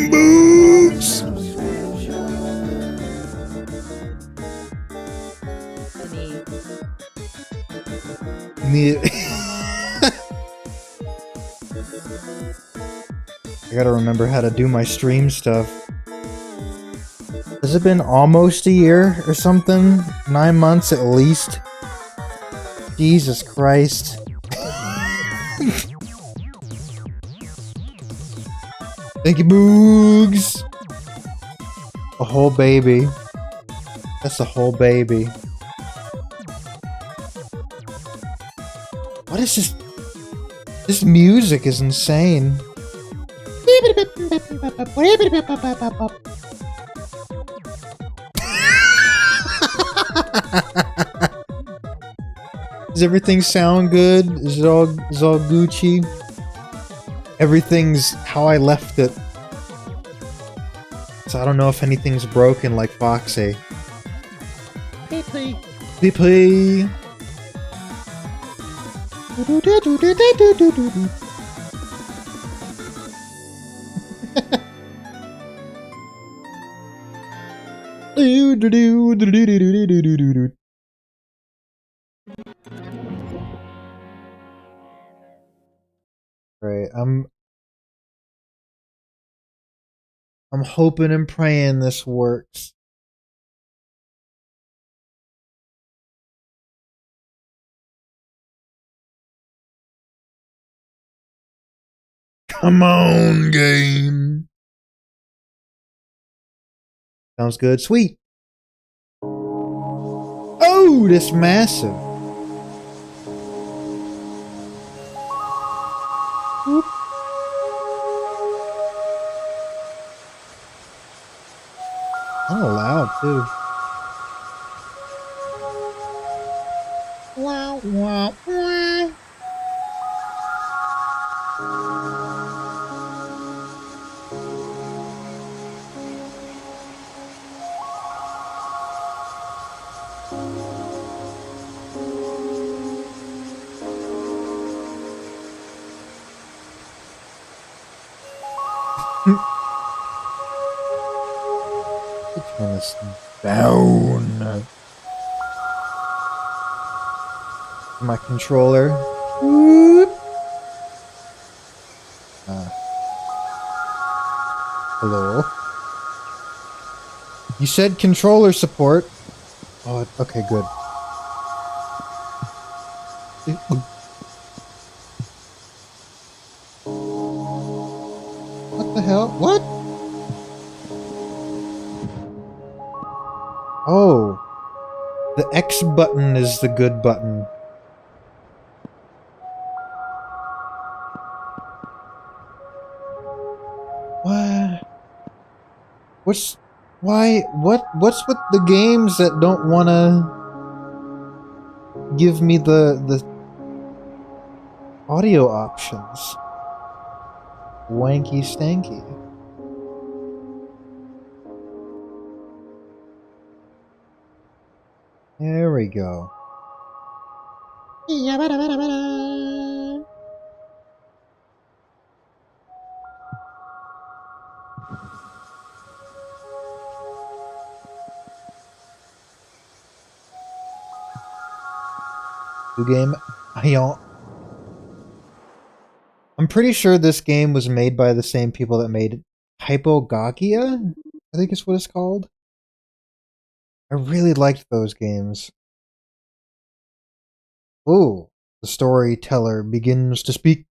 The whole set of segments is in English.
Boobs. I gotta remember how to do my stream stuff. Has it been almost a year or something? 9 months at least? Jesus Christ. Thank you, Boogs! A whole baby. That's a whole baby. What is this? This music is insane. Does everything sound good? Is all Gucci? Everything's how I left it. So I don't know if anything's broken like Foxy. PP. Right, I'm hoping and praying this works. Come on, game. Sounds good. Sweet. Oh! Dude, it's massive. Whoop. Kind of loud too. Wow, wow, wow. Turn this down. My controller. Hello. You said controller support. Oh, okay, good. What the hell? What? Oh. The X button is the good button. What? What's with the games that don't wanna give me the audio options? Wanky stanky. There we go. New game. I'm pretty sure this game was made by the same people that made Hypogagia, I think is what it's called. I really liked those games. Ooh, the storyteller begins to speak.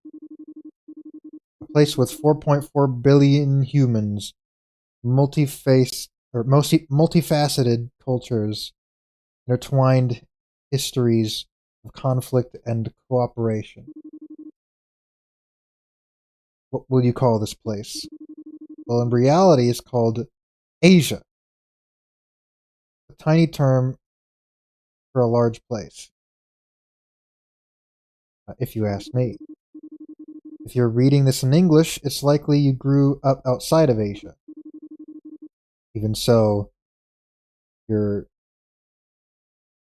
A place with 4.4 billion humans, multifaceted cultures, intertwined histories of conflict and cooperation. What will you call this place? Well, in reality, it's called Asia. A tiny term for a large place. If you ask me. If you're reading this in English, it's likely you grew up outside of Asia. Even so, your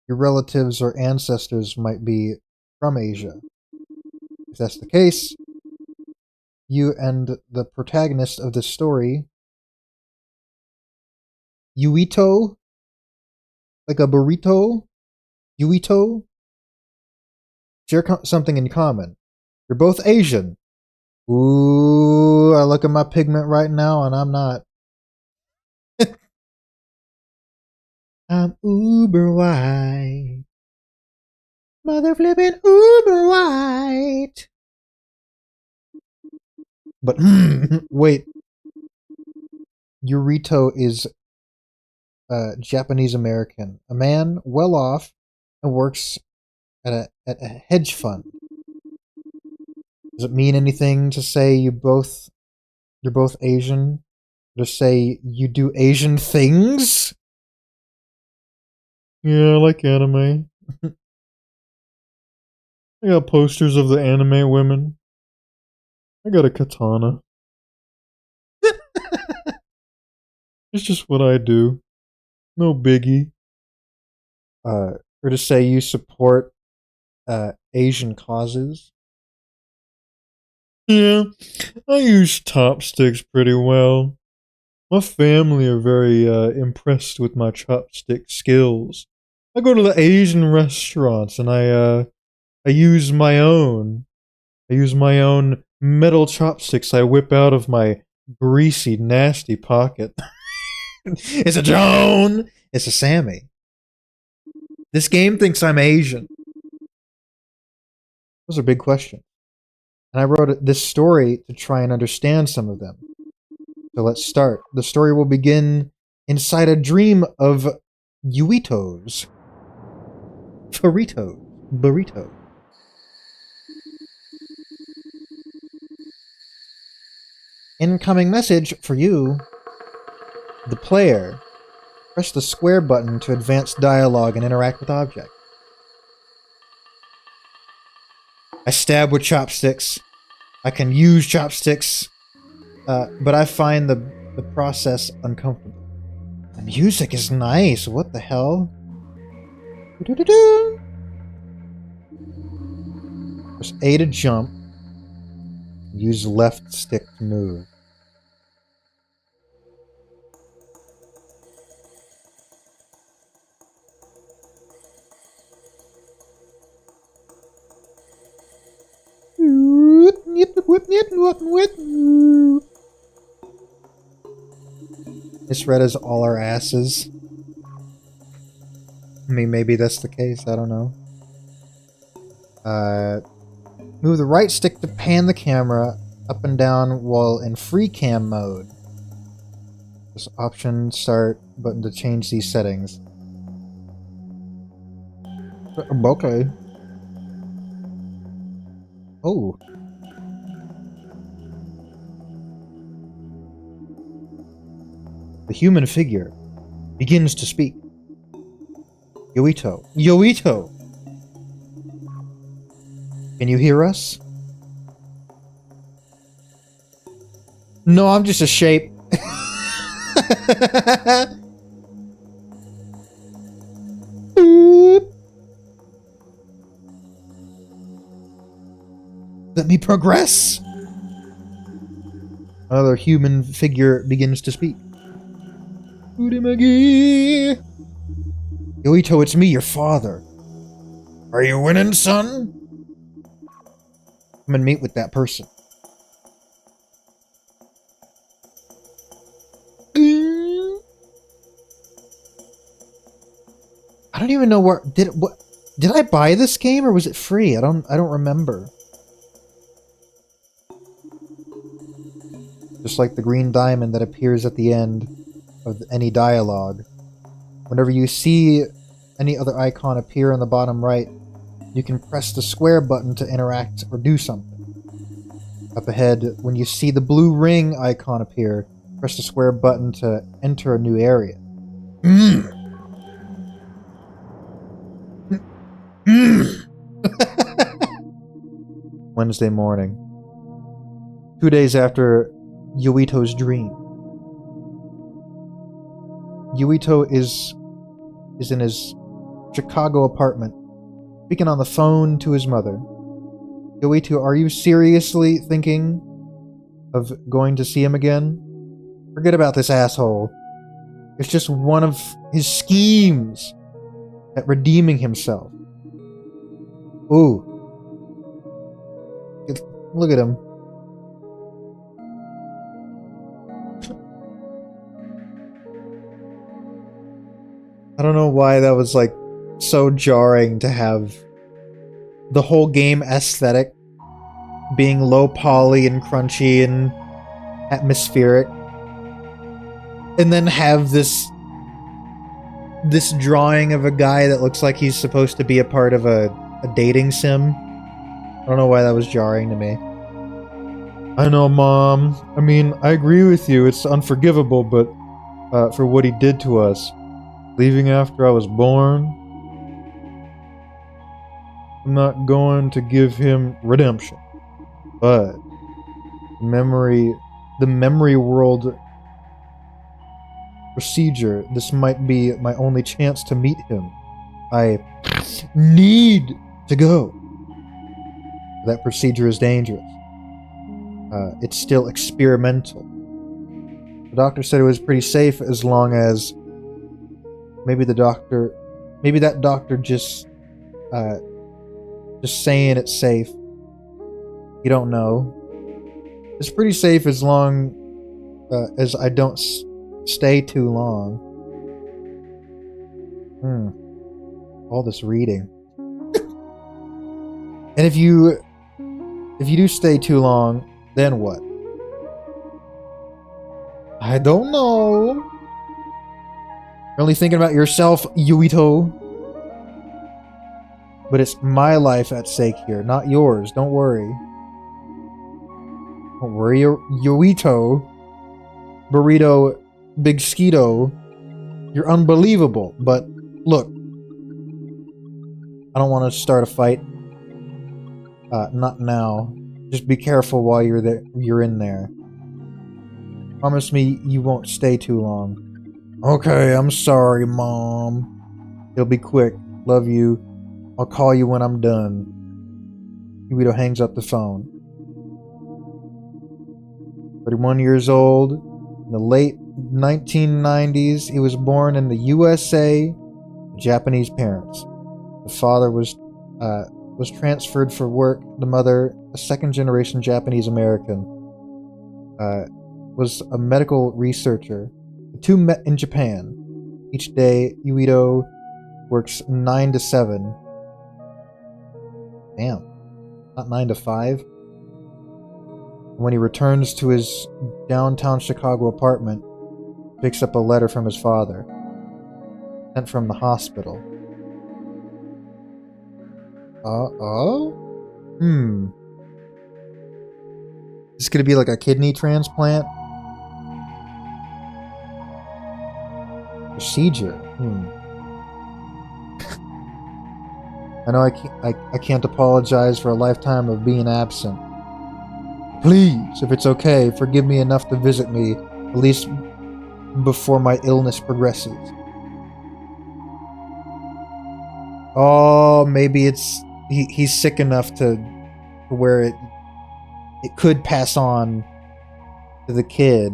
relatives or ancestors might be from Asia. If that's the case, you and the protagonist of this story, Yuito, like a burrito, Yuito, share something in common. You're both Asian. Ooh, I look at my pigment right now and I'm not. I'm uber white. Mother flipping uber white. But, wait. Yurito is Japanese American. A man well off and works at a hedge fund. Does it mean anything to say you're both Asian? To say you do Asian things? Yeah, I like anime. I got posters of the anime women. I got a katana. It's just what I do. No biggie. Or to say you support Asian causes. Yeah, I use chopsticks pretty well. My family are very impressed with my chopstick skills. I go to the Asian restaurants and I use my own. I use my own metal chopsticks I whip out of my greasy, nasty pocket. It's a Joan! It's a Sammy. This game thinks I'm Asian. Those are big questions. And I wrote this story to try and understand some of them. So let's start. The story will begin inside a dream of Yuito's. Burrito. Incoming message for you, the player. Press the square button to advance dialogue and interact with objects. I stab with chopsticks. I can use chopsticks, but I find the process uncomfortable. The music is nice. What the hell? Press A to jump. Use left stick to move. It's red as all our asses. I mean, maybe that's the case. I don't know. Move the right stick to pan the camera up and down while in free cam mode. This option start button to change these settings. Okay. Oh. The human figure begins to speak. Yoito. Yoito! Can you hear us? No, I'm just a shape. Let me progress. Another human figure begins to speak. Yoito, it's me, your father. Are you winning, son? Come and meet with that person. I don't even know where did I buy this game or was it free? I don't remember. Just like the green diamond that appears at the end of any dialogue. Whenever you see any other icon appear on the bottom right, you can press the square button to interact or do something. Up ahead, when you see the blue ring icon appear, press the square button to enter a new area. Wednesday morning. 2 days after Yoito's dream. Yoito is in his Chicago apartment, speaking on the phone to his mother. Yoito, are you seriously thinking of going to see him again? Forget about this asshole. It's just one of his schemes at redeeming himself. Ooh. Look at him. I don't know why that was like so jarring to have the whole game aesthetic being low poly and crunchy and atmospheric, and then have this drawing of a guy that looks like he's supposed to be a part of a dating sim. I don't know why that was jarring to me. I know, Mom. I mean, I agree with you. It's unforgivable, but for what he did to us. Leaving after I was born. I'm not going to give him redemption. But the memory world procedure, this might be my only chance to meet him. I need to go. That procedure is dangerous. It's still experimental. The doctor said it was pretty safe as long as maybe that doctor just saying it's safe. You don't know. It's pretty safe as long as I don't stay too long. All this reading. And if you do stay too long, then what? I don't know. You're only thinking about yourself, Yoito. But it's my life at stake here, not yours. Don't worry. Don't worry, Yoito, Burrito, Big Skeeto. You're unbelievable. But look, I don't want to start a fight. Not now. Just be careful while you're there. You're in there. Promise me you won't stay too long. Okay, I'm sorry, Mom. It'll be quick. Love you. I'll call you when I'm done. Yuito hangs up the phone. 31 years old. In the late 1990s, he was born in the USA to Japanese parents. The father was transferred for work. The mother, a second-generation Japanese American, was a medical researcher. The two met in Japan. Each day, Yuito works 9 to 7. Damn. Not 9 to 5. When he returns to his downtown Chicago apartment, he picks up a letter from his father. Sent from the hospital. Is this gonna be like a kidney transplant? Procedure. I know I can't apologize for a lifetime of being absent. Please, if it's okay, forgive me enough to visit me, at least before my illness progresses. Oh, maybe it's he's sick enough to where it could pass on to the kid.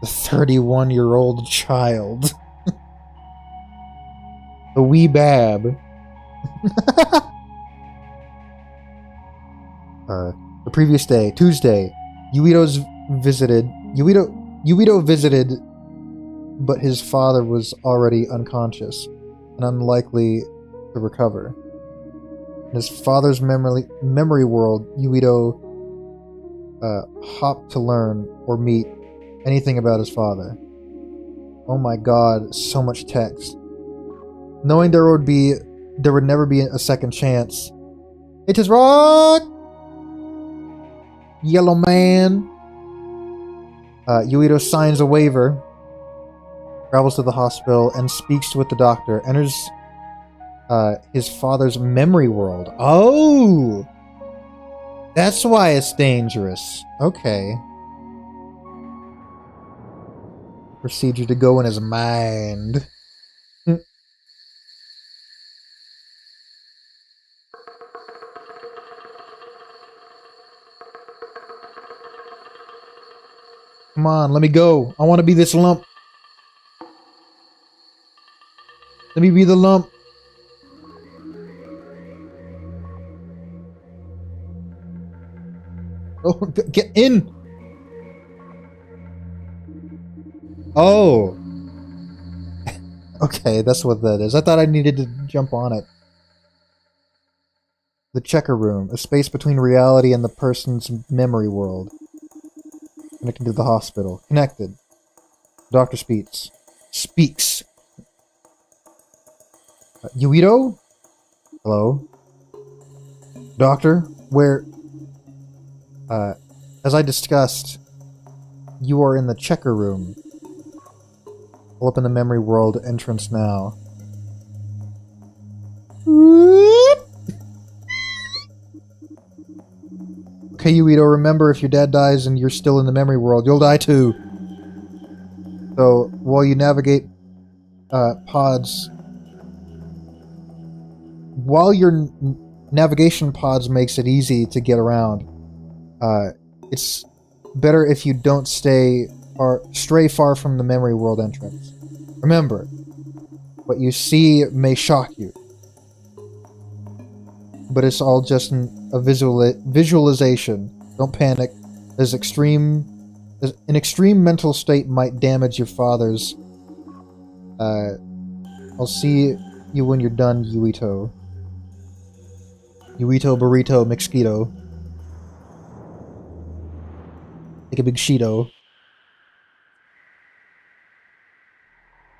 The 31-year-old child. The wee bab. The previous day, Tuesday, Yuito visited, but his father was already unconscious and unlikely to recover. In his father's memory world, Yuito hopped to learn or meet anything about his father. Oh my god, so much text. Knowing there would never be a second chance. It is rock! Yellow man. Yuito signs a waiver, travels to the hospital, and speaks with the doctor. Enters his father's memory world. Oh! That's why it's dangerous. Okay. Procedure to go in his mind. Come on, let me go. I want to be this lump. Let me be the lump. Oh, get in. Oh. Okay, that's what that is. I thought I needed to jump on it. The checker room, a space between reality and the person's memory world. Connected to the hospital. Connected. Doctor speaks. Yuito? Hello? Doctor? Where... as I discussed, you are in the checker room. I'll open the memory world entrance now. Okay, Yuito, remember, if your dad dies and you're still in the memory world, you'll die too. So, while you navigate pods... While your navigation pods makes it easy to get around, it's better if you don't stray far from the memory world entrance. Remember, what you see may shock you, but it's all just a visualization. Don't panic. An extreme mental state might damage your father's. I'll see you when you're done, Yuito. Yuito, burrito, mosquito. Take a big Cheeto.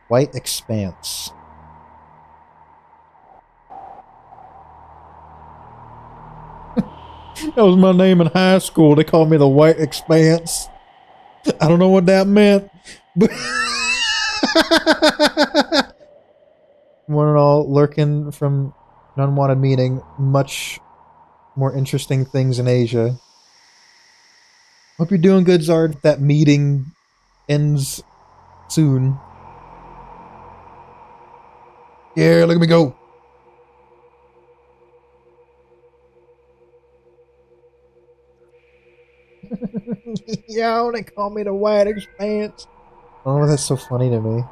White expanse. That was my name in high school. They called me the White Expanse. I don't know what that meant. But one and all lurking from an unwanted meeting. Much more interesting things in Asia. Hope you're doing good, Zard. That meeting ends soon. Yeah, look at me go. Yo, they call me the White Expanse. Oh, that's so funny to me.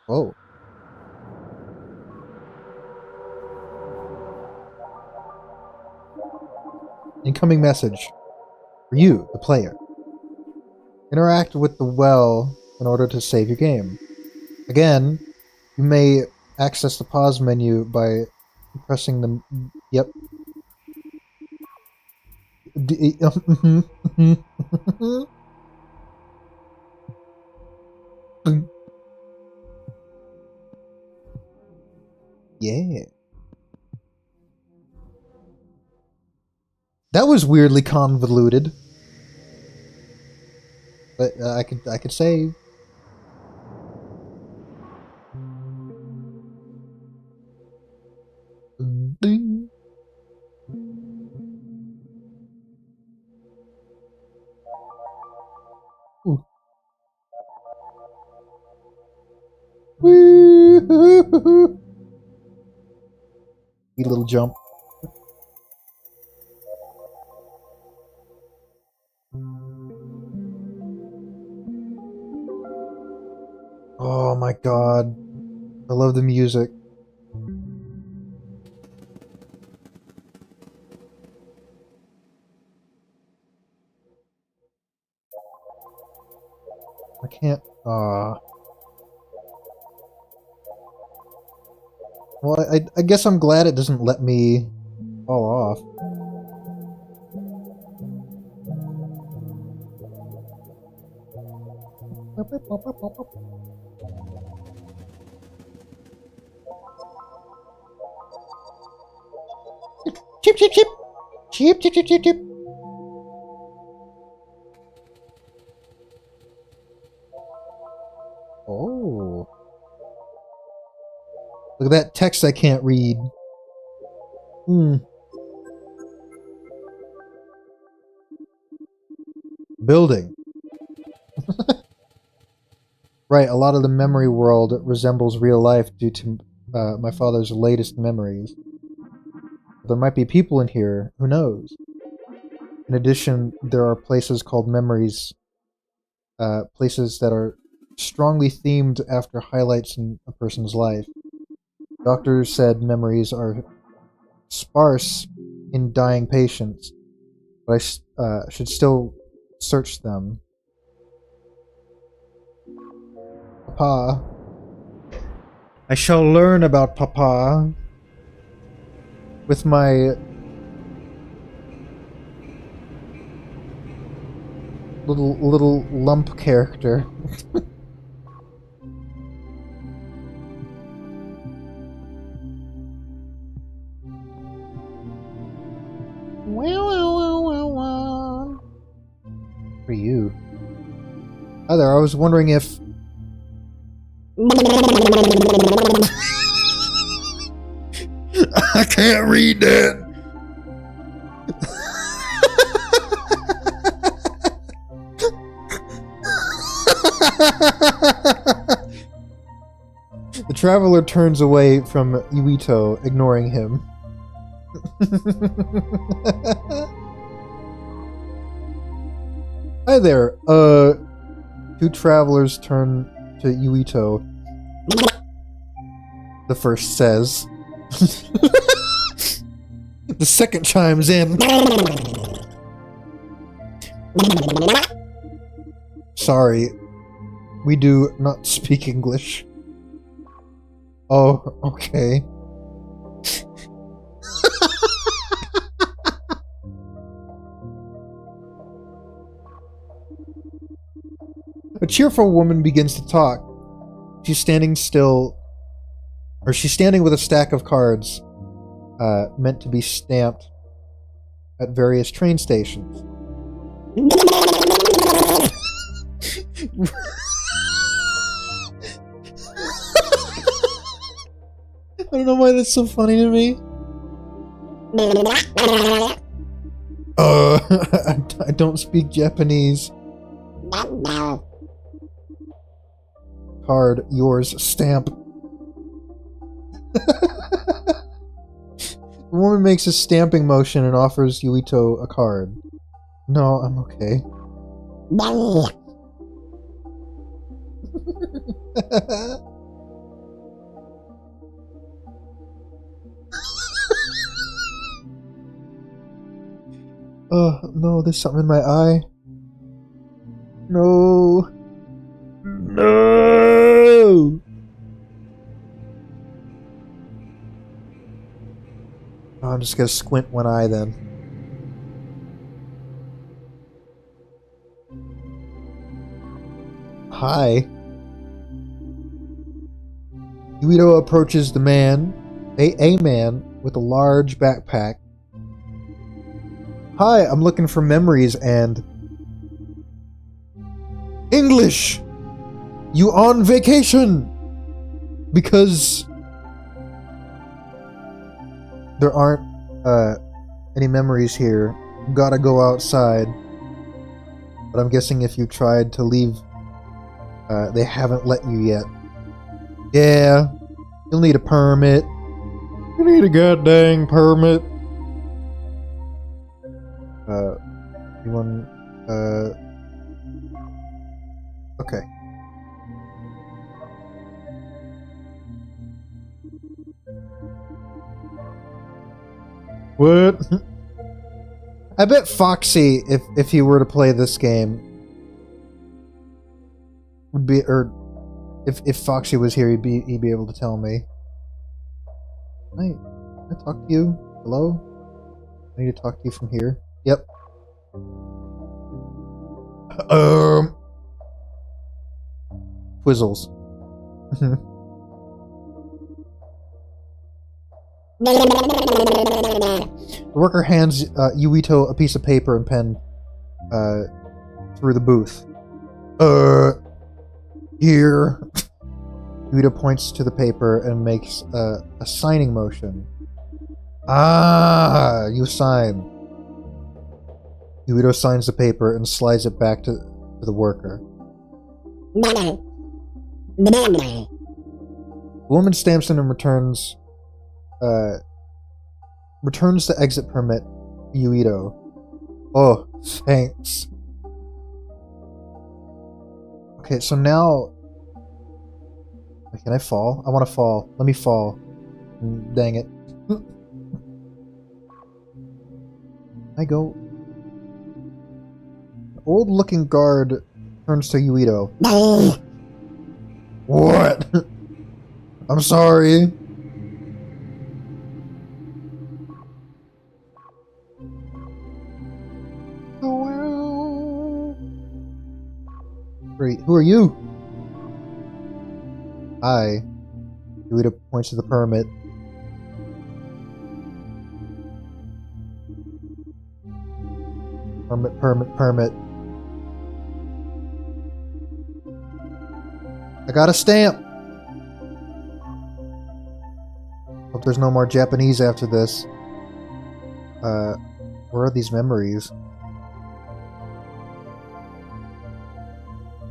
Oh. Incoming message. For you, the player. Interact with the well in order to save your game. Again, you may access the pause menu by pressing the... Yep. Yeah. That was weirdly convoluted. But I could save. Ding. Ooh. Woo-hoo-hoo-hoo. Wee little jump. Oh my god. I love the music. I can't... Well, I guess I'm glad it doesn't let me fall off. Chip, chip, chip! Chip, chip, chip, chip, chip! Oh. Look at that text I can't read. Building. Right, a lot of the memory world resembles real life due to my father's latest memories. There might be people in here, who knows? In addition, there are places called memories, places that are strongly themed after highlights in a person's life. Doctors said memories are sparse in dying patients, but I should still search them. Papa. I shall learn about Papa with my little lump character. For you. Hi there, I was wondering if... I can't read that! The traveler turns away from Yuito, ignoring him. Hi there, two travelers turn to Yuito. The first says. The second chimes in. Sorry, we do not speak English. Oh, okay. A cheerful woman begins to talk. She's standing still, or she's standing with a stack of cards meant to be stamped at various train stations. I don't know why that's so funny to me. I don't speak Japanese. Card, yours, stamp. The woman makes a stamping motion and offers Yuito a card. No, I'm okay. Oh, no, there's something in my eye. No. No! Oh, I'm just gonna squint one eye then. Hi. Yuito approaches the man, a man with a large backpack. Hi, I'm looking for memories and... English! You on vacation! Because... there aren't, any memories here. Gotta go outside. But I'm guessing if you tried to leave, they haven't let you yet. Yeah, you'll need a permit. You need a goddamn permit. You want, okay. What? I bet Foxy, if he were to play this game, would be, or if Foxy was here, he'd be able to tell me. Can I talk to you? Hello? I need to talk to you from here. Yep. Twizzles. The worker hands Yuito a piece of paper and pen through the booth. Here. Yuito points to the paper and makes a signing motion. Ah, you sign. Yuito signs the paper and slides it back to the worker. The woman stamps it and returns the exit permit to Yuito. Oh, thanks. Okay, so now... Can I fall? I want to fall. Let me fall. Dang it. I go... The old-looking guard turns to Yuito. What? I'm sorry. Great. Who are you? Hi. Yuito points to the permit. Permit. I got a stamp! Hope there's no more Japanese after this. Where are these memories?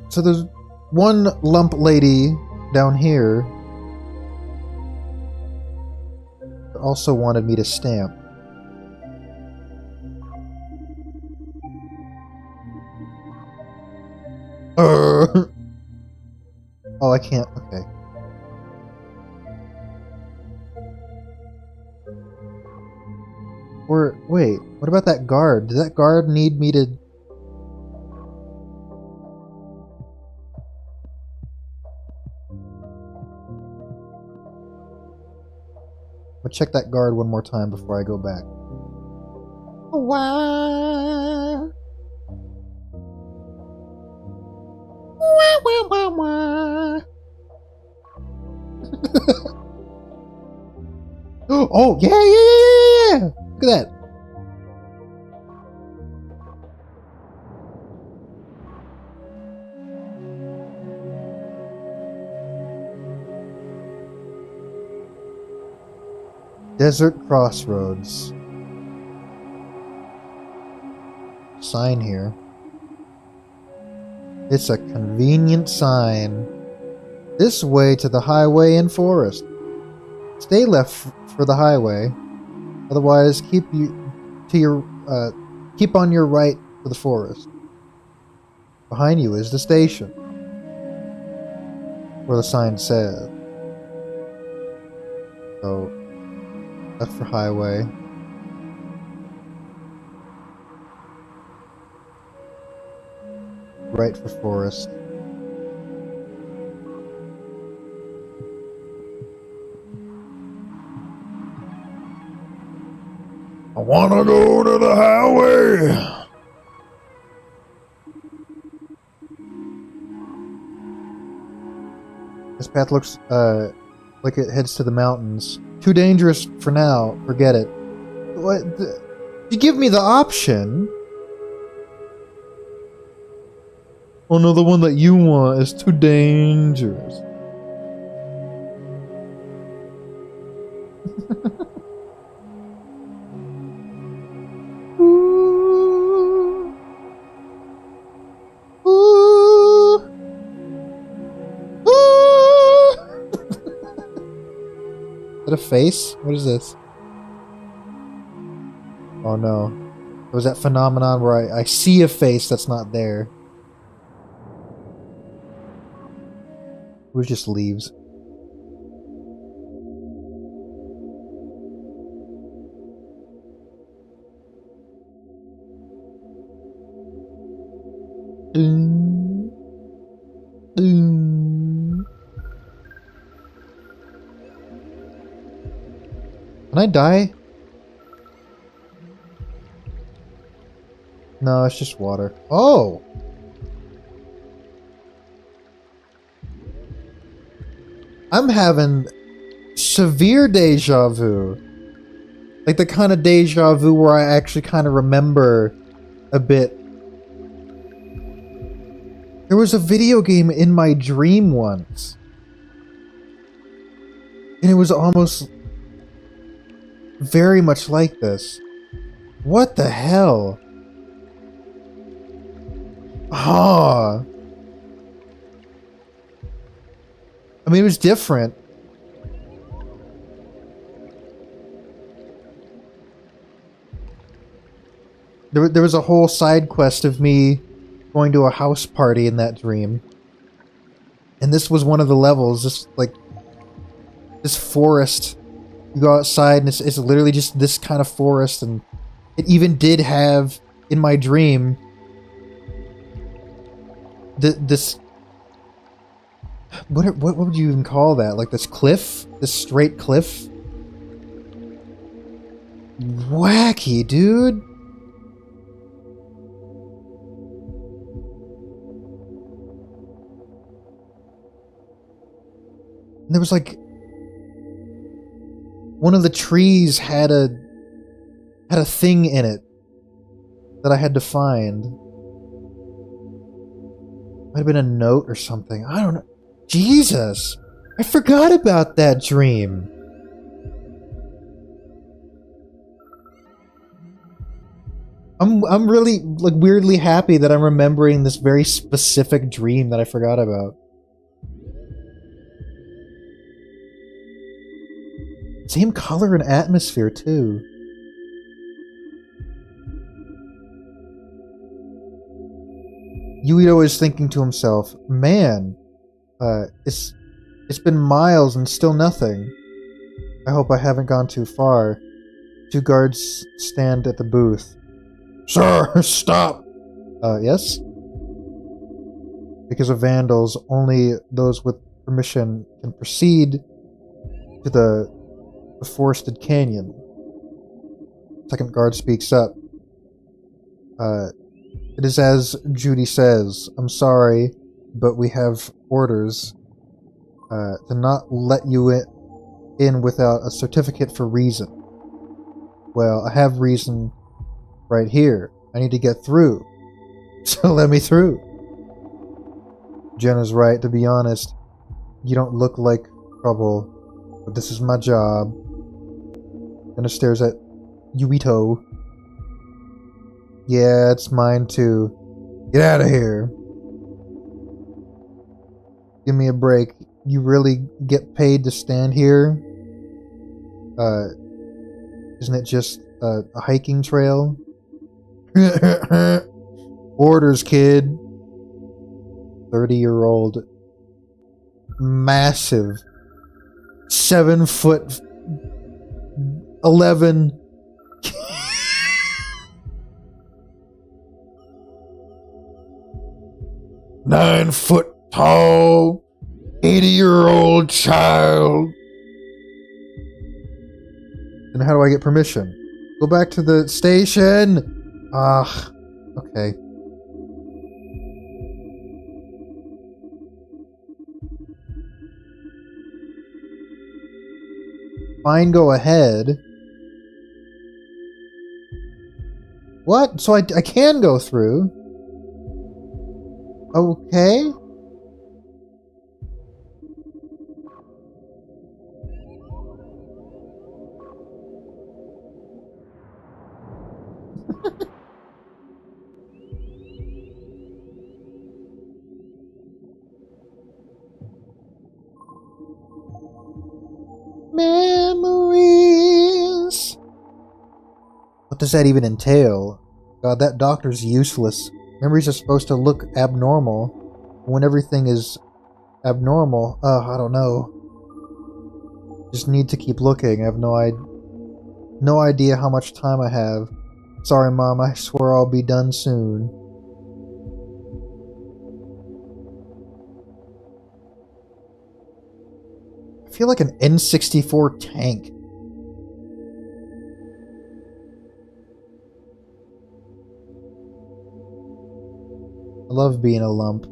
So there's one lump lady down here that also wanted me to stamp. Oh, I can't. Okay. Or, wait, what about that guard? Did that guard need me to... I'm gonna check that guard one more time before I go back. Wow. Oh, yeah! Look at that. Desert Crossroads. Sign here. It's a convenient sign. This way to the highway and forest. Stay left for the highway. Otherwise, keep on your right for the forest. Behind you is the station. Where the sign says. So, left for highway. Right for forest. I wanna go to the highway! This path looks, like it heads to the mountains. Too dangerous for now. Forget it. What? You give me the option? Oh no, the one that you want is too dangerous. Ooh. Ooh. Ooh. Is that a face? What is this? Oh no. It was that phenomenon where I see a face that's not there. It just leaves. Doom. Doom. Can I die? No, it's just water. Oh! I'm having severe deja vu. Like the kind of deja vu where I actually kind of remember a bit. There was a video game in my dream once. And it was almost very much like this. What the hell? Ah. I mean, it was different. There was a whole side quest of me going to a house party in that dream. And this was one of the levels, just like this forest. You go outside and it's literally just this kind of forest, and it even did have, in my dream, this... What would you even call that? Like this cliff? This straight cliff? Wacky, dude! And there was like... One of the trees had a thing in it that I had to find. Might have been a note or something. I don't know. Jesus! I forgot about that dream! I'm really, like, weirdly happy that I'm remembering this very specific dream that I forgot about. Same color and atmosphere, too. Yuito is thinking to himself, man, it's been miles and still nothing. I hope I haven't gone too far. Two guards stand at the booth. Sir, stop! Yes? Because of vandals, only those with permission can proceed to the forested canyon. Second guard speaks up. It is as Judy says. I'm sorry, but we have orders. to not let you in without a certificate for reason. Well, I have reason right here. I need to get through. So let me through. Jenna's right, to be honest. You don't look like trouble, but this is my job. Jenna stares at Yuito. Yeah, it's mine too. Get out of here. Give me a break. You really get paid to stand here? Isn't it just a hiking trail? Orders, kid. 30-year-old. Massive. 7'11". 9-foot tall. 80-year-old child. And how do I get permission? Go back to the station! Ah, okay. Fine, go ahead. What? So I can go through? Okay. Memories. What does that even entail? God, that doctor's useless. Memories are supposed to look abnormal. When everything is abnormal, I don't know. Just need to keep looking. I have no idea how much time I have. Sorry, Mom. I swear I'll be done soon. I feel like an N64 tank. I love being a lump.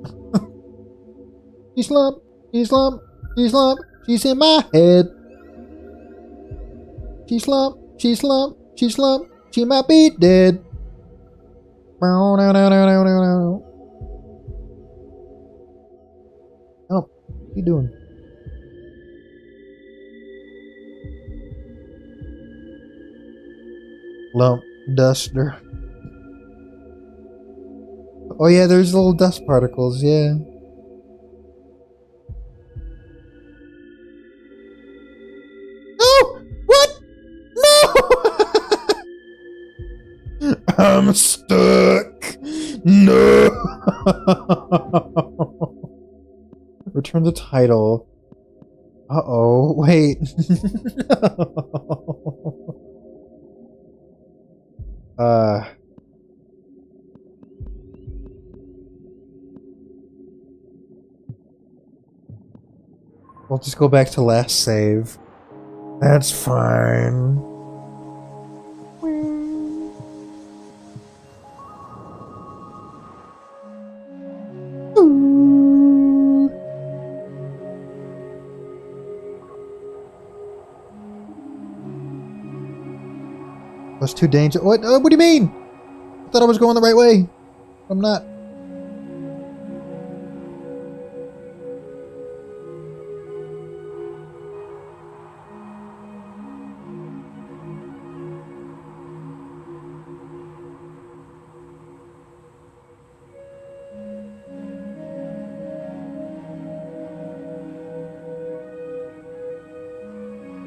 She's lump, she's lump, she's lump, she's in my head. She's lump, she's lump, she's lump, she might be dead. Oh, what are you doing? Lump duster. Oh yeah, there's little dust particles, yeah. No! What? No! I'm stuck! No! Return the title. Uh-oh, wait. We'll just go back to last save. That's fine. That's too dangerous. What? What do you mean? I thought I was going the right way. I'm not.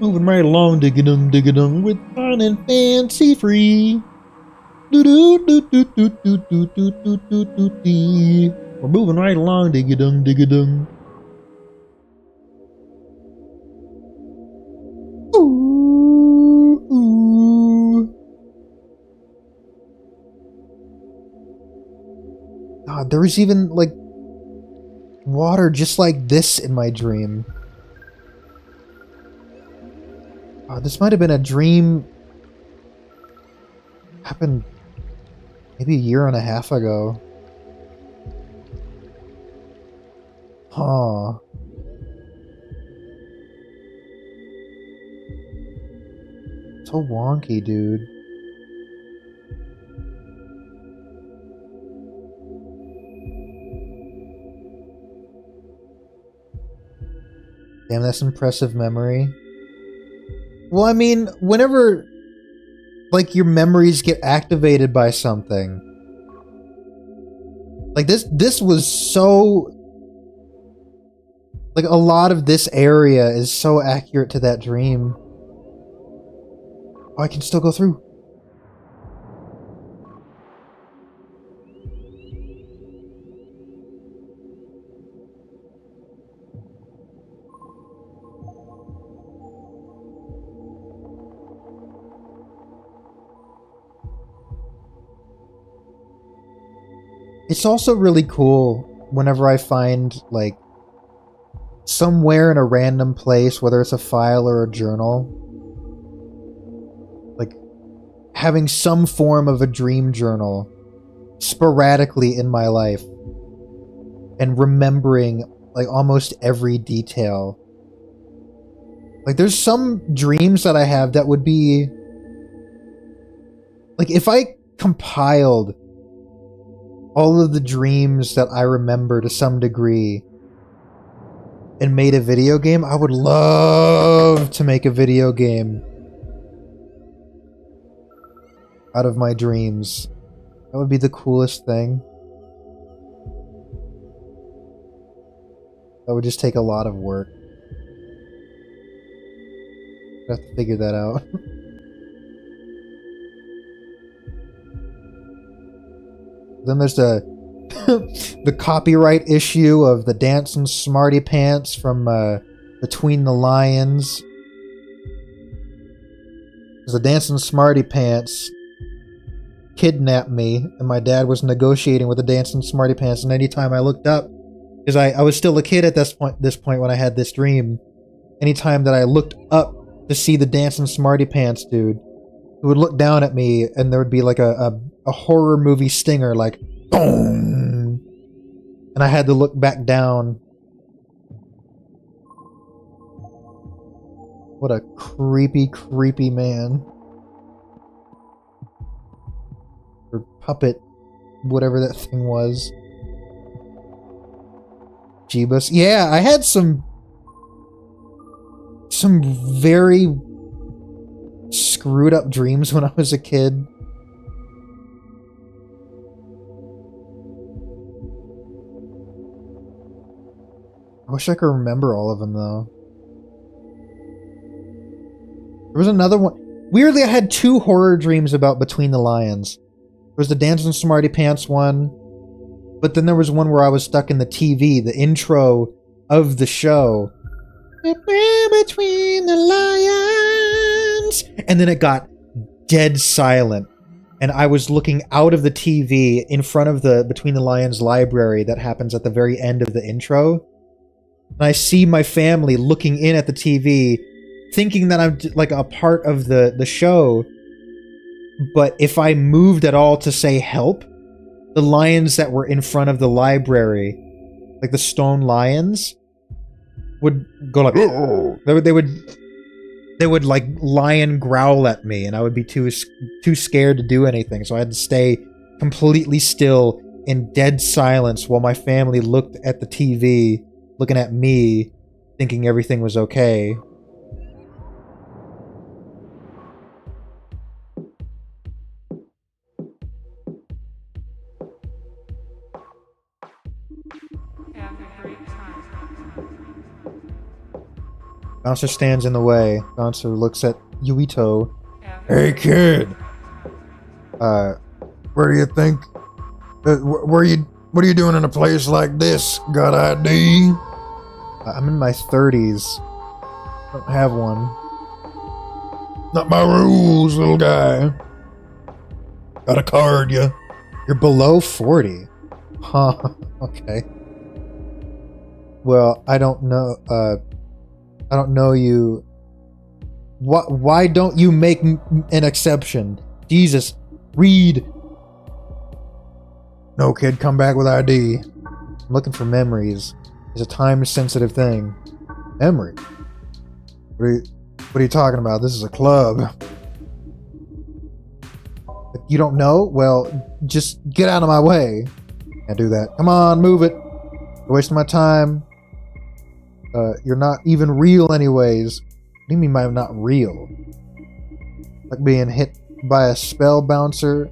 Moving right along, digga-dung, with fun and fancy free. Do-do-do-do-do-do-do-do-do-do-do-do. We're moving right along, digga-dung, digga-dung. Ooh, ooh. God, there was even, like, water just like this in my dream. This might have been a dream. Happened maybe a year and a half ago. Huh. So wonky, dude. Damn, that's impressive memory. Well, I mean, whenever, like, your memories get activated by something. Like, this was so... Like, a lot of this area is so accurate to that dream. Oh, I can still go through. It's also really cool whenever I find, like, somewhere in a random place, whether it's a file or a journal, like, having some form of a dream journal sporadically in my life and remembering, like, almost every detail. Like, there's some dreams that I have that would be... Like, if I compiled all of the dreams that I remember to some degree and made a video game, I would love to make a video game out of my dreams. That would be the coolest thing. That would just take a lot of work. I have to figure that out. Then there's the the copyright issue of the Dancing Smarty Pants from Between the Lions. The Dancing Smarty Pants kidnapped me, and my dad was negotiating with the Dancing Smarty Pants, and anytime I looked up, because I was still a kid at this point when I had this dream, anytime that I looked up to see the Dancing Smarty Pants dude, who would look down at me, and there would be like a horror movie stinger, like, boom! And I had to look back down. What a creepy, creepy man. Or puppet, whatever that thing was. Jeebus. Yeah, I had some very screwed up dreams when I was a kid. I wish I could remember all of them, though. There was another one. Weirdly, I had two horror dreams about Between the Lions. There was the Dancing Smarty Pants one, but then there was one where I was stuck in the TV, the intro of the show. Between the lions, and then it got dead silent, and I was looking out of the TV in front of the Between the Lions library that happens at the very end of the intro, and I see my family looking in at the TV, thinking that I'm like a part of the show, but if I moved at all to say help, the lions that were in front of the library, like the stone lions, would go like, oh. They would like lion growl at me, and I would be too scared to do anything, so I had to stay completely still in dead silence while my family looked at the TV, looking at me, thinking everything was okay. Bouncer stands in the way. Bouncer looks at Yuito. Hey kid! Where do you think? What are you doing in a place like this? Got ID? I'm in my 30s. Don't have one. Not my rules, little guy. Got a card, ya? You're below 40. Huh, okay. Well, I don't know, I don't know you. Why don't you make an exception? Jesus, read. No, kid, come back with ID. I'm looking for memories. It's a time-sensitive thing. Memory? What are you talking about? This is a club. You don't know? Well, just get out of my way. Can't do that. Come on, move it. You're wasting my time. You're not even real anyways. What do you mean by not real? Like being hit by a spell bouncer.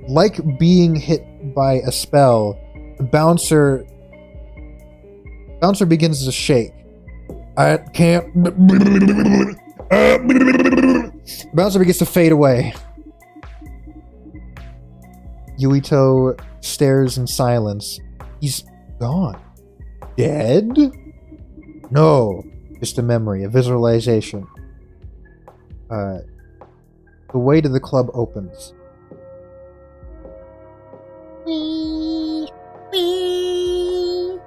Like being hit by a spell, the bouncer begins to shake. I can't. The bouncer begins to fade away. Yuito stares in silence. He's gone. Dead? No. Just a memory, a visualization. The way to the club opens. Wee, wee.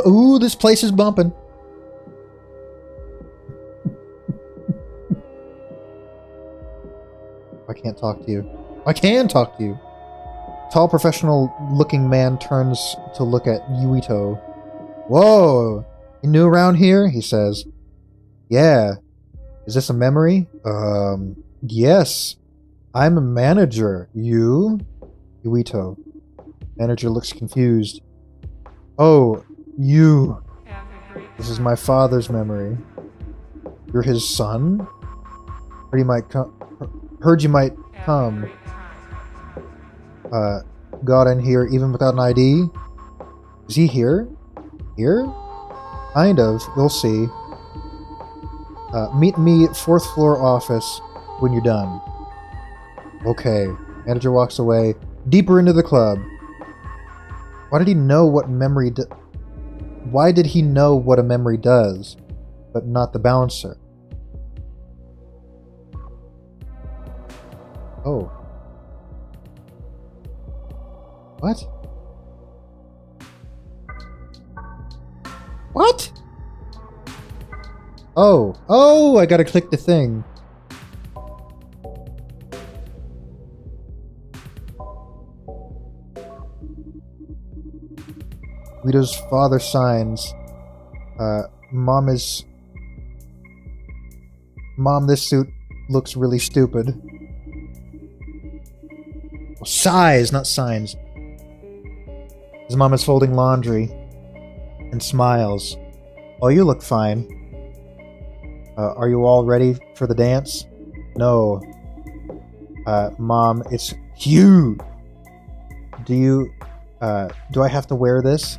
Ooh, this place is bumping. I can't talk to you. I can talk to you. Tall, professional-looking man turns to look at Yuito. Whoa! You new around here? He says. Yeah. Is this a memory? Yes. I'm a manager. You? Yuito. Manager looks confused. Oh, you. This is my father's memory. You're his son? Heard you might come. Got in here even without an ID? Is he here? Here? Kind of. You'll see. Meet me at 4th floor office when you're done. Okay. Manager walks away. Deeper into the club. Why did he know what memory Why did he know what a memory does, but not the bouncer? Oh. What? What? Oh. Oh, I gotta click the thing. Guido's father signs. Mom, this suit looks really stupid. Well, sighs, not signs. His mom is folding laundry and smiles. Oh, you look fine. Are you all ready for the dance? No. Mom, it's huge. Do I have to wear this?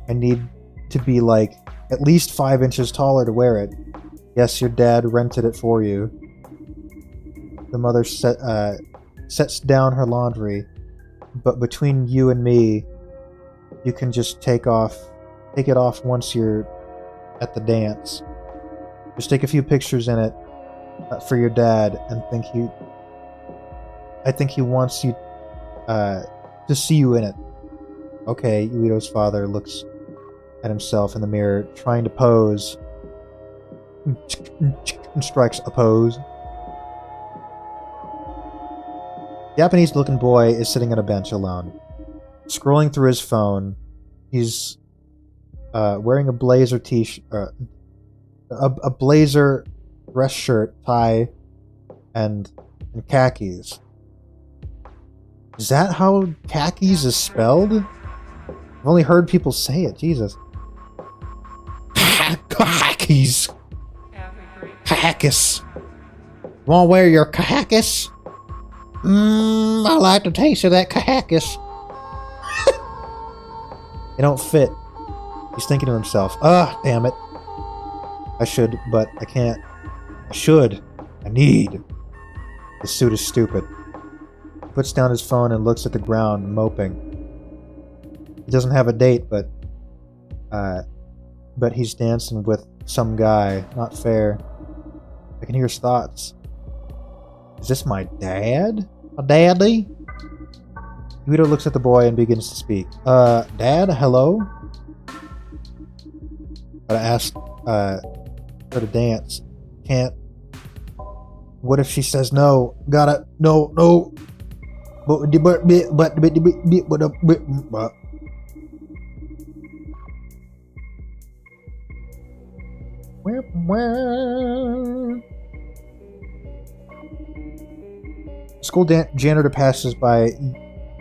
I need to be like at least 5 inches taller to wear it. Yes, your dad rented it for you. The mother sets down her laundry, but between you and me, you can just take it off once you're at the dance. Just take a few pictures in it for your dad, and I think he wants you to see you in it. Okay, Yuito's father looks at himself in the mirror, trying to pose. And strikes a pose. Japanese-looking boy is sitting on a bench alone. Scrolling through his phone, he's wearing a blazer t-shirt, a blazer dress shirt, tie, and khakis. Is that how khakis is spelled? I've only heard people say it. Jesus. Khakis. Khakis. Wanna wear your khakis? I like the taste of that khakis. They don't fit. He's thinking to himself, damn it. I should, but I can't. I should. I need. This suit is stupid. He puts down his phone and looks at the ground, moping. He doesn't have a date, but he's dancing with some guy. Not fair. I can hear his thoughts. Is this my dad? A daddy? Guido looks at the boy and begins to speak. Dad, hello? But I asked her to dance. Can't. What if she says no? Gotta. No. School janitor passes by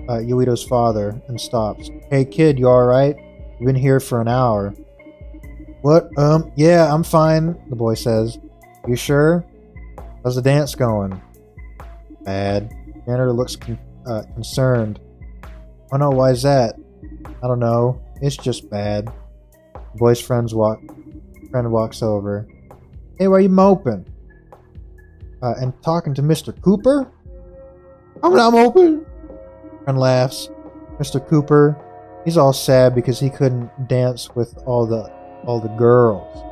Yuito's father and stops. Hey kid, you alright? You've been here for an hour. What? Yeah, I'm fine, the boy says. You sure? How's the dance going? Bad. Janitor looks concerned. Oh no, why's that? I don't know. It's just bad. The boy's friend walks over. Hey, why are you moping? And talking to Mr. Cooper? I'm not moping. Friend laughs. Mr. Cooper, he's all sad because he couldn't dance with all the girls.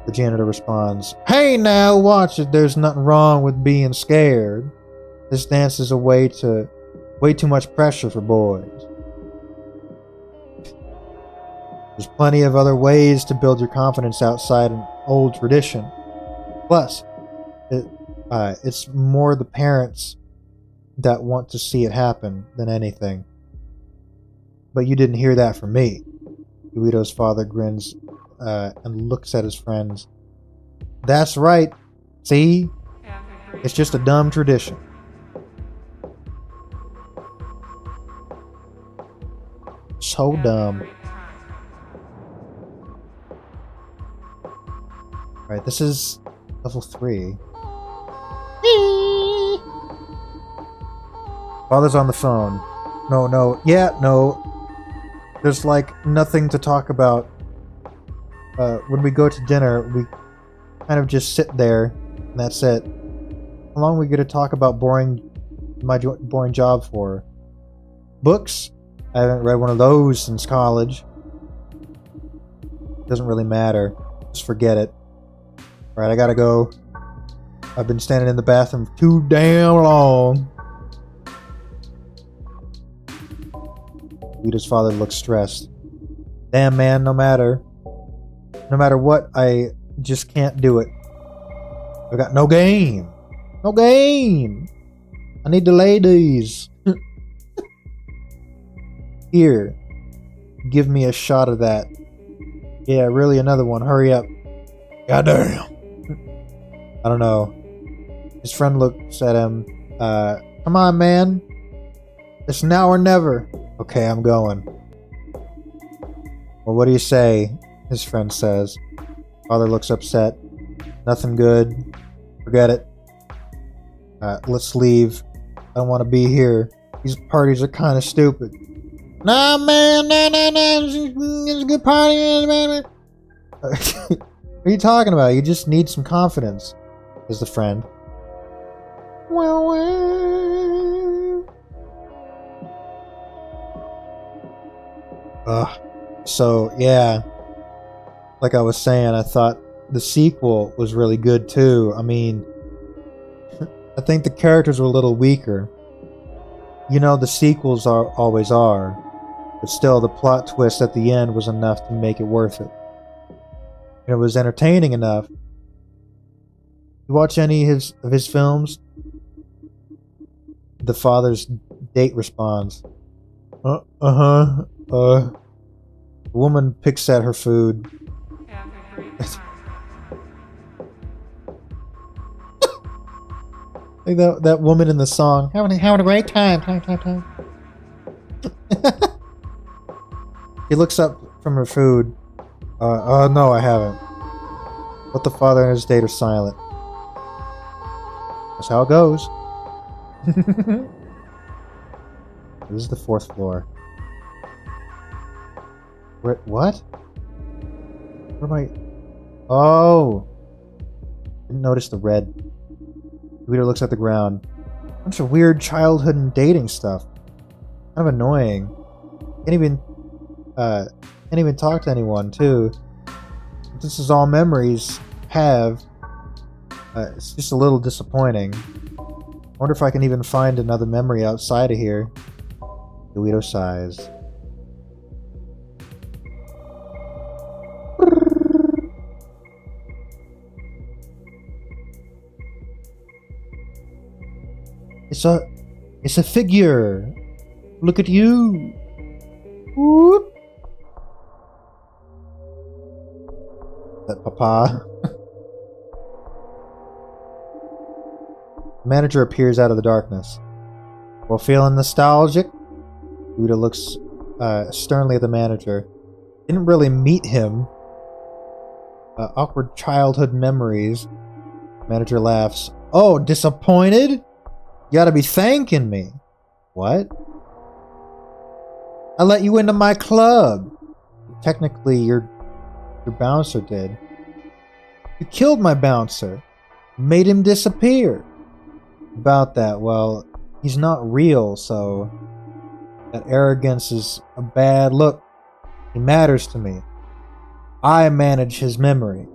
The janitor responds, Hey now, watch it. There's nothing wrong with being scared. This dance is way too much pressure for boys. There's plenty of other ways to build your confidence outside an old tradition. Plus, it's more the parents that want to see it happen than anything. But you didn't hear that from me. Yuito's father grins and looks at his friends. That's right. See? It's just a dumb tradition. So dumb. Alright, this is level 3. Father's on the phone. No. There's like nothing to talk about. When we go to dinner, we kind of just sit there, and that's it. How long are we going to talk about my boring job for? Books? I haven't read one of those since college. Doesn't really matter. Just forget it. Alright, I gotta go. I've been standing in the bathroom too damn long. Yuito's father looks stressed. Damn man, no matter what, I just can't do it. I got no game. No game. I need the ladies. Here. Give me a shot of that. Yeah, really another one. Hurry up. Goddamn. I don't know. His friend looks at him. Come on, man. It's now or never. Okay, I'm going. Well, what do you say? His friend says. Father looks upset. Nothing good. Forget it. Let's leave. I don't want to be here. These parties are kind of stupid. Nah, man. Nah. It's a good party, man. What are you talking about? You just need some confidence, says the friend. So, yeah. Like I was saying, I thought the sequel was really good too. I mean, I think the characters were a little weaker. You know, the sequels always are. But still, the plot twist at the end was enough to make it worth it. And it was entertaining enough. You watch any of his films? The father's date responds. The woman picks at her food. Like that woman in the song. Having a great time. Time. He looks up from her food. No, I haven't. But the father and his date are silent. That's how it goes. This is the 4th floor. What? Where am I? Oh! Didn't notice the red. Yuito looks at the ground. Bunch of weird childhood and dating stuff. Kind of annoying. Can't even talk to anyone, too. This is all memories have. It's just a little disappointing. I wonder if I can even find another memory outside of here. Yuito sighs. It's a figure. Look at you. Whoop. it, Papa. The manager appears out of the darkness. While feeling nostalgic, Buddha looks sternly at the manager. Didn't really meet him. Awkward childhood memories. Manager laughs. Oh, disappointed? You gotta be thanking me. What? I let you into my club. Technically, your bouncer did. You killed my bouncer. Made him disappear. About that, well, he's not real, so that arrogance is a bad look. He matters to me. I manage his memory.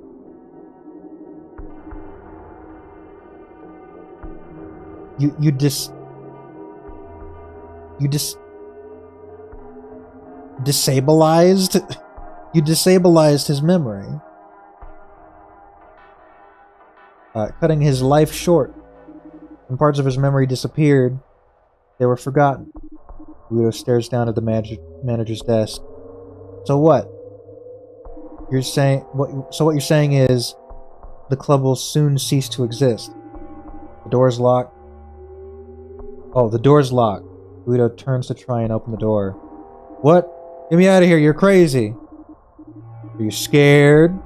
You disabilized? You disabilized his memory. Cutting his life short. When parts of his memory disappeared, they were forgotten. Guido stares down at the manager's desk. So what? You're saying what you're saying is the club will soon cease to exist. The door's locked. Oh, the door's locked. Guido turns to try and open the door. What? Get me out of here, you're crazy. Are you scared?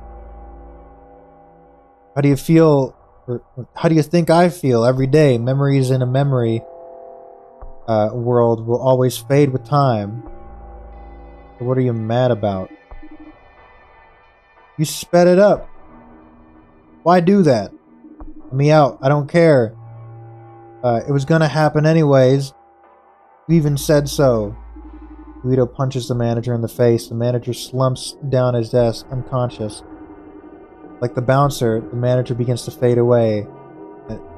How do you feel, or how do you think I feel every day? Memories in a memory world will always fade with time. So what are you mad about? You sped it up. Why do that? Let me out. I don't care. It was gonna happen anyways. You even said so. Guido punches the manager in the face. The manager slumps down his desk, unconscious. Like the bouncer, the manager begins to fade away.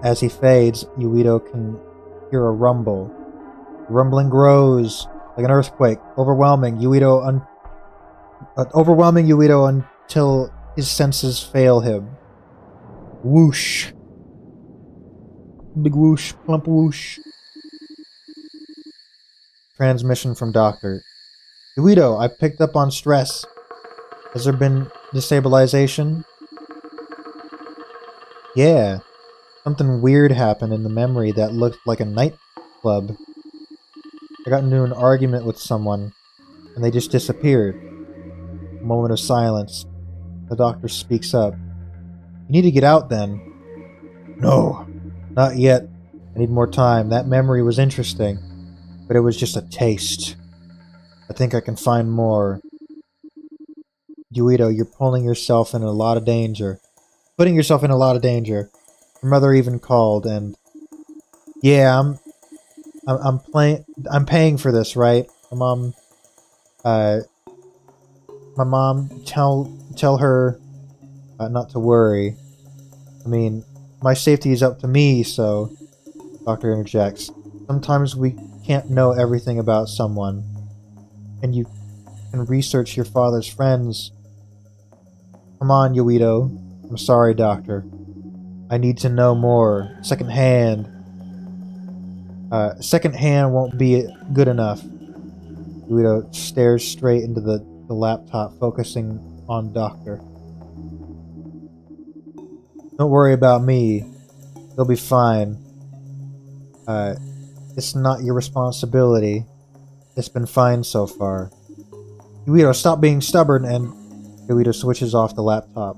As he fades, Guido can hear a rumble. The rumbling grows like an earthquake, overwhelming Guido until his senses fail him. Whoosh. Big whoosh, plump whoosh. Transmission from doctor. Guido, I picked up on stress. Has there been destabilization? Yeah. Something weird happened in the memory that looked like a nightclub. I got into an argument with someone, and they just disappeared. A moment of silence. The doctor speaks up. You need to get out then. No, not yet. I need more time. That memory was interesting, but it was just a taste. I think I can find more. Guido, you're putting yourself in a lot of danger. Your mother even called, and yeah, I'm paying for this, right? My mom, tell her not to worry. I mean, my safety is up to me, so... Doctor interjects. Sometimes we can't know everything about someone. And you can research your father's friends. Come on, Guido. I'm sorry, Doctor. I need to know more. Secondhand won't be good enough. Guido stares straight into the laptop, focusing on Doctor. Don't worry about me. They'll be fine. It's not your responsibility. It's been fine so far. Guido, stop being stubborn, and Guido switches off the laptop.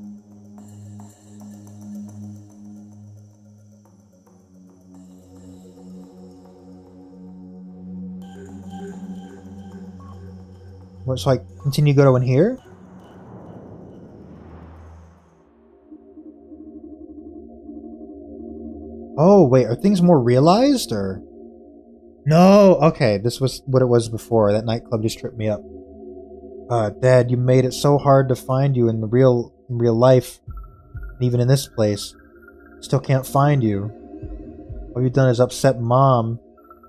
What, so I continue to go in here? Oh, wait, are things more realized, or? No, okay, this was what it was before. That nightclub just tripped me up. Dad, you made it so hard to find you in real life. Even in this place. Still can't find you. All you've done is upset Mom.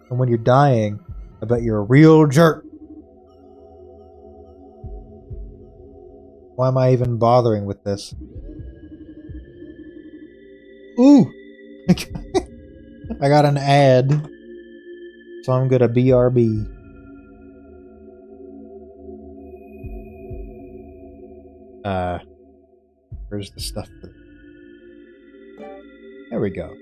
And when you're dying, I bet you're a real jerk. Why am I even bothering with this? Ooh! I got an ad. So I'm gonna BRB. Where's the stuff for... There we go.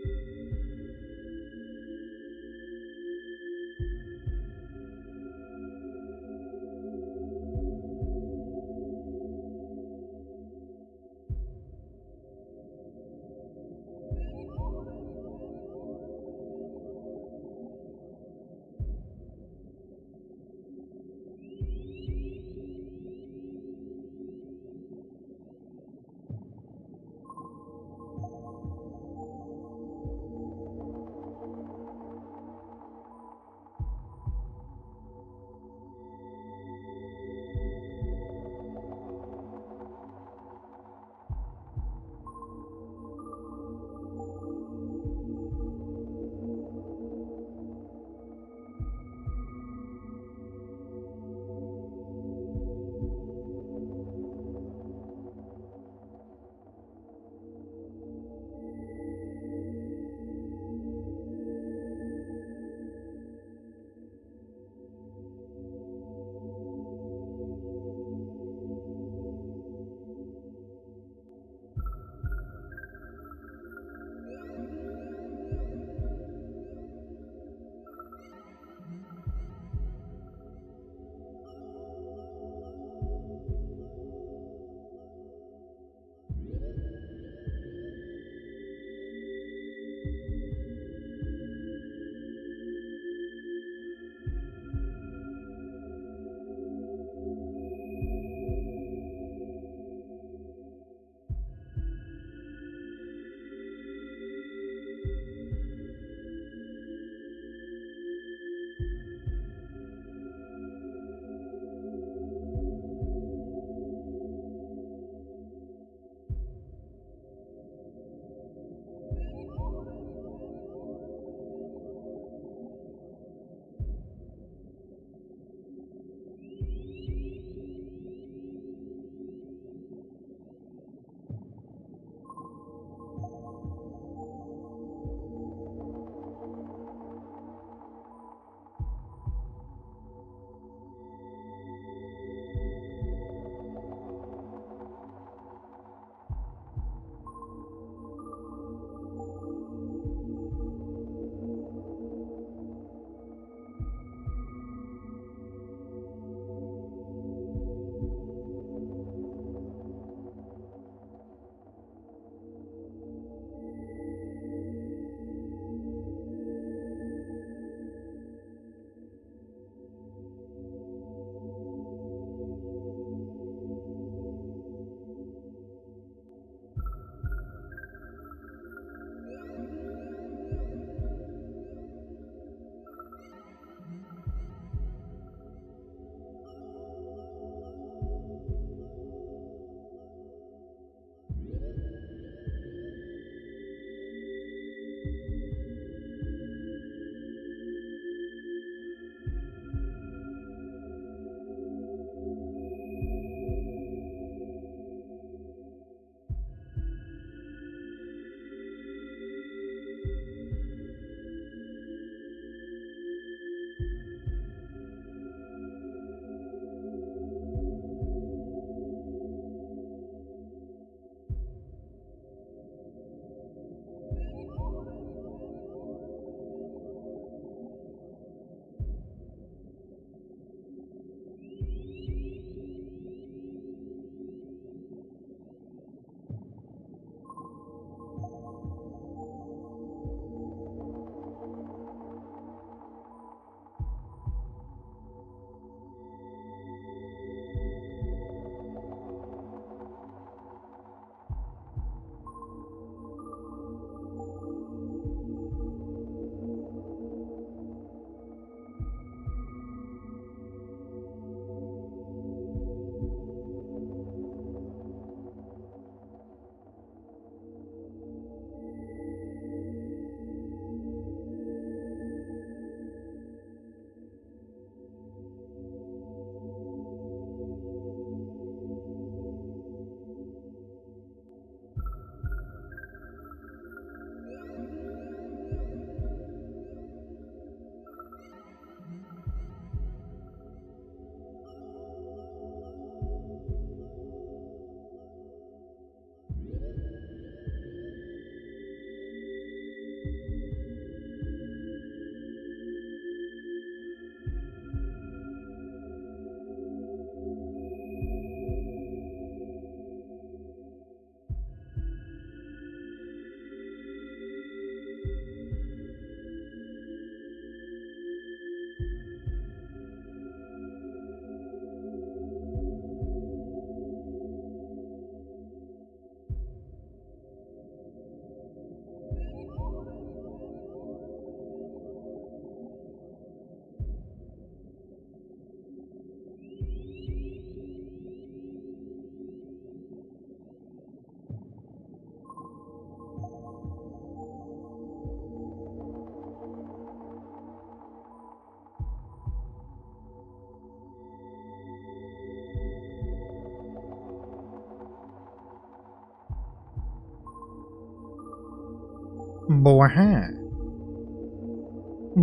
Boy,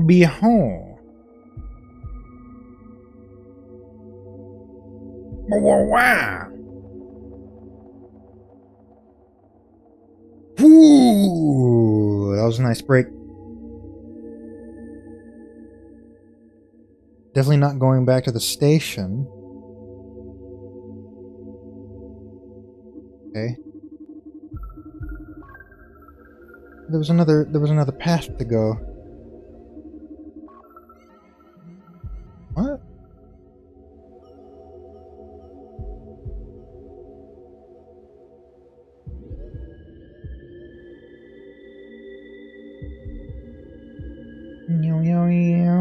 behold. Wow. Ooh, that was a nice break. Definitely not going back to the station. Okay. There was another path to go. What? Yo, yo, yo.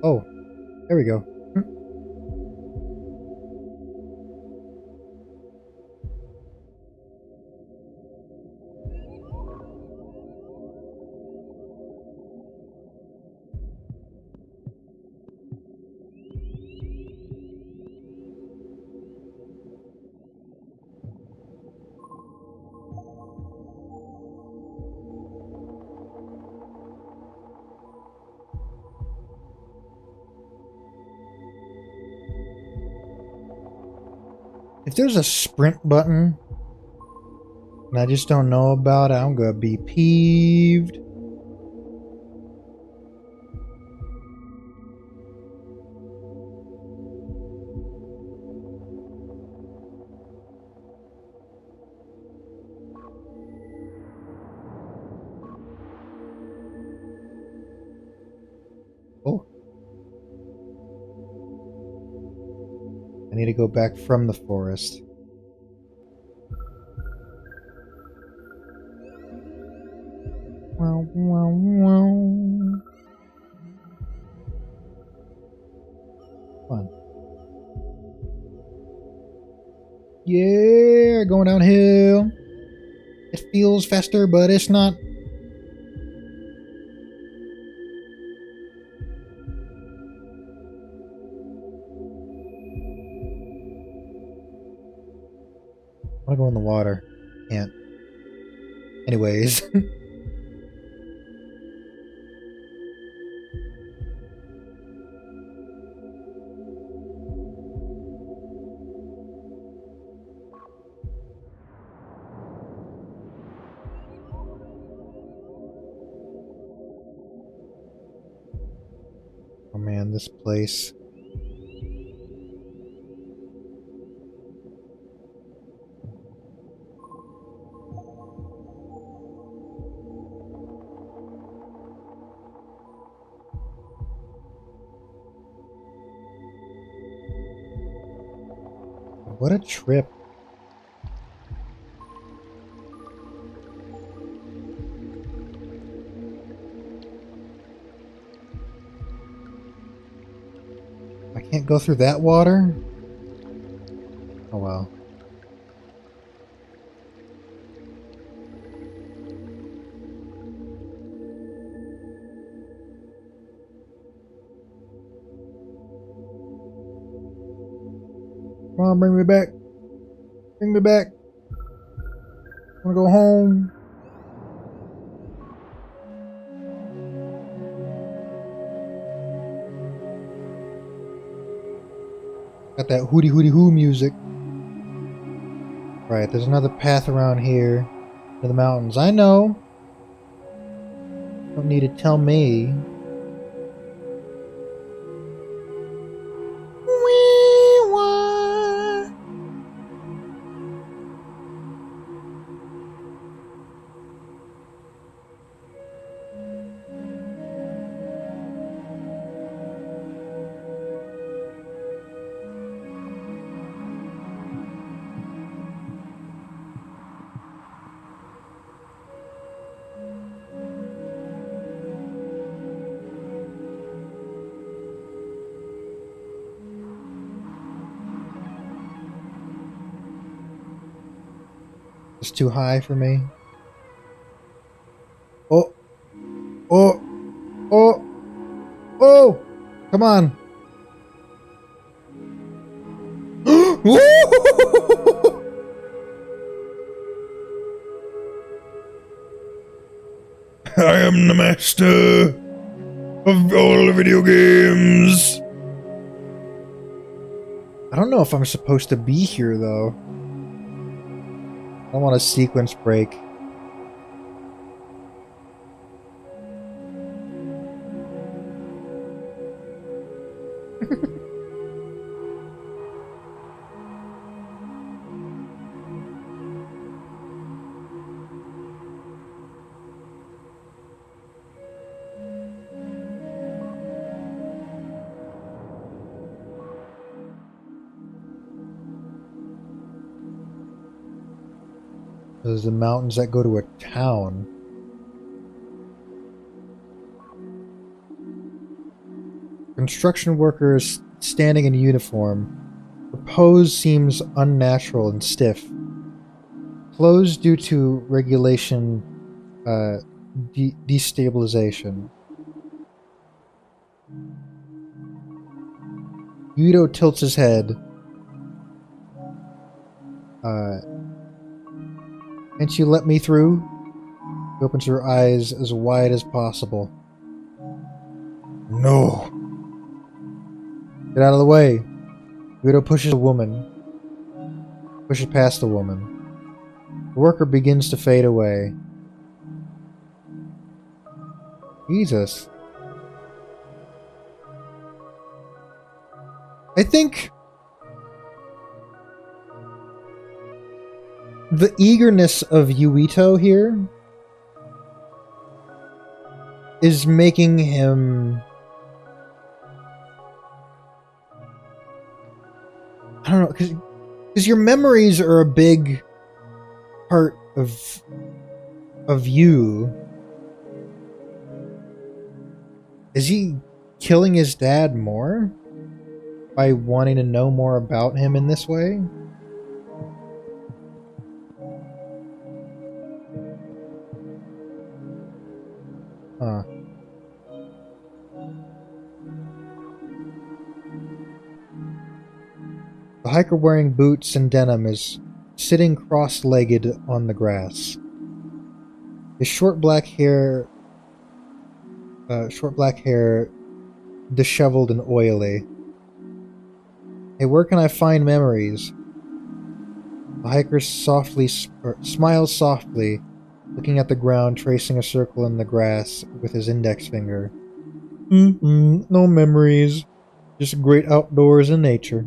Oh, there we go. If there's a sprint button and I just don't know about it, I'm gonna be peeved. Oh. I need to go back from the forest. Wow, wow, wow. Fun. Yeah, going downhill. It feels faster, but it's not. I want to go in the water. Can't. Anyways. Oh man, this place. What a trip. I can't go through that water? Oh well. Come on, bring me back. Bring me back. I wanna go home. Got that hooty hooty hoo music. Right, there's another path around here to the mountains. I know. Don't need to tell me. It's too high for me. Oh! Oh! Oh! Come on! I am the master of all video games. I don't know if I'm supposed to be here, though. I want a sequence break. Those are the mountains that go to a town. Construction workers standing in uniform. The pose seems unnatural and stiff. Closed due to regulation destabilization. Yuito tilts his head. Can't you let me through? She opens her eyes as wide as possible. No. Get out of the way. Yuito pushes a woman. Pushes past the woman. The worker begins to fade away. Jesus. I think the eagerness of Yuito here is making him... I don't know, because your memories are a big part of you. Is he killing his dad more by wanting to know more about him in this way? Huh. The hiker wearing boots and denim is sitting cross-legged on the grass. His short black hair disheveled and oily. Hey, where can I find memories? The hiker smiles softly, looking at the ground, tracing a circle in the grass with his index finger. No memories. Just great outdoors and nature.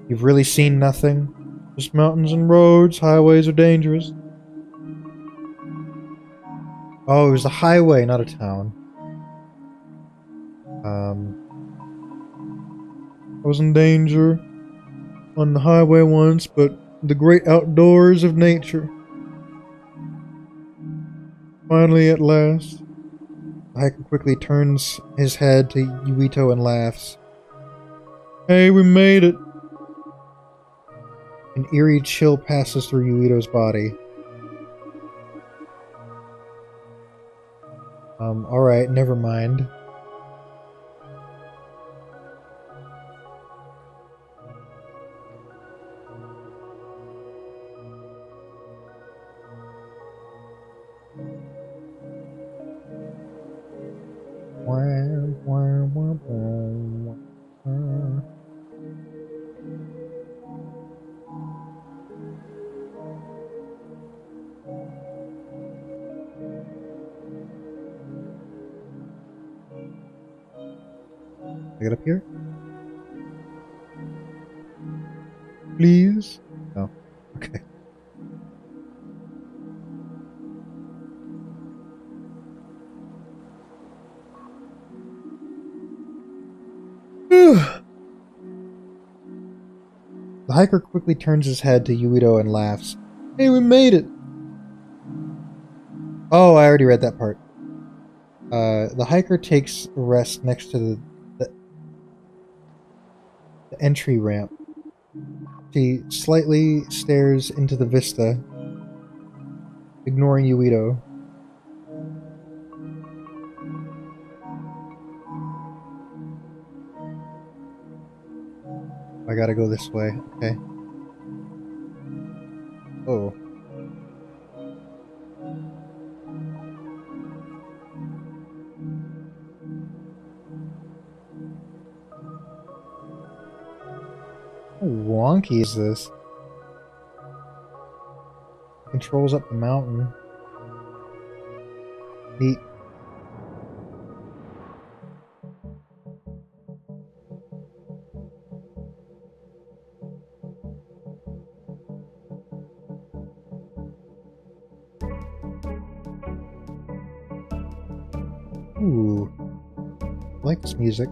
You've really seen nothing? Just mountains and roads, highways are dangerous. Oh, it was a highway, not a town. I was in danger on the highway once, but the great outdoors of nature. Finally, at last. The hiker quickly turns his head to Yuito and laughs. Hey, we made it! An eerie chill passes through Yuito's body. Alright, never mind. I get up here? Please? No. Okay. The hiker quickly turns his head to Yuito and laughs. Hey, we made it! Oh, I already read that part. The hiker takes a rest next to the entry ramp. She slightly stares into the vista, ignoring Yuito. I gotta go this way. Okay. Oh. How wonky is this? Controls up the mountain. Neat. Ooh. I like this music.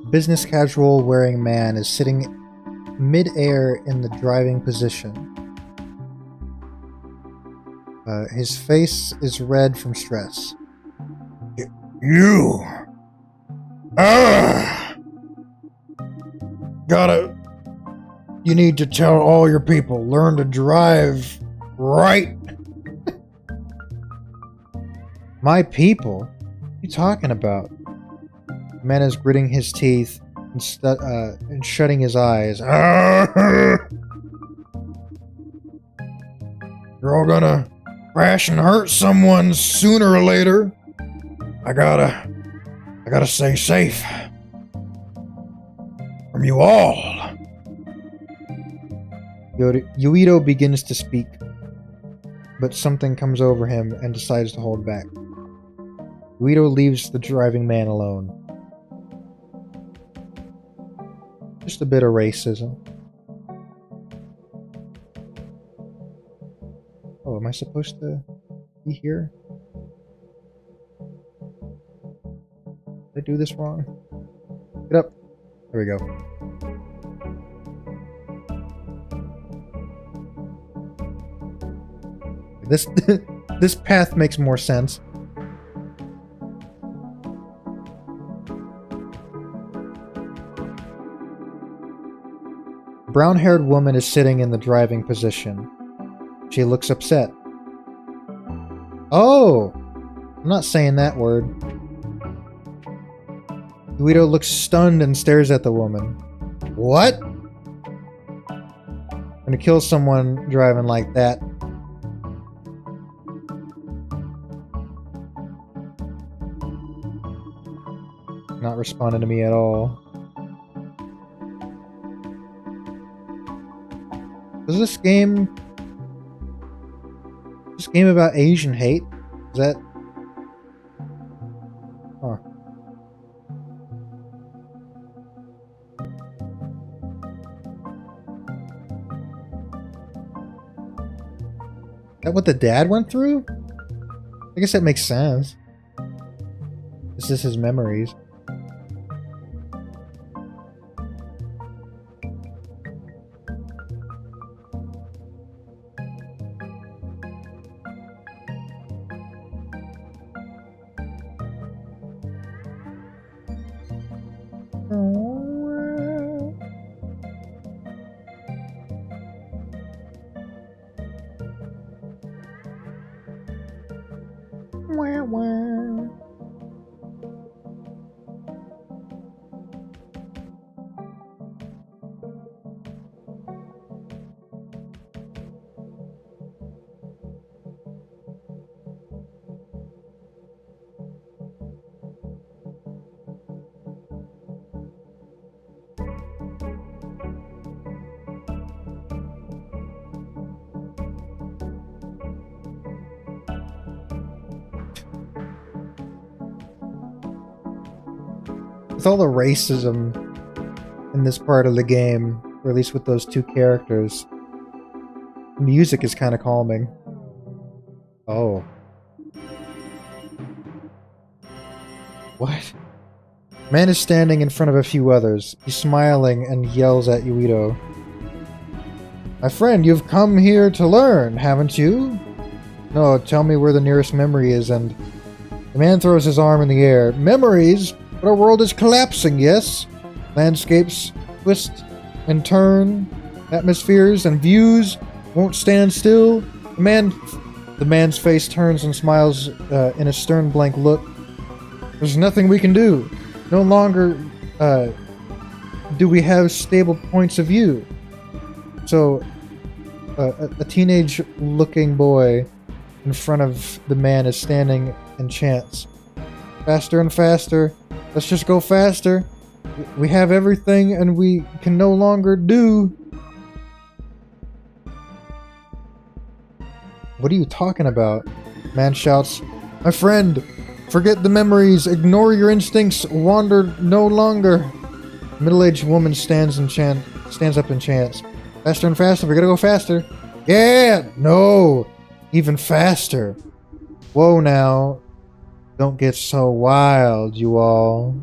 Business casual wearing man is sitting mid-air in the driving position. His face is red from stress. You! You need to tell all your people, learn to drive right. My people? What are you talking about? The man is gritting his teeth and shutting his eyes. You're all gonna crash and hurt someone sooner or later. I gotta stay safe from you all. Yuito begins to speak, but something comes over him and decides to hold back. Yuito leaves the driving man alone. Just a bit of racism. Oh, am I supposed to be here? Did I do this wrong? Get up. There we go. This path makes more sense. A brown-haired woman is sitting in the driving position. She looks upset. Oh! I'm not saying that word. Guido looks stunned and stares at the woman. What? Gonna kill someone driving like that. Not responding to me at all. Is this game about Asian hate? Is that... Huh. Is that what the dad went through? I guess that makes sense. This is his memories. With all the racism in this part of the game, or at least with those two characters, the music is kind of calming. Oh. What? Man is standing in front of a few others. He's smiling and yells at Yuito. My friend, you've come here to learn, haven't you? No, tell me where the nearest memory is, and... The man throws his arm in the air. Memories? But our world is collapsing, yes? Landscapes twist and turn. Atmospheres and views won't stand still. The man's face turns and smiles in a stern, blank look. There's nothing we can do. No longer do we have stable points of view. So, a teenage-looking boy in front of the man is standing and chants, faster and faster. Let's just go faster. We have everything and we can no longer do. What are you talking about? Man shouts, my friend, forget the memories, ignore your instincts, wander no longer. Middle-aged woman stands up and chants, faster and faster, we gotta go faster. Yeah, no, even faster. Whoa now, don't get so wild, you all.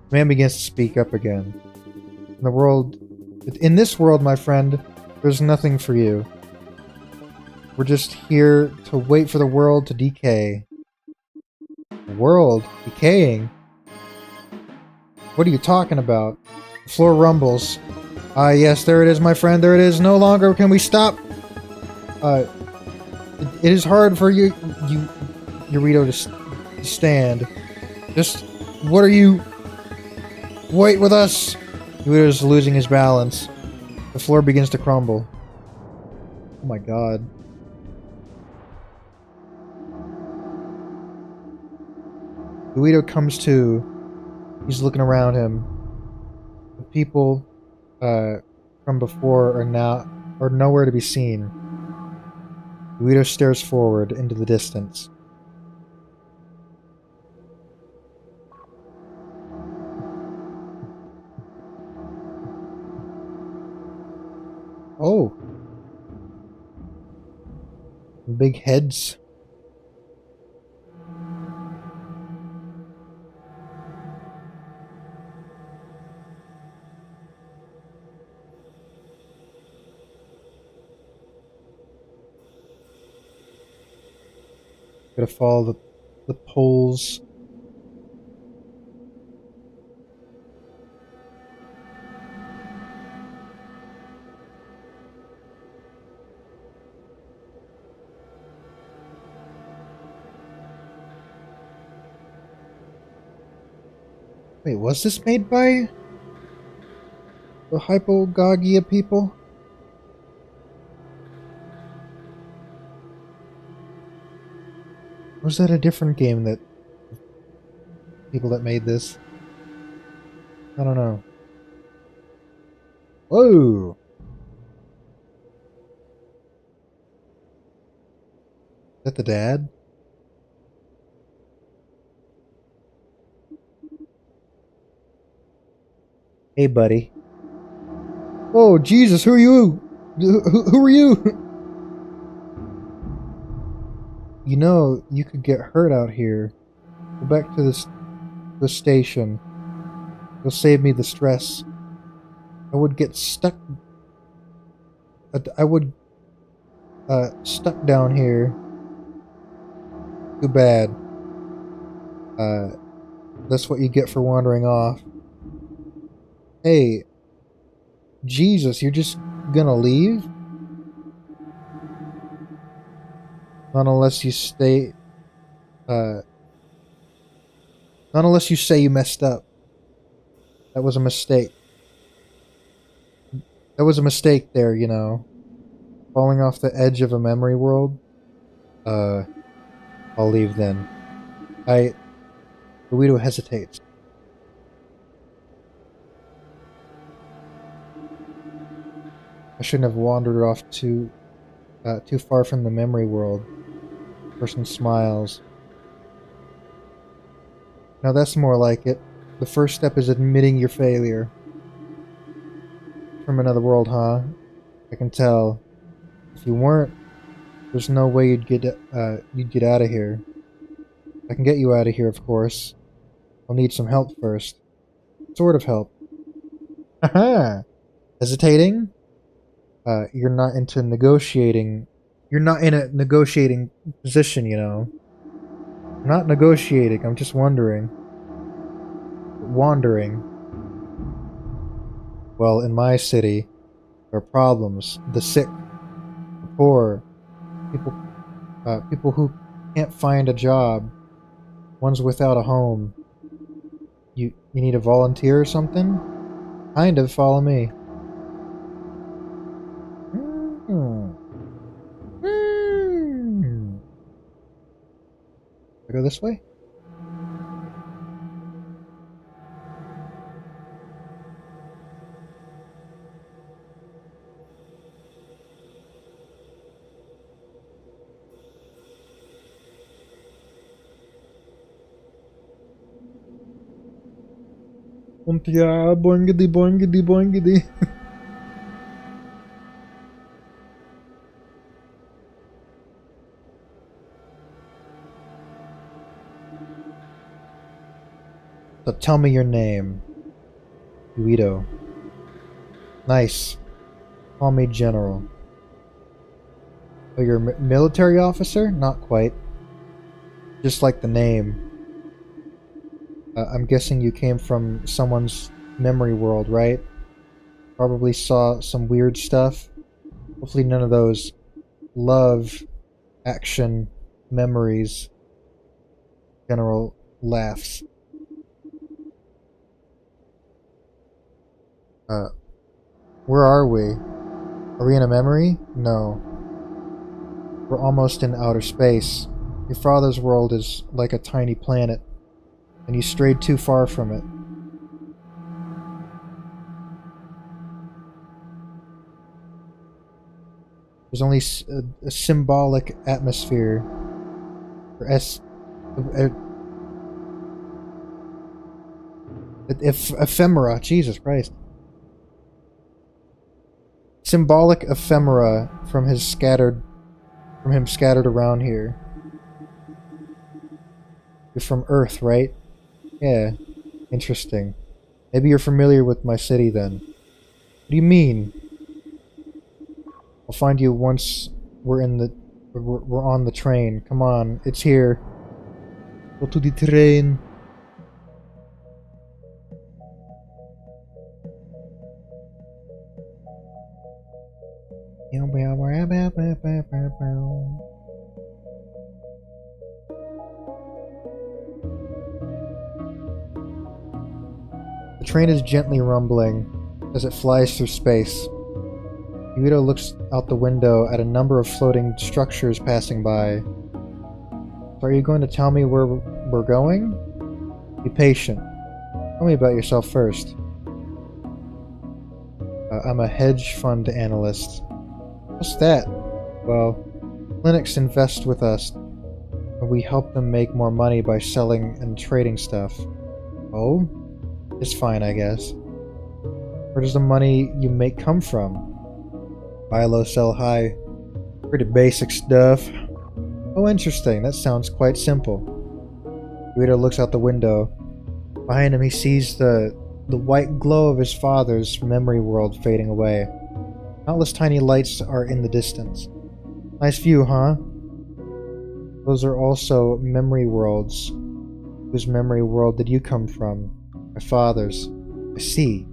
The man begins to speak up again. In this world, my friend, there's nothing for you. We're just here to wait for the world to decay. The world? Decaying? What are you talking about? The floor rumbles. Ah, yes, there it is, my friend, there it is. No longer can we stop. It is hard for Yuito to stand. Just, what are you... Wait with us! Yuito is losing his balance. The floor begins to crumble. Oh my god. Yuito comes to. He's looking around him. The people from before are nowhere to be seen. Yuito stares forward into the distance. Oh. Big heads. Gotta follow the poles. Wait, was this made by the Hypogagia people? Or was that a different game that people that made this? I don't know. Whoa! Is that the dad? Hey, buddy. Oh, Jesus, who are you? Who are you? You know, you could get hurt out here. Go back to the station. You'll save me the stress. I would get stuck. Stuck down here. Too bad. That's what you get for wandering off. Hey, Jesus, you're just gonna leave? Not unless you stay, not unless you say you messed up. That was a mistake. That was a mistake there, you know. Falling off the edge of a memory world. I'll leave then. Yuito hesitates. I shouldn't have wandered off too far from the memory world. The person smiles. Now that's more like it. The first step is admitting your failure. From another world, huh? I can tell. If you weren't, there's no way you'd get out of here. I can get you out of here, of course. I'll need some help first. Sort of help. Haha! Hesitating? You're not into negotiating. You're not in a negotiating position, you know. I'm not negotiating, I'm just wondering. Wandering. Well, in my city, there are problems. The sick, the poor, people who can't find a job, ones without a home. You need a volunteer or something? Kind of, follow me. I go this way? Ja, boingity boingity boingity. So tell me your name. Guido. Nice. Call me General. Oh, you're a military officer? Not quite. Just like the name. I'm guessing you came from someone's memory world, right? Probably saw some weird stuff. Hopefully none of those love, action, memories. General laughs. Where are we? Are we in a memory? No. We're almost in outer space. Your father's world is like a tiny planet, and you strayed too far from it. There's only a symbolic atmosphere. Or ephemera, Jesus Christ. Symbolic ephemera from him scattered around here. You're from Earth, right? Yeah. Interesting. Maybe you're familiar with my city then. What do you mean? I'll find you once we're on the train. Come on, it's here. Go to the train. The train is gently rumbling as it flies through space. Guido looks out the window at a number of floating structures passing by. So are you going to tell me where we're going? Be patient. Tell me about yourself first. I'm a hedge fund analyst. What's that? Well, clinics invest with us, and we help them make more money by selling and trading stuff. Oh? It's fine, I guess. Where does the money you make come from? Buy low, sell high. Pretty basic stuff. Oh, interesting. That sounds quite simple. Guido looks out the window. Behind him, he sees the white glow of his father's memory world fading away. Countless tiny lights are in the distance. Nice view, huh? Those are also memory worlds. Whose memory world did you come from? My father's. I see.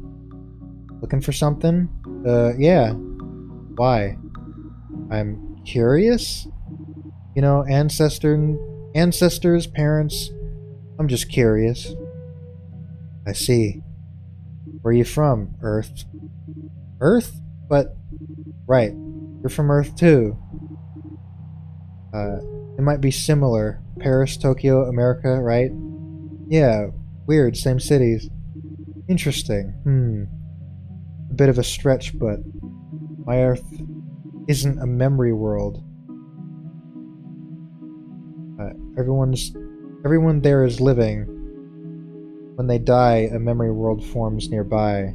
Looking for something? Yeah. Why? I'm curious? You know, ancestors, parents. I'm just curious. I see. Where are you from? Earth? Earth? But, right. You're from Earth too. It might be similar. Paris, Tokyo, America, right? Yeah, weird, same cities. Interesting. A bit of a stretch, but my Earth isn't a memory world. Everyone there is living. When they die, a memory world forms nearby.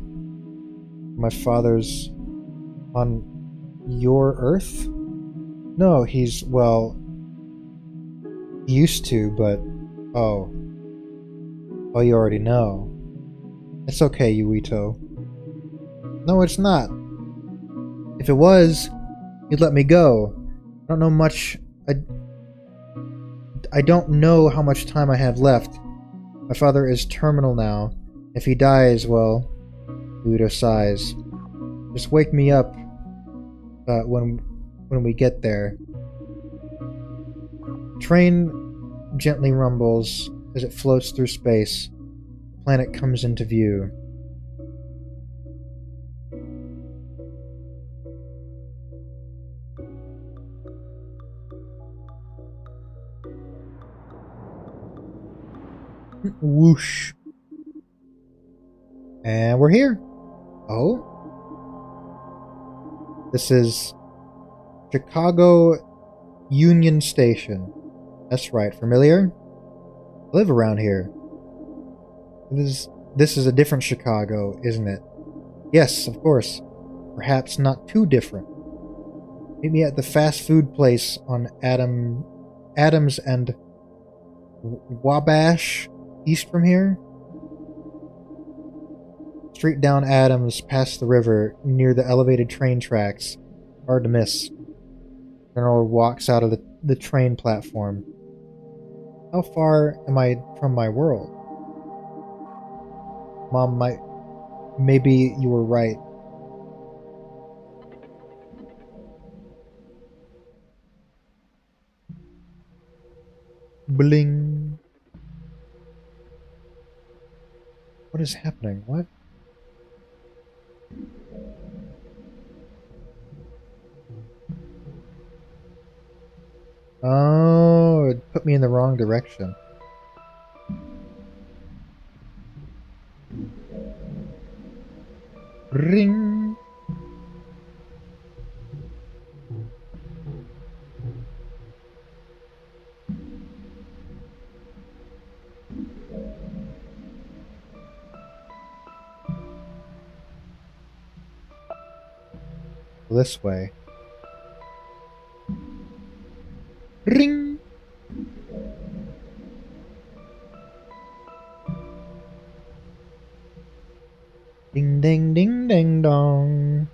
My father's on your Earth? No, he's, well, he used to, but, oh. Oh, you already know. It's okay, Yuito. No, it's not. If it was, you'd let me go. I don't know much. I don't know how much time I have left. My father is terminal now. If he dies, well, Yuito sighs. Just wake me up when we get there. Train gently rumbles as it floats through space. The planet comes into view. Whoosh. And we're here. Oh? This is Chicago Union Station. That's right, familiar? I live around here. This is a different Chicago, isn't it? Yes, of course. Perhaps not too different. Meet me at the fast food place on Adams and Wabash, east from here. Straight down Adams, past the river, near the elevated train tracks. Hard to miss. General walks out of the train platform. How far am I from my world? Mom, maybe you were right. Bling. What is happening? What? Oh, it put me in the wrong direction. Ring. This way. Ring. Ding ding ding ding dong.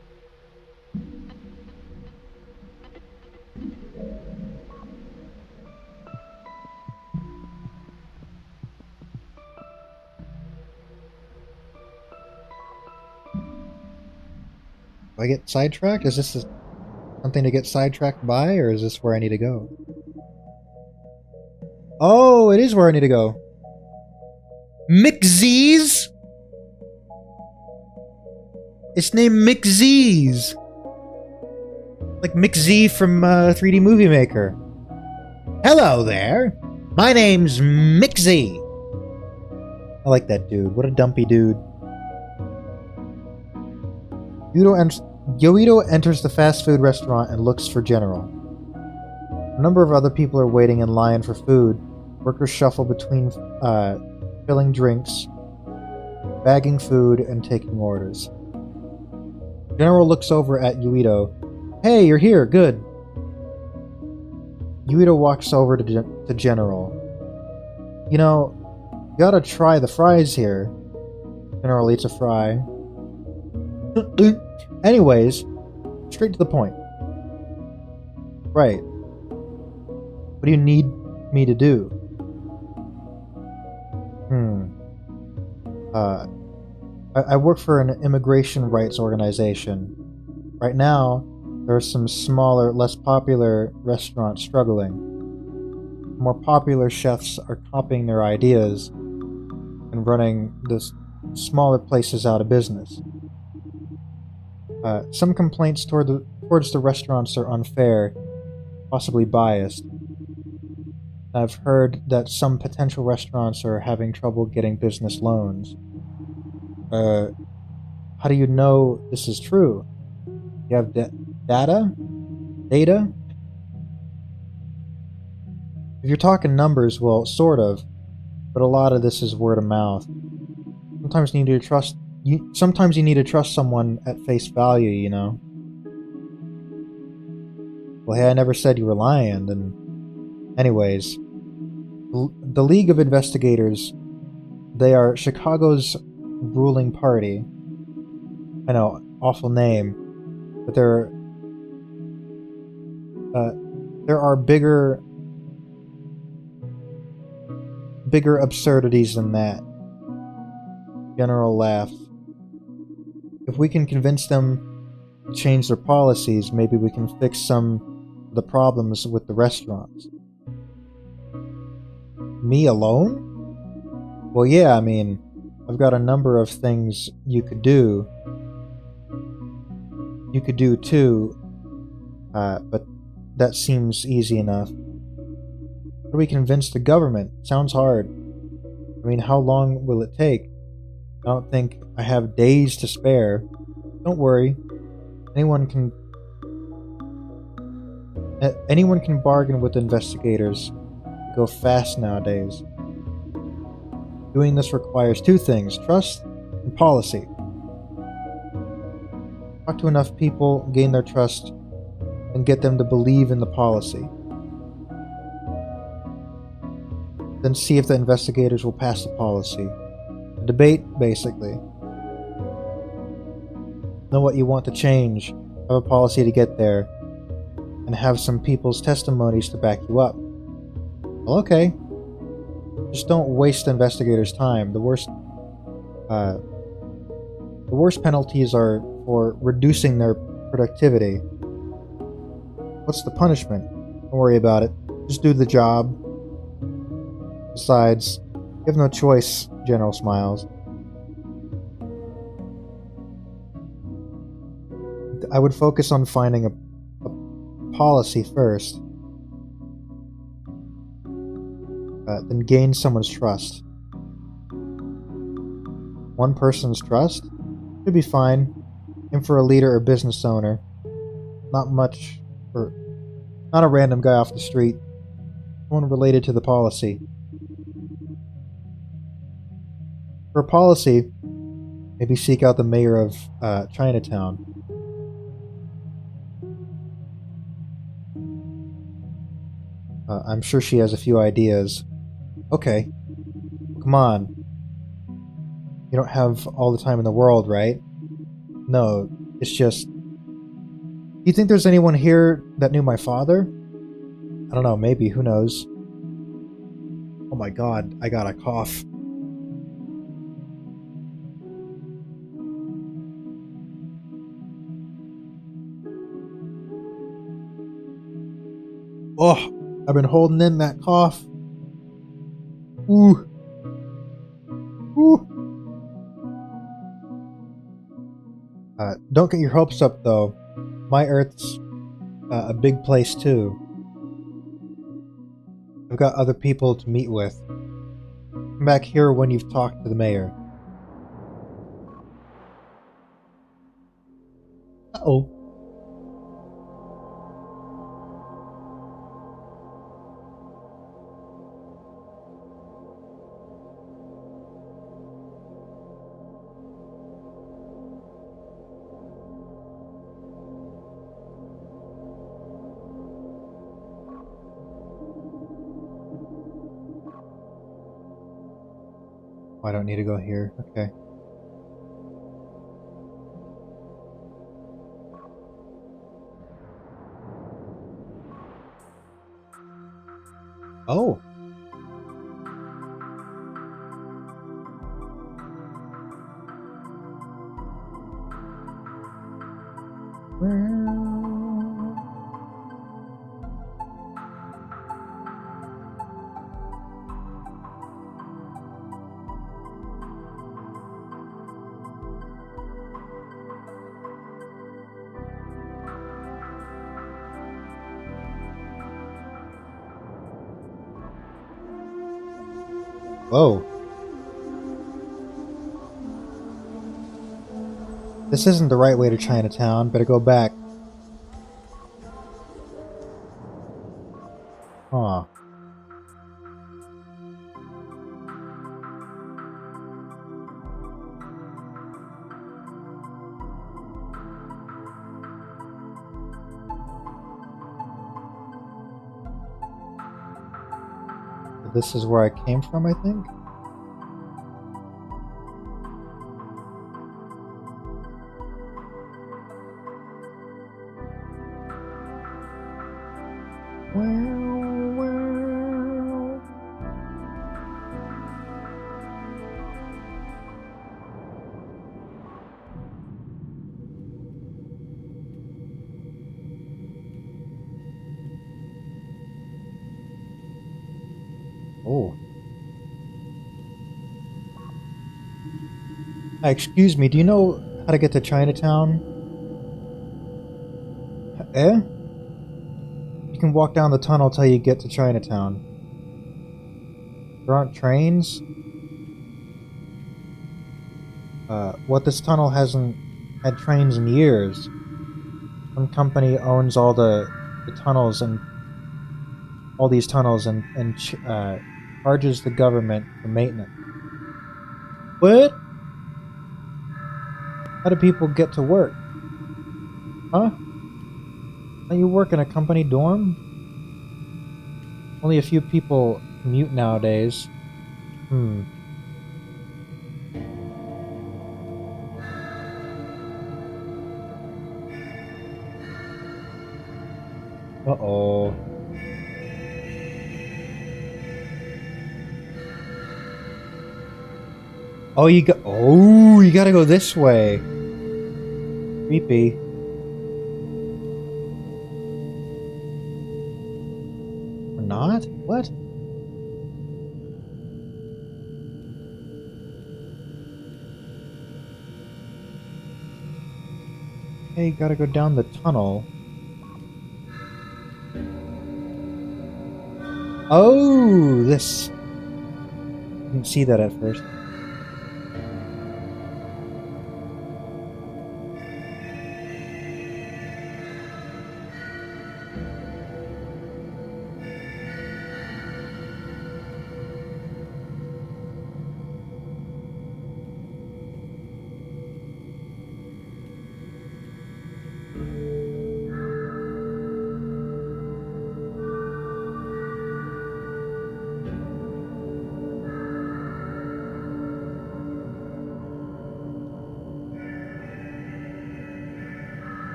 Do I get sidetracked? Is this something to get sidetracked by, or is this where I need to go? Oh, it is where I need to go. McZee's? It's named McZee's. Like McZ from 3D Movie Maker. Hello there. My name's McZ. I like that dude. What a dumpy dude. Yoito enters the fast food restaurant and looks for General. A number of other people are waiting in line for food. Workers shuffle between filling drinks, bagging food, and taking orders. General looks over at Yuito. Hey, you're here. Good. Yuito walks over to General. You know, you gotta try the fries here. General eats a fry. Anyways, straight to the point. Right. What do you need me to do? I work for an immigration rights organization. Right now, there are some smaller, less popular restaurants struggling. More popular chefs are copying their ideas and running the smaller places out of business. Some complaints towards the restaurants are unfair, possibly biased. I've heard that some potential restaurants are having trouble getting business loans. How do you know this is true? You have data? Data? If you're talking numbers, well, sort of. But a lot of this is word of mouth. Sometimes you need to trust someone at face value, you know? Well, hey, I never said you were lying, and... Anyways, the League of Investigators They are Chicago's ruling party. I know, awful name, but there are bigger absurdities than that. General laughed. If we can convince them to change their policies, maybe we can fix some of the problems with the restaurants. Me alone? Well, yeah, I mean, I've got a number of things you could do. You could do too, but that seems easy enough. How do we convince the government? Sounds hard. I mean, how long will it take? I don't think I have days to spare. Don't worry. Anyone can bargain with investigators. They go fast nowadays. Doing this requires two things: trust and policy. Talk to enough people, gain their trust, and get them to believe in the policy. Then see if the investigators will pass the policy. A debate, basically. Know what you want to change, have a policy to get there, and have some people's testimonies to back you up. Well, okay. Just don't waste the investigators' time. The worst penalties are for reducing their productivity. What's the punishment? Don't worry about it. Just do the job. Besides, you have no choice, General smiles. I would focus on finding a policy first. Then gain someone's trust. One person's trust? Should be fine. Aim for a leader or business owner. Not a random guy off the street. Someone related to the policy. For policy, maybe seek out the mayor of Chinatown. I'm sure she has a few ideas. Okay. Come on. You don't have all the time in the world, right? No, it's just... You think there's anyone here that knew my father? I don't know, maybe, who knows? Oh my god, I got a cough. Oh, I've been holding in that cough. Ooh. Ooh. Don't get your hopes up, though. My Earth's a big place, too. I've got other people to meet with. Come back here when you've talked to the mayor. Uh-oh. I don't need to go here. Okay. Oh. Whoa. This isn't the right way to Chinatown. Better go back. Huh. This is where I came from, I think? Oh. Excuse me, do you know how to get to Chinatown? Eh? You can walk down the tunnel till you get to Chinatown. There aren't trains? What, this tunnel hasn't had trains in years. Some company owns all the tunnels and all these tunnels and charges the government for maintenance. What? How do people get to work? Huh? Don't you work in a company dorm? Only a few people commute nowadays. Hmm. Uh-oh. Oh, you gotta go this way. Creepy. Or not? What? Hey, you gotta go down the tunnel. Oh, this. Didn't see that at first.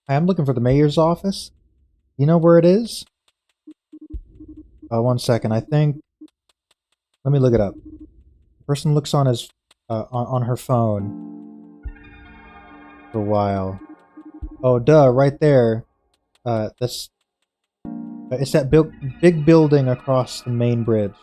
I'm looking for the mayor's office. You know where it is? 1 second. I think. Let me look it up. The person looks on his on her phone for a while. Oh, duh! Right there. That's it's that big building across the main bridge.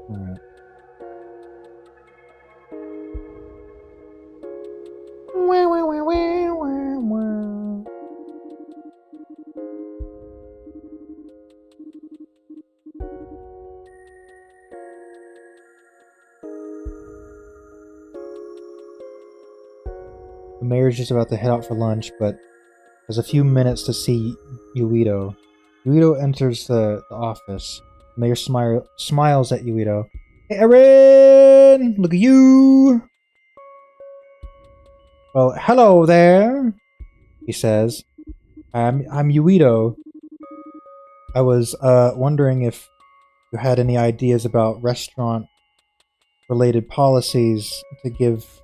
Alright. The mayor's just about to head out for lunch, but has a few minutes to see Yuito. Yuito enters the office. The mayor smiles at Yuito. Hey, Erin! Look at you! Well, hello there, he says. I'm Yuito. I was wondering if you had any ideas about restaurant-related policies to give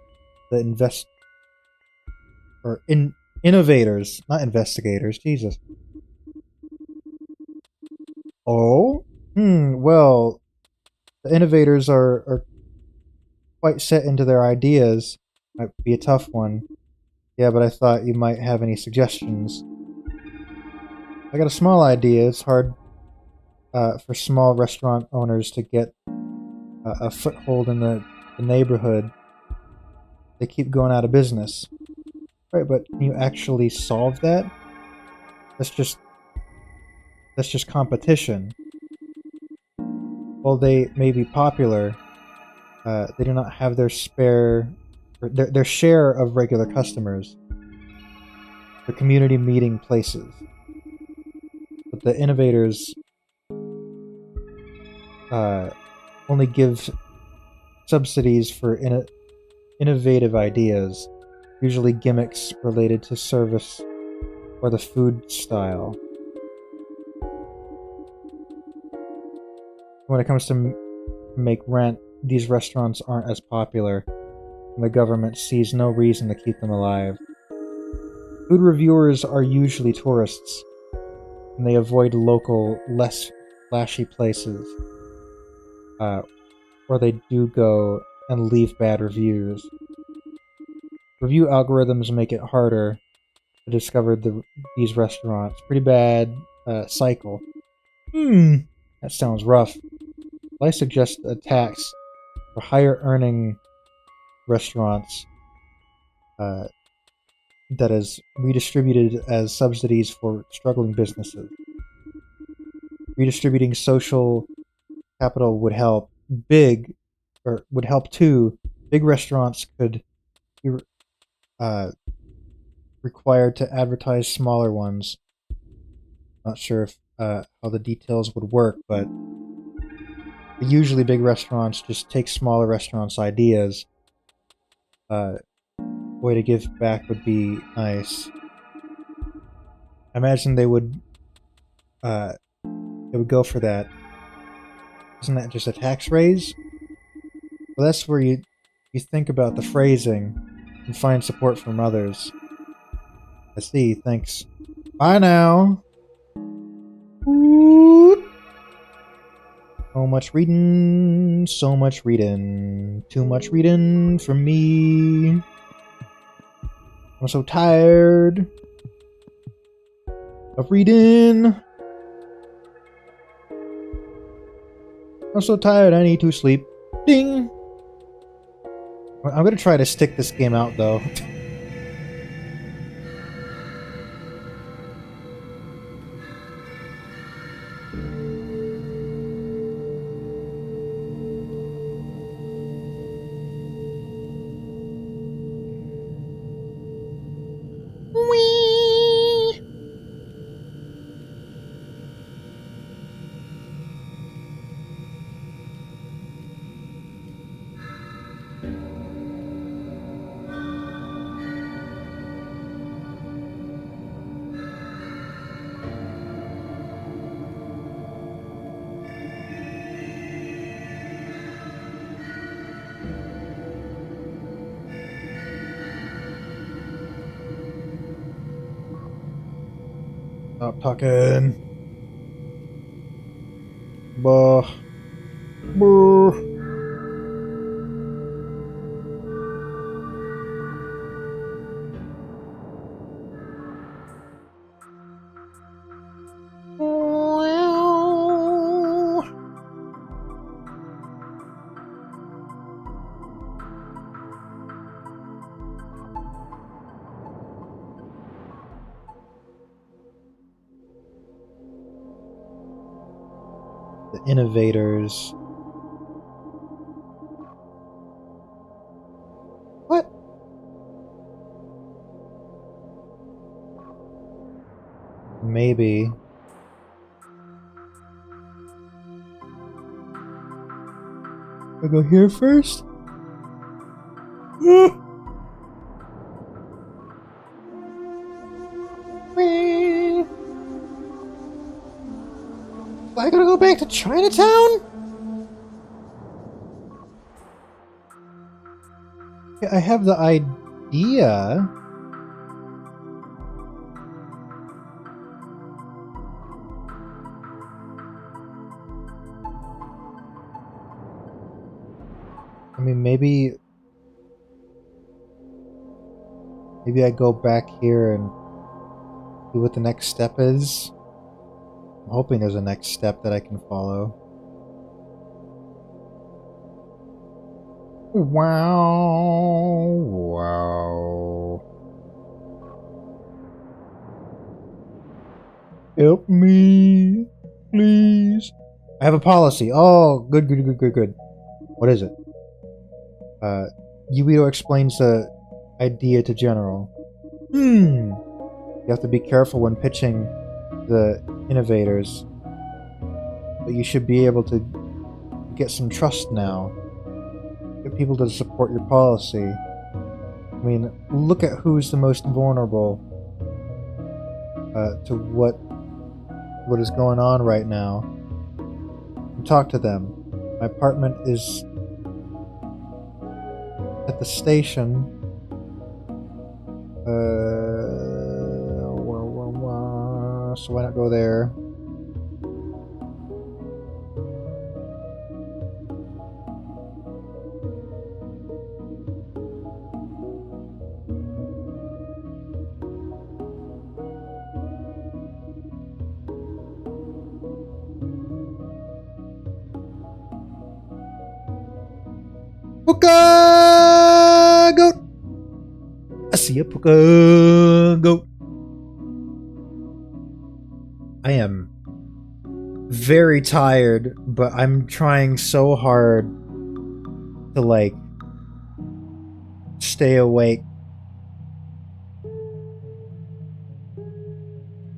the innovators, not investigators. Jesus. Oh? Well, the innovators are quite set into their ideas. Might be a tough one. Yeah, but I thought you might have any suggestions. I got a small idea. It's hard for small restaurant owners to get a foothold in the neighborhood. They keep going out of business. Right, but can you actually solve that? That's just competition. While they may be popular, they do not have their share of regular customers. for community meeting places. But the innovators only give subsidies for innovative ideas, usually gimmicks related to service or the food style. When it comes to make rent, these restaurants aren't as popular, and the government sees no reason to keep them alive. Food reviewers are usually tourists, and they avoid local, less flashy places. Or they do go and leave bad reviews. Review algorithms make it harder to discover these restaurants. Pretty bad cycle. That sounds rough. I suggest a tax for higher earning restaurants that is redistributed as subsidies for struggling businesses. Redistributing social capital would help. Would help too. Big restaurants could be required to advertise smaller ones. Not sure if how the details would work, but usually big restaurants just take smaller restaurants' ideas. Way to give back would be nice. I imagine they would go for that. Isn't that just a tax raise? Well, that's where you think about the phrasing and find support from others. I see, thanks. Bye now! So much reading, so much reading, too much reading for me. I'm so tired of reading. I'm so tired, I need to sleep. Ding! I'm gonna try to stick this game out, though. Stop talking. Bah. Brr. The innovators. What? Maybe. I go here first? I gotta go back to Chinatown? I have the idea. I mean, maybe I go back here and see what the next step is. I'm hoping there's a next step that I can follow. Wow. Wow. Help me, please. I have a policy. Oh, good. What is it? Yuito explains the idea to General. You have to be careful when pitching the innovators. But you should be able to get some trust now. Get people to support your policy. I mean, look at who's the most vulnerable to what is going on right now. And talk to them. My apartment is at the station. So why not go there? Puka goat. I see a puka goat. I am very tired, but I'm trying so hard to like stay awake.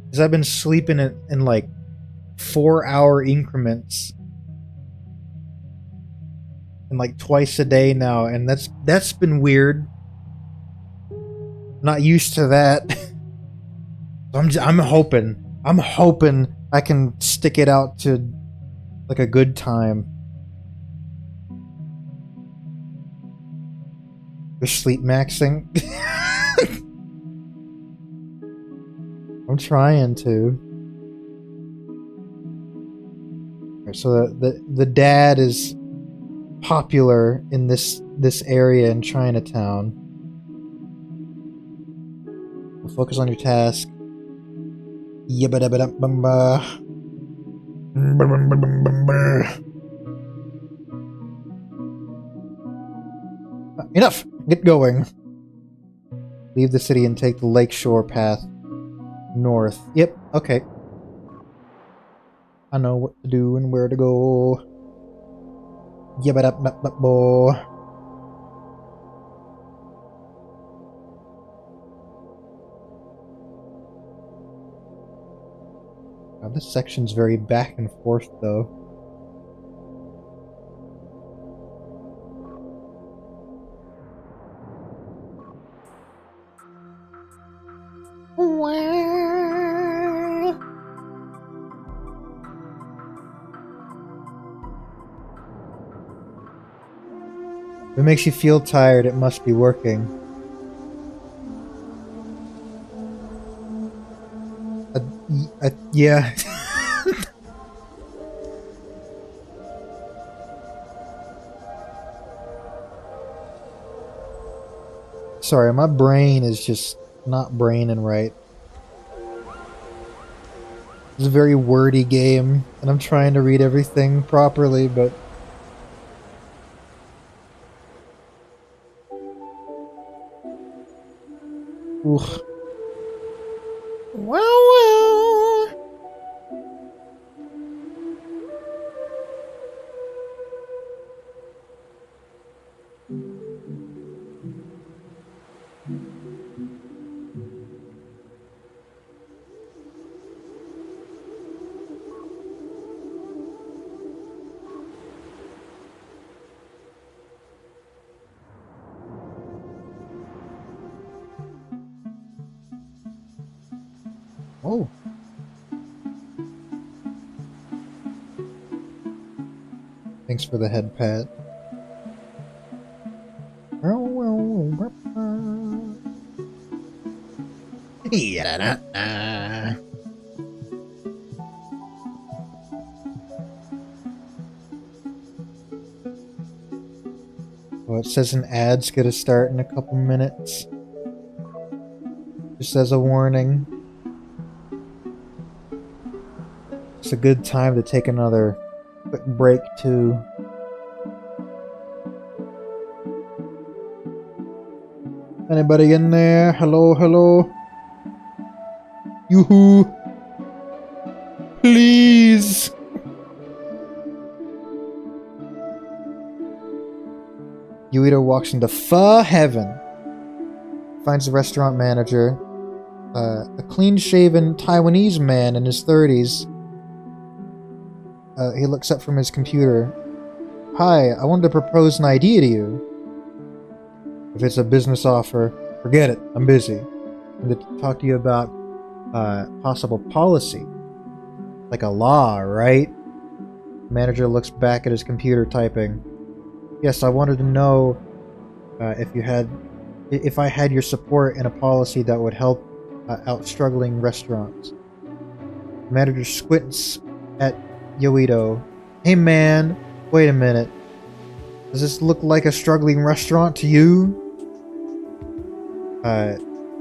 Because I've been sleeping in like 4-hour increments. And like twice a day now, and that's been weird. Not used to that. I'm hoping I can stick it out to like a good time. You're sleep maxing. I'm trying to. So the dad is popular in this area in Chinatown. Focus on your task. Enough! Get going. Leave the city and take the lakeshore path north. Yep, okay. I know what to do and where to go. Yabba-dabba-dabba-bo. This section's very back and forth, though. If it makes you feel tired, it must be working. Yeah. Sorry, my brain is just not braining right. It's a very wordy game, and I'm trying to read everything properly, but... Oof. Well. Oh. Thanks for the head pat. Well, it says an ad's gonna start in a couple minutes. Just as a warning. It's a good time to take another quick break too. Anybody in there? Hello, hello? Yoo-hoo! Please! Yuito walks into heaven. Finds the restaurant manager. A clean-shaven Taiwanese man in his 30s. He looks up from his computer. Hi, I wanted to propose an idea to you. If it's a business offer, forget it. I'm busy. I'm going to talk to you about possible policy. Like a law, right? The manager looks back at his computer typing. Yes, I wanted to know if I had your support in a policy that would help out struggling restaurants. The manager squints at Yoito. Hey man, wait a minute. Does this look like a struggling restaurant to you?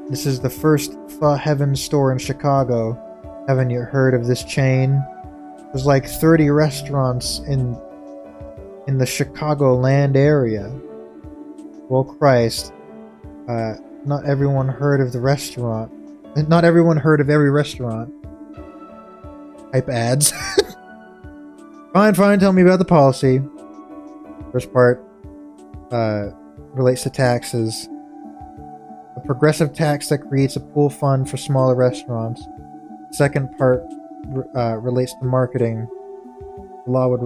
This is the first Pho Heaven store in Chicago. Haven't you heard of this chain? There's like 30 restaurants in the Chicagoland area. Well, Christ. Not everyone heard of the restaurant. Not everyone heard of every restaurant. Type ads. Fine, tell me about the policy. First part relates to taxes. A progressive tax that creates a pool fund for smaller restaurants. Second part relates to marketing. The law would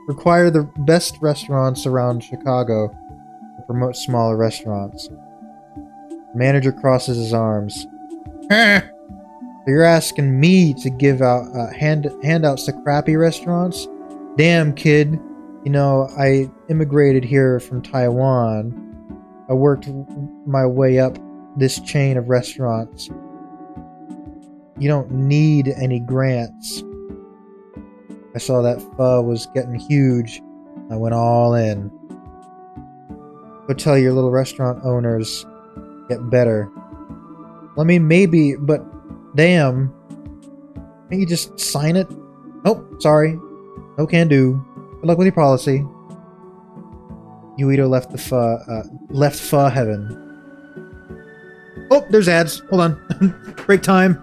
require the best restaurants around Chicago to promote smaller restaurants. The manager crosses his arms. So you're asking me to give out handouts to crappy restaurants? Damn, kid. You know, I immigrated here from Taiwan. I worked my way up this chain of restaurants. You don't need any grants. I saw that pho was getting huge. I went all in. Go tell your little restaurant owners, get better. Well, I mean, maybe, but damn. Can't you just sign it? Nope, sorry. No can do. Good luck with your policy. Yuito left Pho Heaven. Oh, there's ads. Hold on. Break time.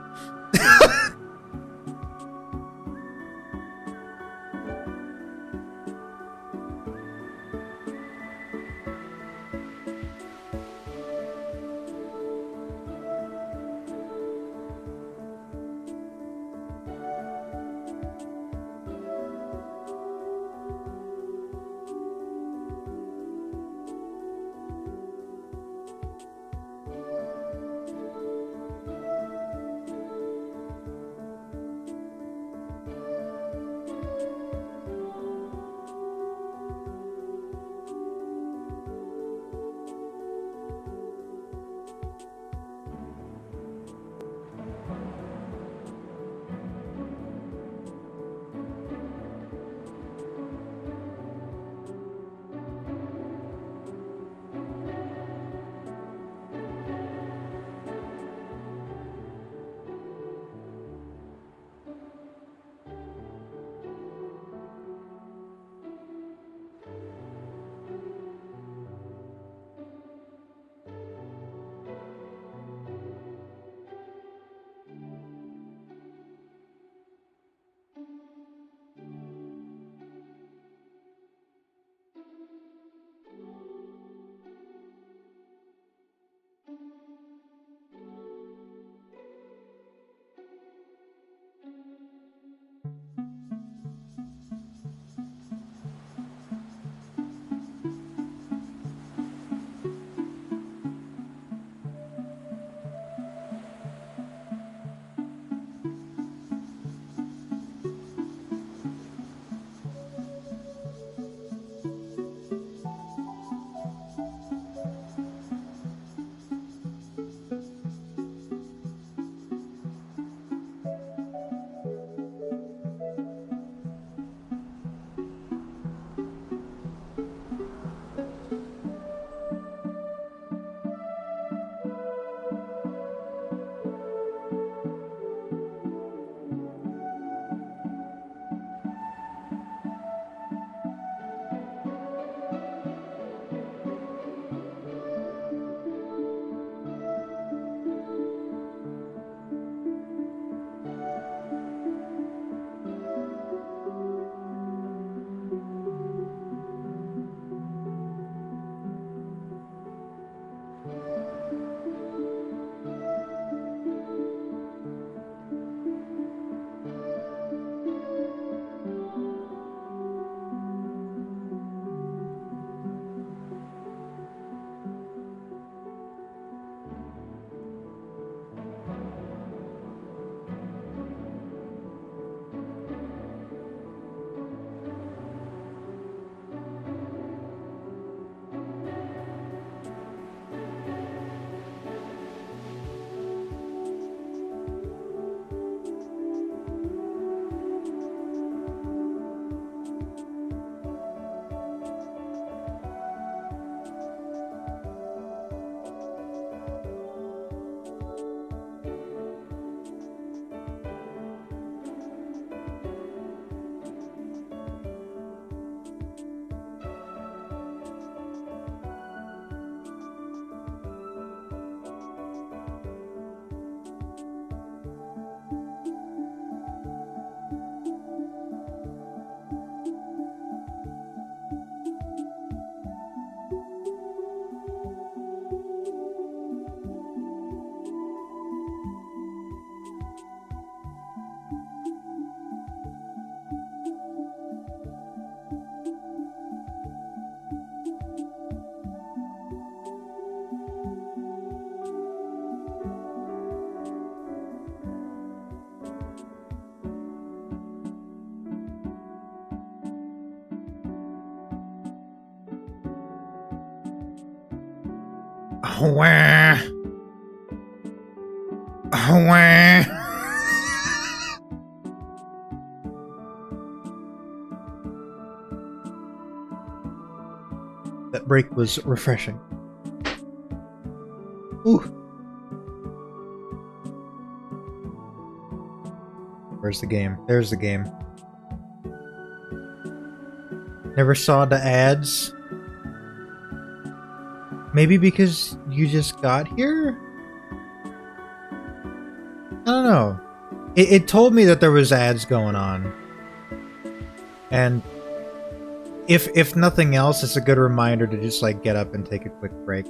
Wah. Wah. That break was refreshing. Ooh. Where's the game? There's the game. Never saw the ads. Maybe because you just got here? I don't know. It told me that there was ads going on. And if nothing else, it's a good reminder to just like get up and take a quick break.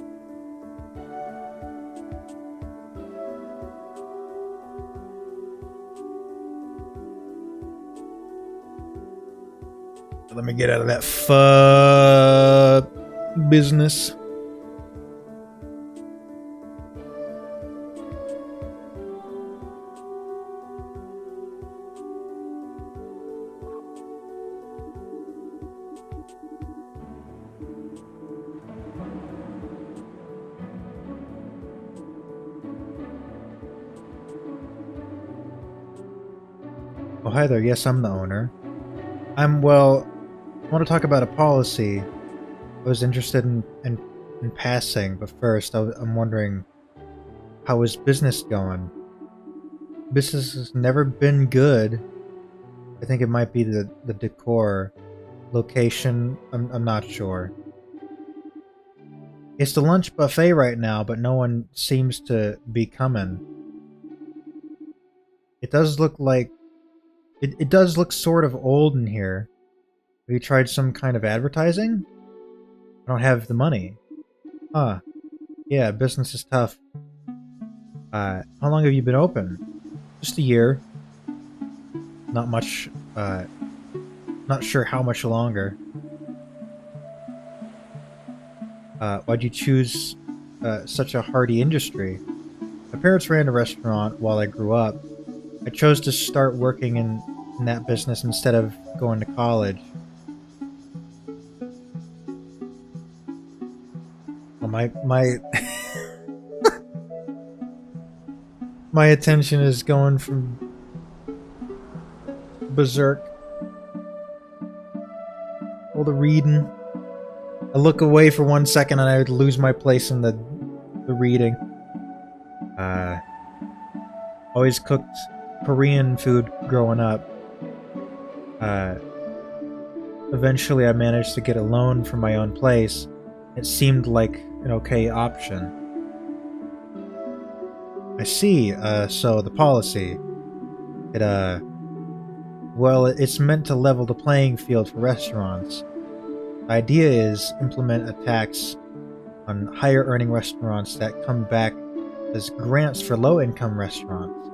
Let me get out of that business. Oh, hi there. Yes, I'm the owner. I want to talk about a policy. I was interested in passing, but first I'm wondering, how is business going? Business has never been good. I think it might be the decor. Location, I'm not sure. It's the lunch buffet right now, but no one seems to be coming. It does look like... It does look sort of old in here. Have you tried some kind of advertising? I don't have the money. Huh. Yeah, business is tough. How long have you been open? Just a year. Not much, not sure how much longer. Why'd you choose, such a hardy industry? My parents ran a restaurant while I grew up. I chose to start working in that business instead of going to college. Well, my my attention is going from berserk. All the reading. I look away for 1 second and I would lose my place in the reading. Always cooked Korean food growing up. Eventually I managed to get a loan for my own place. It seemed like an okay option. I see, so the policy. Well, it's meant to level the playing field for restaurants. The idea is implement a tax on higher earning restaurants that come back as grants for low income restaurants.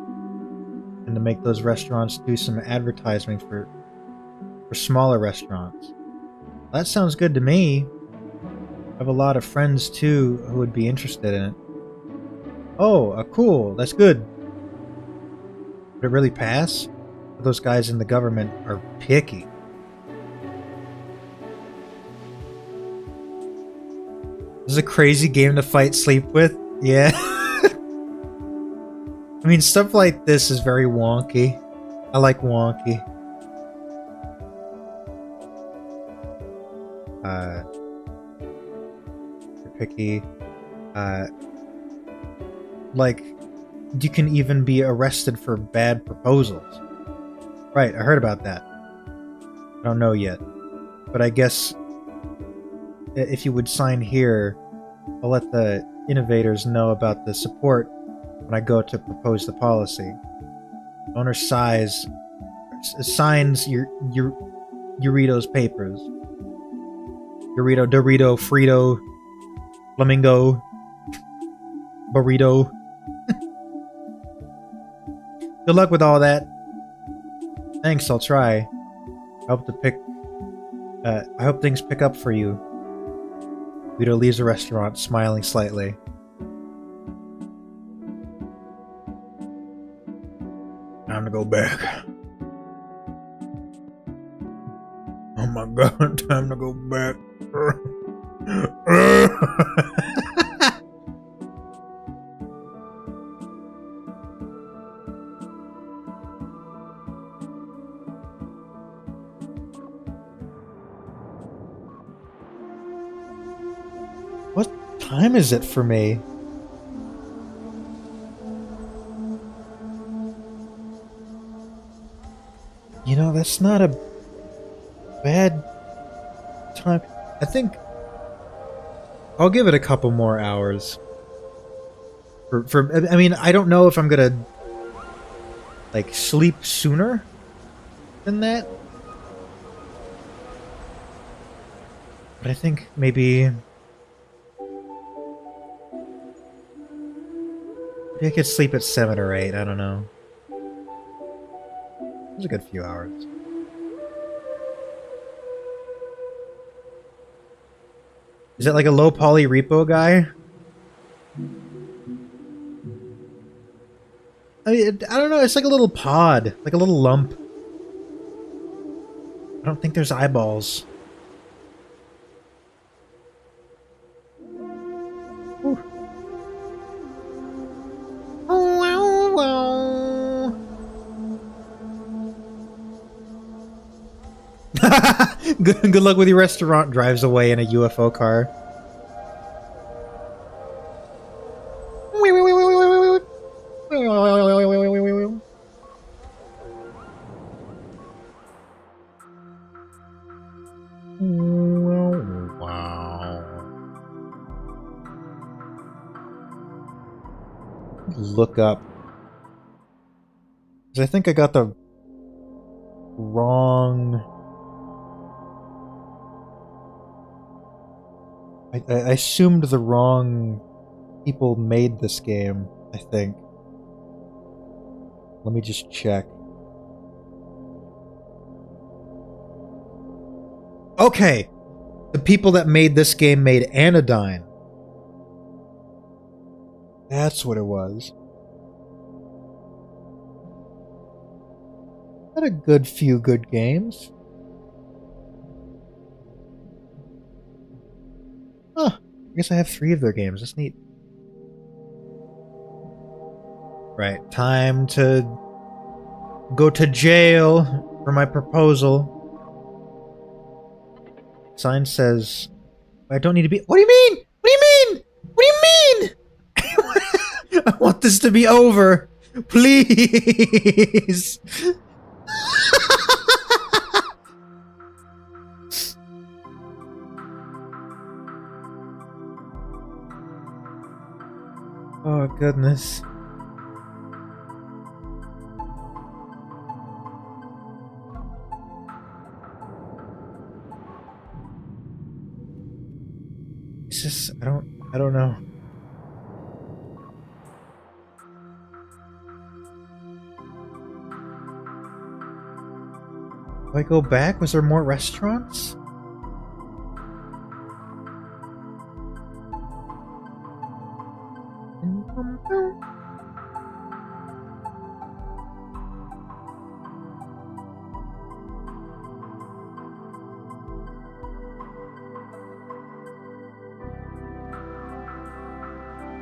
And to make those restaurants do some advertising for smaller restaurants. That sounds good to me. I have a lot of friends too who would be interested in it. Oh, cool. That's good. Would it really pass? Those guys in the government are picky. This is a crazy game to fight sleep with. Yeah. I mean, stuff like this is very wonky. I like wonky. You're picky. Like, you can even be arrested for bad proposals. Right, I heard about that. I don't know yet. But I guess if you would sign here, I'll let the innovators know about the support when I go to propose the policy. Owner signs your Doritos papers. Dorito, Frito, Flamingo, Burrito. Good luck with all that. Thanks, I'll try. I hope things pick up for you. Vito leaves the restaurant, smiling slightly. Time to go back. Oh my god, time to go back. time is it for me? You know, that's not a bad time. I think I'll give it a couple more hours. I mean, I don't know if I'm gonna like sleep sooner than that, but I think maybe I could sleep at 7 or 8. I don't know. It's a good few hours. Is that like a low poly repo guy? I mean, I don't know. It's like a little pod, like a little lump. I don't think there's eyeballs. Ooh. Oh, wow, wow. Good luck with your restaurant. Drives away in a UFO car. Wow. Look up. 'Cause I think I got the wrong... I assumed the wrong people made this game, I think. Let me just check. Okay! The people that made this game made Anodyne. That's what it was. Had a good few good games. Huh. I guess I have 3 of their games. That's neat. Right. Time to go to jail for my proposal. Sign says, I don't need to be... What do you mean? What do you mean? What do you mean? I want this to be over. Please. Oh, goodness. It's just, I don't know. Do I go back? Was there more restaurants?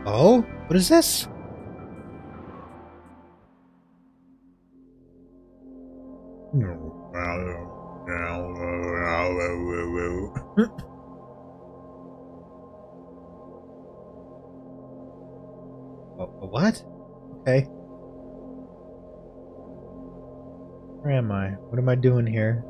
Oh? What is this? What? Okay. Where am I? What am I doing here?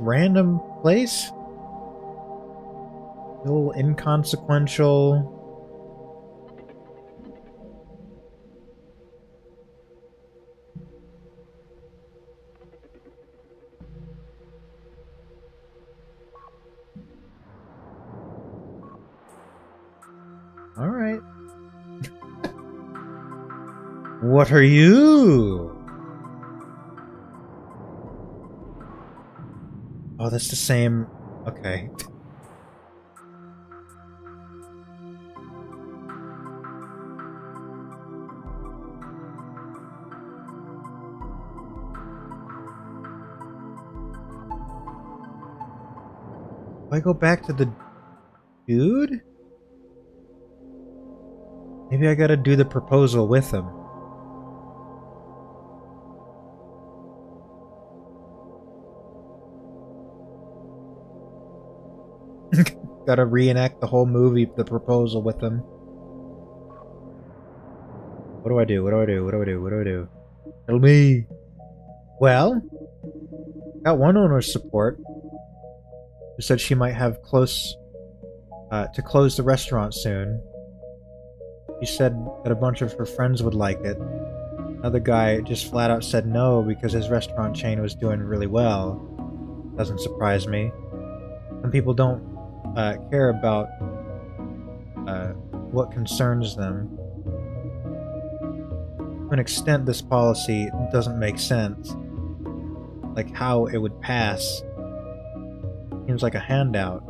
Random place? A little inconsequential. All right. What are you? Oh, that's the same. Okay. I go back to the dude? Maybe I gotta do the proposal with him. Gotta reenact the whole movie, the proposal with him. What do I do? What do I do? What do I do? What do I do? Tell me. Well, got one owner's support who said she might have to close the restaurant soon. She said that a bunch of her friends would like it. Another guy just flat out said no because his restaurant chain was doing really well. Doesn't surprise me. Some people don't care about what concerns them. To an extent, this policy doesn't make sense. Like how it would pass. Seems like a handout.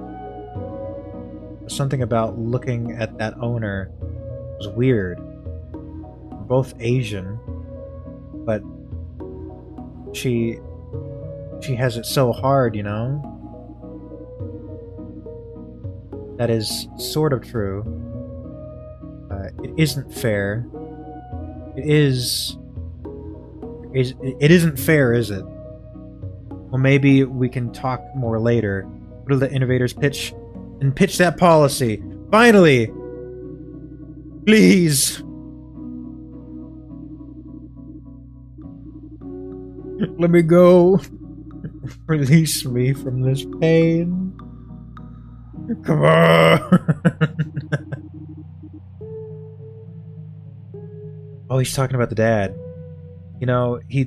Something about looking at that owner was weird. We're both Asian, but she has it so hard, you know? That is sort of true. It isn't fair. It isn't fair, is it? Well, maybe we can talk more later. What do the innovators pitch? And pitch that policy. Finally! Please! Let me go. Release me from this pain. Come on! Oh, he's talking about the dad. You know, he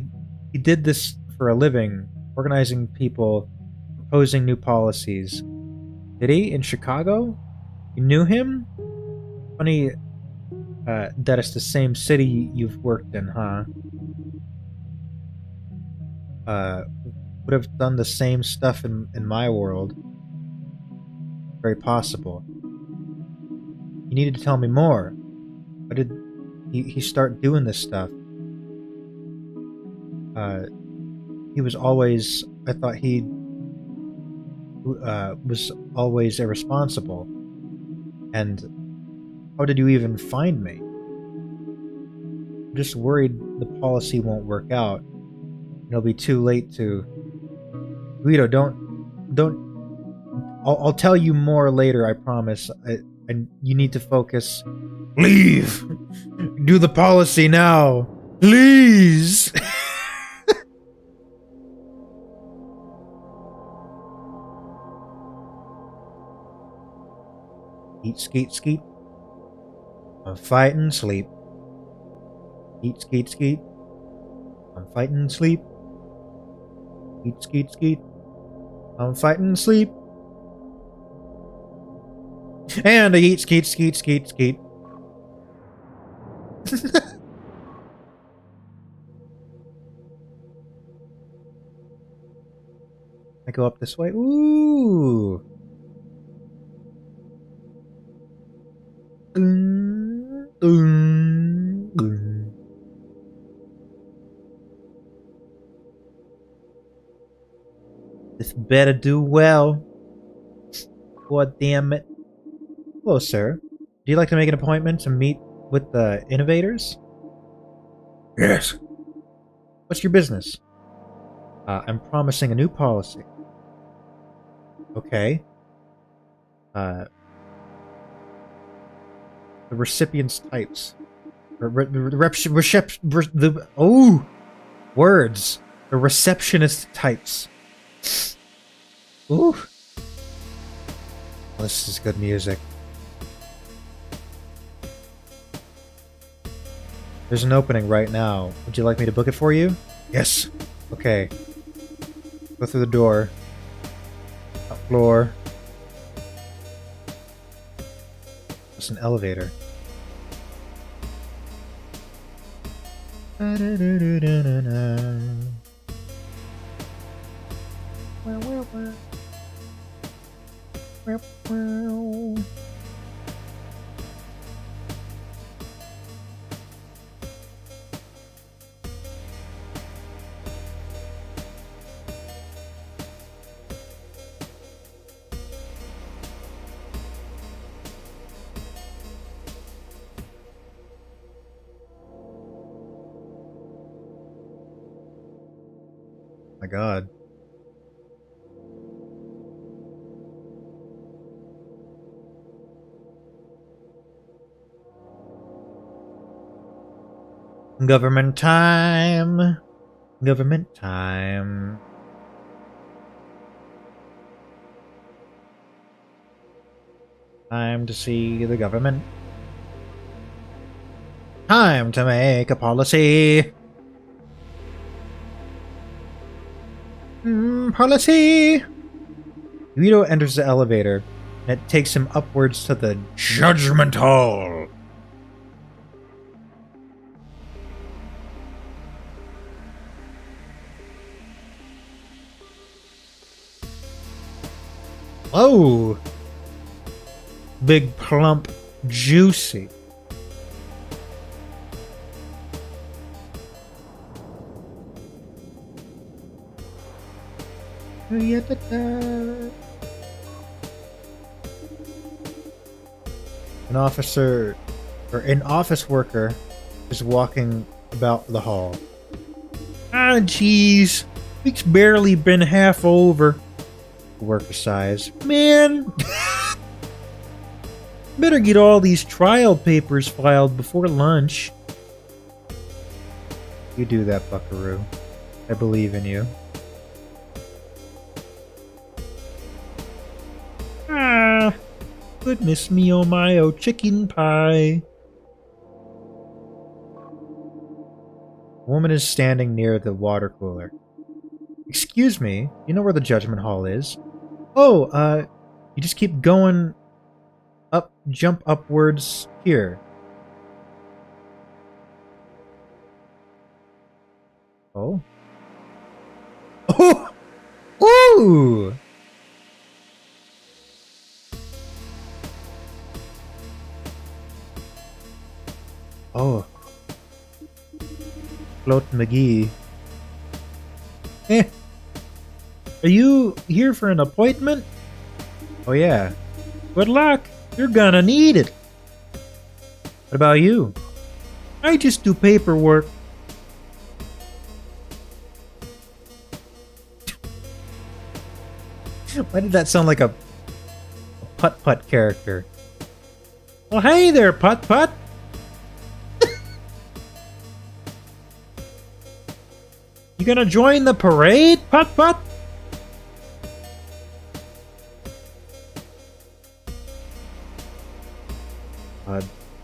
did this for a living, organizing people, proposing new policies. Did he? In Chicago? You knew him? Funny that it's the same city you've worked in, huh? Would have done the same stuff in my world. Very possible. You needed to tell me more. Why did he start doing this stuff? He was always... I thought he was always irresponsible. And how did you even find me? I'm just worried the policy won't work out. It'll be too late to... Guido, don't... I'll tell you more later, I promise. And you need to focus. Leave! Do the policy now! Please! Eat, skeet, skeet. I'm fighting sleep. Eat, skeet, skeet. I'm fighting sleep. Eat, skeet, skeet. I'm fighting sleep. And I eat, skeet, skeet, skeet, skeet. I go up this way. Ooh. This better do well. God damn it. Hello, sir. Do you like to make an appointment to meet with the innovators? Yes. What's your business? I'm promising a new policy. Okay. The recipient's types. Words. The receptionist types. Ooh. Well, this is good music. There's an opening right now. Would you like me to book it for you? Yes. Okay. Go through the door. Top floor. It's an elevator. My god. Government time. Government time. Time to see the government. Time to make a policy. Policy! Vito enters the elevator, and it takes him upwards to the Judgment Hall. Oh! Big, plump, juicy. An officer, or an office worker, is walking about the hall. Ah, jeez. Week's barely been half over. The worker sighs. Man! Better get all these trial papers filed before lunch. You do that, buckaroo. I believe in you. Ah, goodness me, oh my, oh chicken pie. A woman is standing near the water cooler. Excuse me, you know where the Judgment Hall is? Oh, you just keep going up, jump upwards here. Oh. Oh! Ooh! Oh. Float McGee. Are you here for an appointment? Oh yeah. Good luck. You're gonna need it. What about you? I just do paperwork. Why did that sound like a Putt-Putt character? Well, hey there, Putt-Putt. You gonna join the parade, Putt-Putt?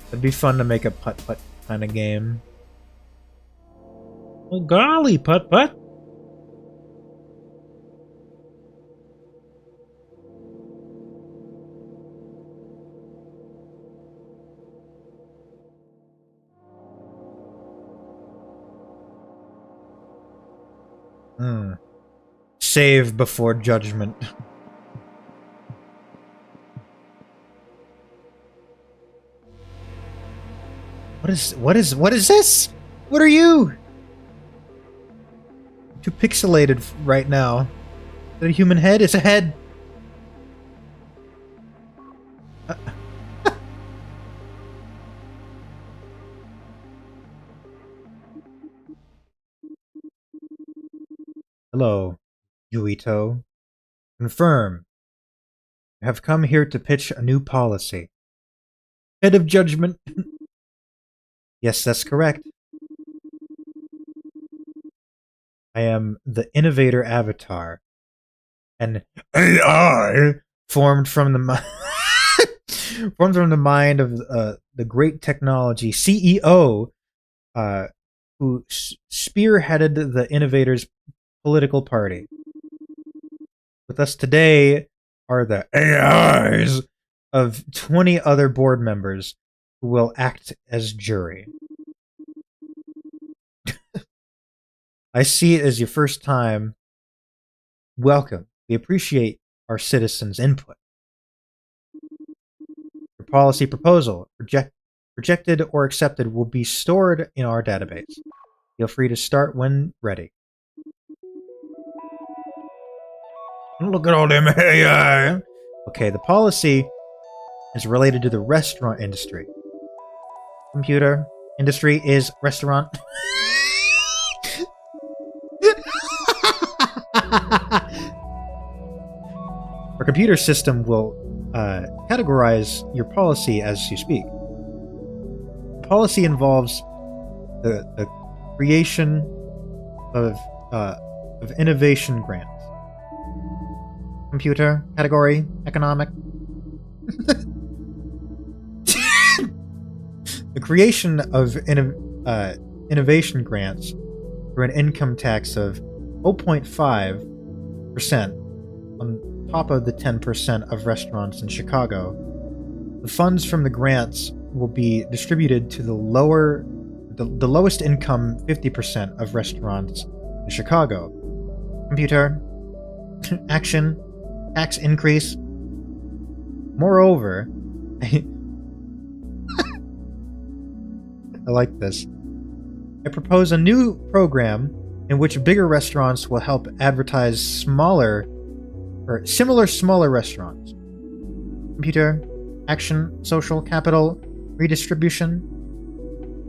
It'd be fun to make a Putt-Putt kind of game. Well, golly, Putt-Putt. Save before judgment. What is this? What are you? Too pixelated right now. Is that a human head? It's a head. Hello, Yuito. Confirm. I have come here to pitch a new policy. Head of judgment. Yes, that's correct. I am the innovator avatar. An AI formed from the mind of the great technology CEO who spearheaded the innovators political party. With us today are the AIs of 20 other board members who will act as jury. I see it as your first time. Welcome. We appreciate our citizens' input. Your policy proposal, rejected or accepted, will be stored in our database. Feel free to start when ready. Look at all them AI. Okay, the policy is related to the restaurant industry. Computer industry is restaurant. Our computer system will categorize your policy as you speak. Policy involves the creation of innovation grants. Computer, category, economic. The creation of innovation grants through an income tax of 0.5% on top of the 10% of restaurants in Chicago. The funds from the grants will be distributed to the lowest income 50% of restaurants in Chicago. Computer, action, tax increase. Moreover, I like this. I propose a new program in which bigger restaurants will help advertise smaller restaurants. Computer, action, social capital, redistribution.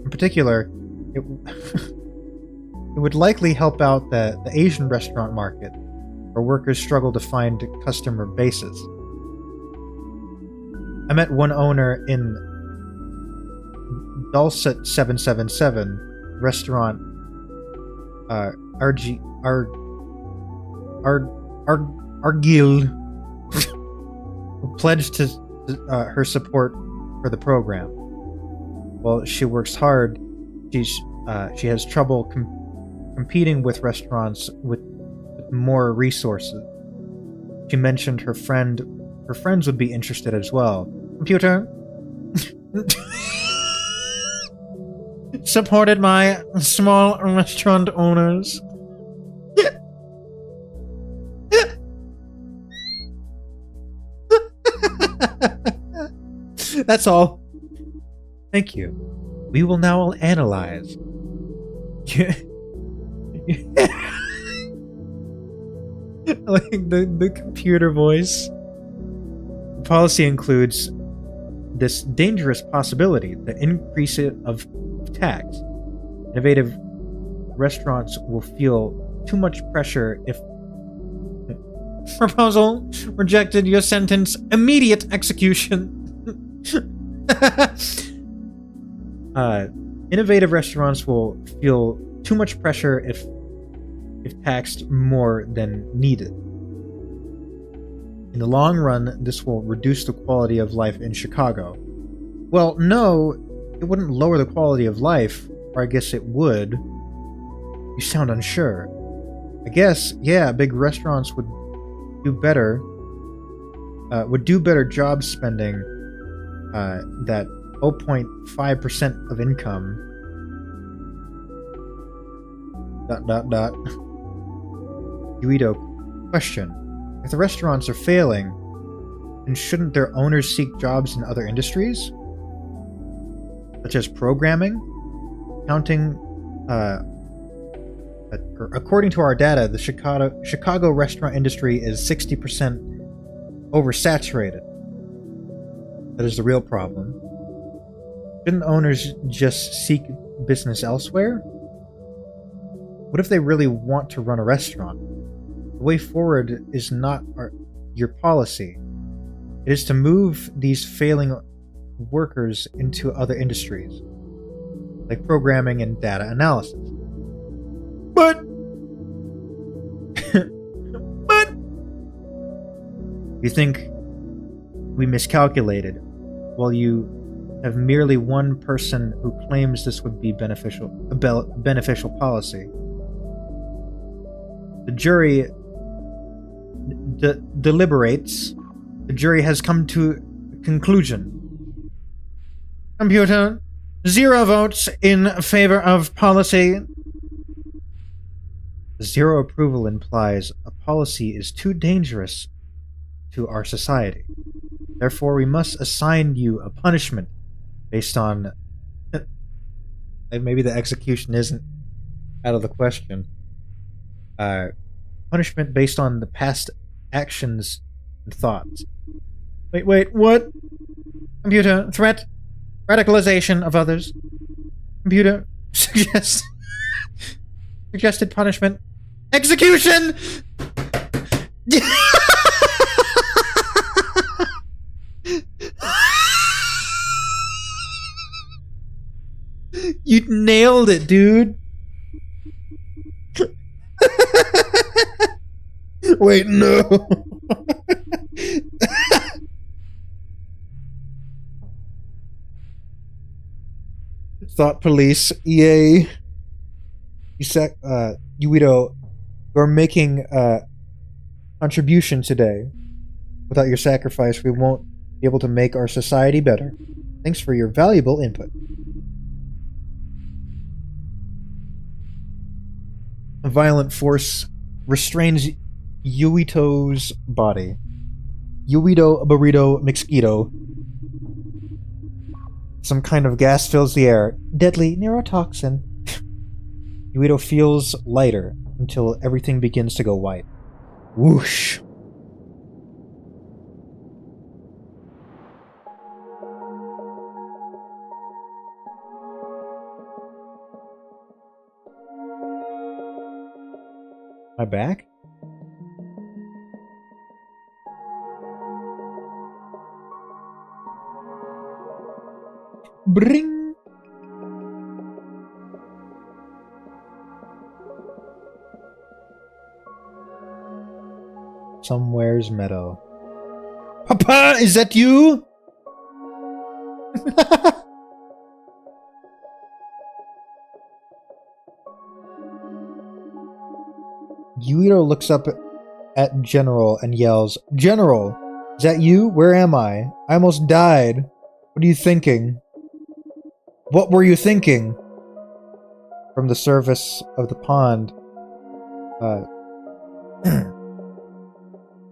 In particular, it would likely help out the Asian restaurant market, where workers struggle to find customer bases. I met one owner in Dulcet 777 restaurant Argyle who pledged to her support for the program. While she works hard, she has trouble competing with restaurants with more resources. She mentioned her friends would be interested as well. Computer supported my small restaurant owners. That's all. Thank you. We will now analyze. Like the computer voice. The policy includes this dangerous possibility, the increase of tax. Innovative restaurants will feel too much pressure if proposal rejected, your sentence immediate execution. Innovative restaurants will feel too much pressure if taxed more than needed. In the long run, this will reduce the quality of life in Chicago. Well, no, it wouldn't lower the quality of life, or I guess it would. You sound unsure. I guess, yeah, big restaurants would do better job spending that 0.5% of income. ... Guido, question. If the restaurants are failing, then shouldn't their owners seek jobs in other industries? Such as programming? According to our data, the Chicago restaurant industry is 60% oversaturated. That is the real problem. Shouldn't owners just seek business elsewhere? What if they really want to run a restaurant? The way forward is not your policy. It is to move these failing workers into other industries, like programming and data analysis. But you think we miscalculated, while you have merely one person who claims this would be beneficial policy. The jury deliberates. The jury has come to a conclusion. Computer, 0 votes in favor of policy. 0 approval implies a policy is too dangerous to our society. Therefore, we must assign you a punishment based on... maybe the execution isn't out of the question. Punishment based on the past actions and thoughts. Wait, what? Computer, threat, radicalization of others. Computer, suggested punishment. Execution! You nailed it, dude. Wait, no. Thought police, EA. Yuito, you're making a contribution today. Without your sacrifice, we won't be able to make our society better. Thanks for your valuable input. A violent force restrains Yuito's body. Yuito burrito mosquito. Some kind of gas fills the air. Deadly neurotoxin. Yuito feels lighter until everything begins to go white. Whoosh. My back? Bring. Somewhere's meadow. Papa, is that you? Yuito looks up at General and yells, General, is that you? Where am I? I almost died. What are you thinking? What were you thinking? From the surface of the pond.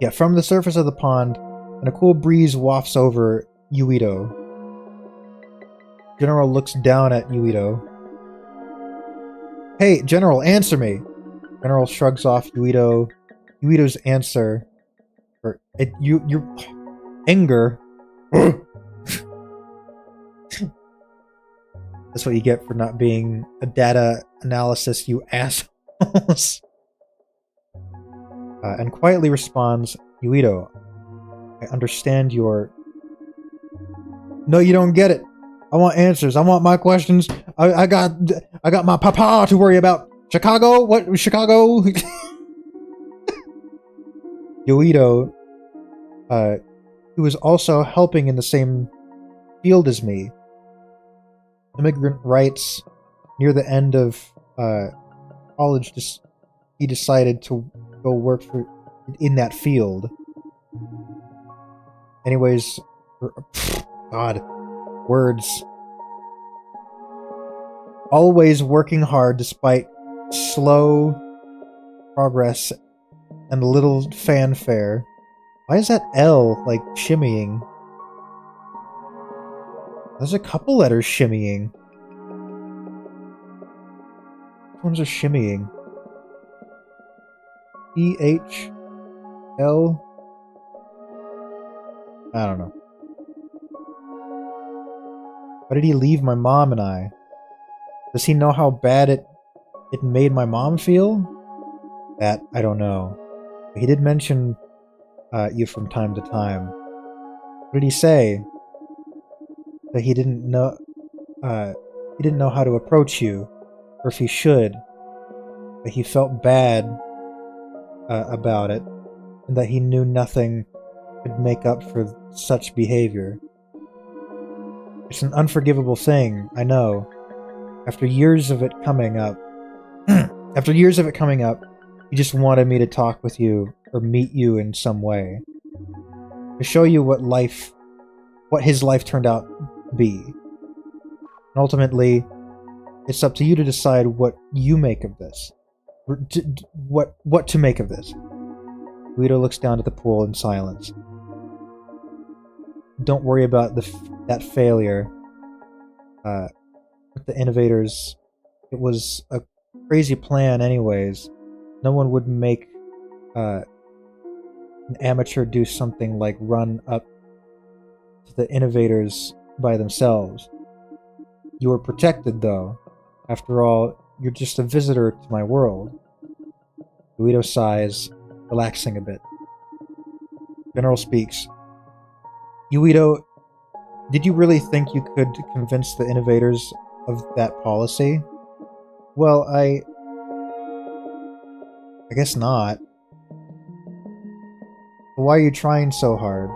Yeah, from the surface of the pond, and a cool breeze wafts over Yuito. General looks down at Yuito. Hey, General, answer me! General shrugs off Yuito's answer. Or your anger. That's what you get for not being a data analysis, you assholes. And quietly responds, Yuito, I understand your... No, you don't get it. I want answers. I want my questions. I got my papa to worry about. Chicago? What? Chicago? Yuito, who was also helping in the same field as me. Immigrant rights, near the end of college, he decided to go work in that field. Anyways, God, words. Always working hard despite slow progress and little fanfare. Why is that L, like, shimmying? There's a couple letters shimmying. Which ones are shimmying? E-H... L... I don't know. Why did he leave my mom and I? Does he know how bad it made my mom feel? That, I don't know. But he did mention you from time to time. What did he say? That he didn't know how to approach you, or if he should. That he felt bad about it, and that he knew nothing could make up for such behavior. It's an unforgivable thing, I know. After years of it coming up, he just wanted me to talk with you, or meet you in some way. To show you what his life turned out to be. And ultimately, it's up to you to decide what you make of this. What to make of this. Guido looks down at the pool in silence. Don't worry about that failure. With the innovators, it was a crazy plan anyways. No one would make an amateur do something like run up to the innovators by themselves. You were protected, though. After all, you're just a visitor to my world. Guido sighs, relaxing a bit. General speaks. Yuito, did you really think you could convince the innovators of that policy? Well, I guess not. But why are you trying so hard?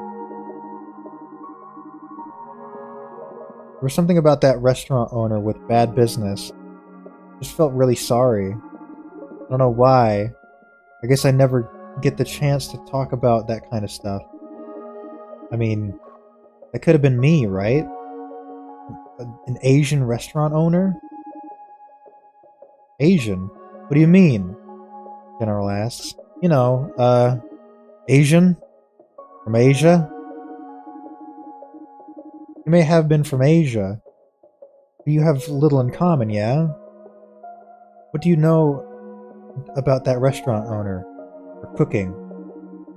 There was something about that restaurant owner with bad business. Just felt really sorry. I don't know why. I guess I never get the chance to talk about that kind of stuff. I mean, that could have been me, right? An Asian restaurant owner? Asian? What do you mean? General asks. You know, Asian? From Asia? You may have been from Asia, but you have little in common, yeah? What do you know about that restaurant owner? Or cooking?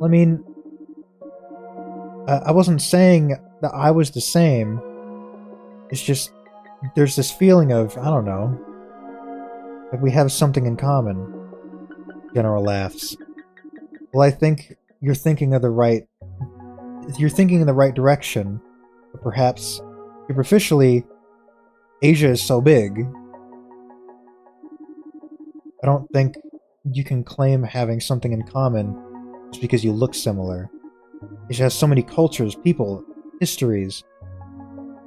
I mean, I wasn't saying that I was the same. It's just, there's this feeling of, I don't know, like we have something in common. General laughs. Well, I think you're thinking in the right direction, but perhaps superficially, Asia is so big. I don't think you can claim having something in common just because you look similar. Asia has so many cultures, people, histories.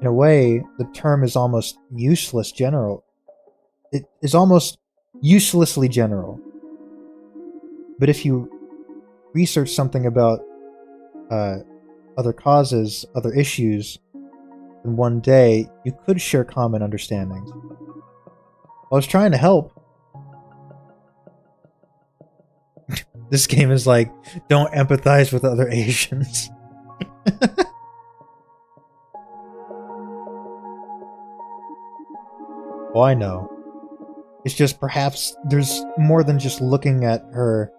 In a way, the term is almost useless general. It is almost uselessly general. But if you research something about other causes, other issues, then one day you could share common understandings. I was trying to help. This game is like, don't empathize with other Asians. Oh, I know. It's just perhaps there's more than just looking at her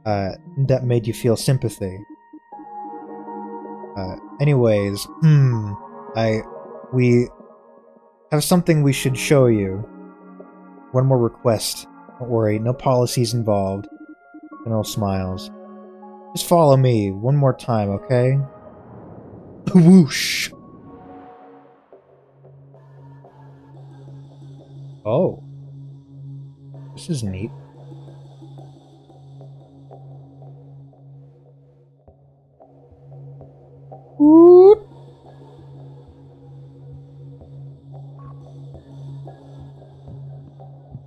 that made you feel sympathy. Anyways, we have something we should show you. One more request. Don't worry, no policies involved. General smiles. Just follow me one more time, okay? Whoosh! Oh. This is neat. Whoop.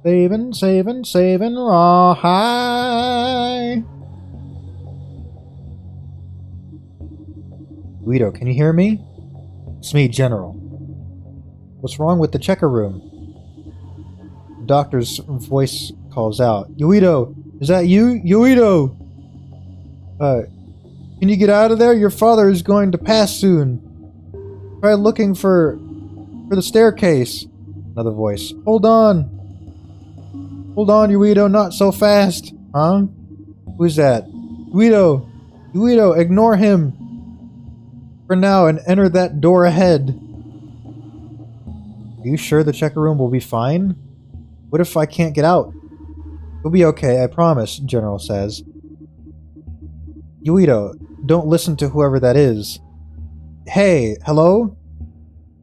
Saving, raw high. Guido, can you hear me? It's me, General. What's wrong with the checker room? The doctor's voice calls out. Yuito, is that you? Yuito! Can you get out of there? Your father is going to pass soon. Try looking for the staircase. Another voice. Hold on. Hold on, Yuito, not so fast. Huh? Who's that? Yuito! Yuito, ignore him! For now, and enter that door ahead. Are you sure the checker room will be fine? What if I can't get out? It'll be okay, I promise, General says. Yuito, don't listen to whoever that is. Hey, hello?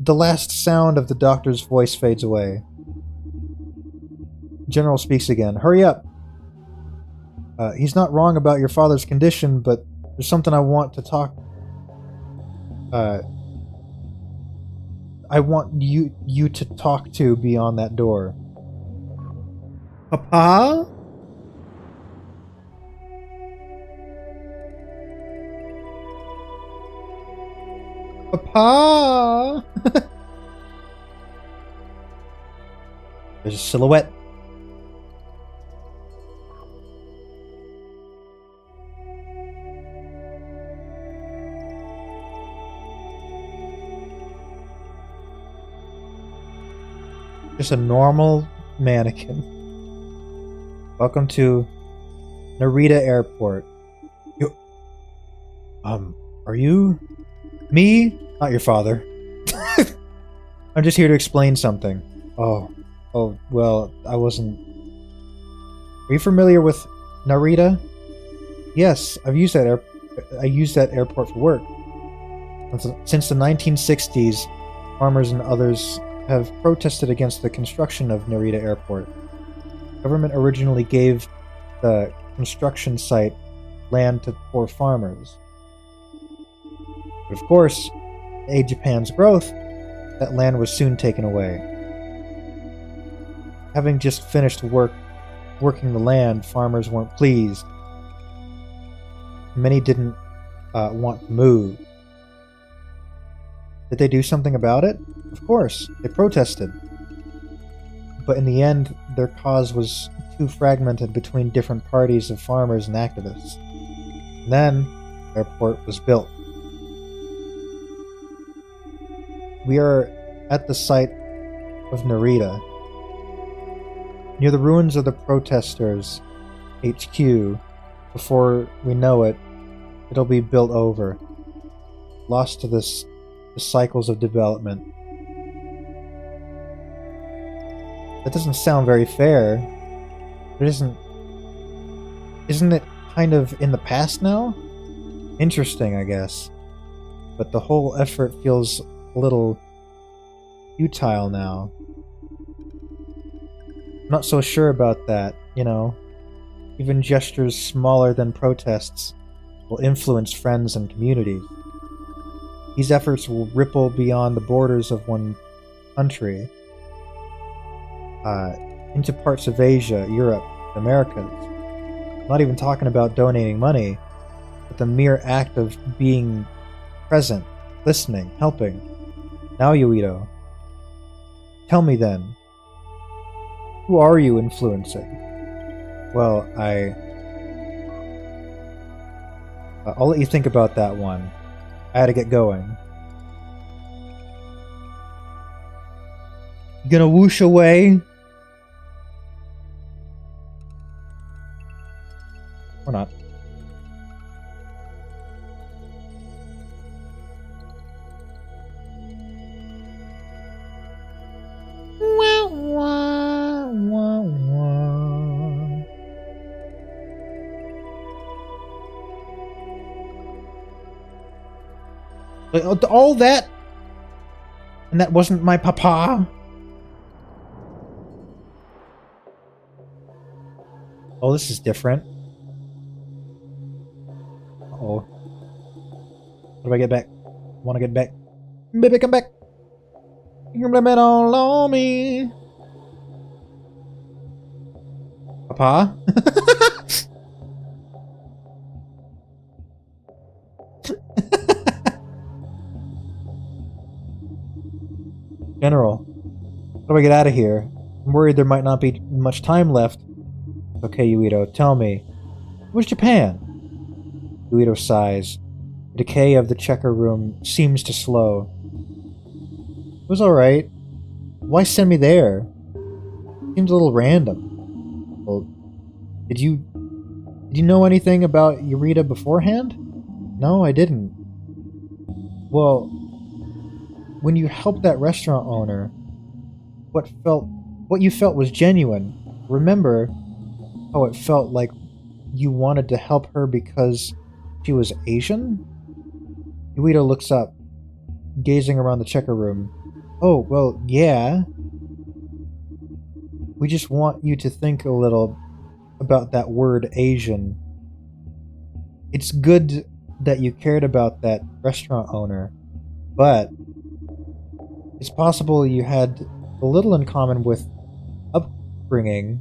The last sound of the doctor's voice fades away. General speaks again. Hurry up! He's not wrong about your father's condition, but there's something I want to talk... I want you to talk to beyond that door. Papa? Papa! There's a silhouette. Just a normal mannequin. Welcome to Narita Airport. Are you... Me? Not your father. I'm just here to explain something. Oh, well, I wasn't... Are you familiar with Narita? Yes, I've used that I use that airport for work. Since the 1960s, farmers and others have protested against the construction of Narita Airport. The government originally gave the construction site land to poor farmers. But of course, to aid Japan's growth, that land was soon taken away. Having just finished working the land, farmers weren't pleased. Many didn't want to move. Did they do something about it? Of course, they protested. But in the end, their cause was too fragmented between different parties of farmers and activists. And then, the airport was built. We are at the site of Narita. Near the ruins of the protesters' HQ. Before we know it, it'll be built over. Lost to the cycles of development. That doesn't sound very fair. But isn't it kind of in the past now? Interesting, I guess. But the whole effort feels a little futile now. I'm not so sure about that, you know. Even gestures smaller than protests will influence friends and communities. These efforts will ripple beyond the borders of one country, into parts of Asia, Europe, and Americas. I'm not even talking about donating money, but the mere act of being present, listening, helping. Now, Yuito, tell me then, who are you influencing? Well, I'll let you think about that one. I had to get going. You gonna whoosh away? Or not? All that? And that wasn't my papa? Oh, this is different. Uh-oh. How do I get back? I want to get back. Baby, come back! You can blame it all on me. Papa? General, how do I get out of here? I'm worried there might not be much time left. Okay, Yuito, tell me. Where's Japan? Yuito sighs. The decay of the checker room seems to slow. It was alright. Why send me there? Seems a little random. Well, did you know anything about Eureka beforehand? No, I didn't. Well, when you helped that restaurant owner, what you felt was genuine. Remember how it felt like you wanted to help her because she was Asian? Yuito looks up, gazing around the checker room. Oh, well, yeah. We just want you to think a little about that word Asian. It's good that you cared about that restaurant owner, but it's possible you had a little in common with upbringing,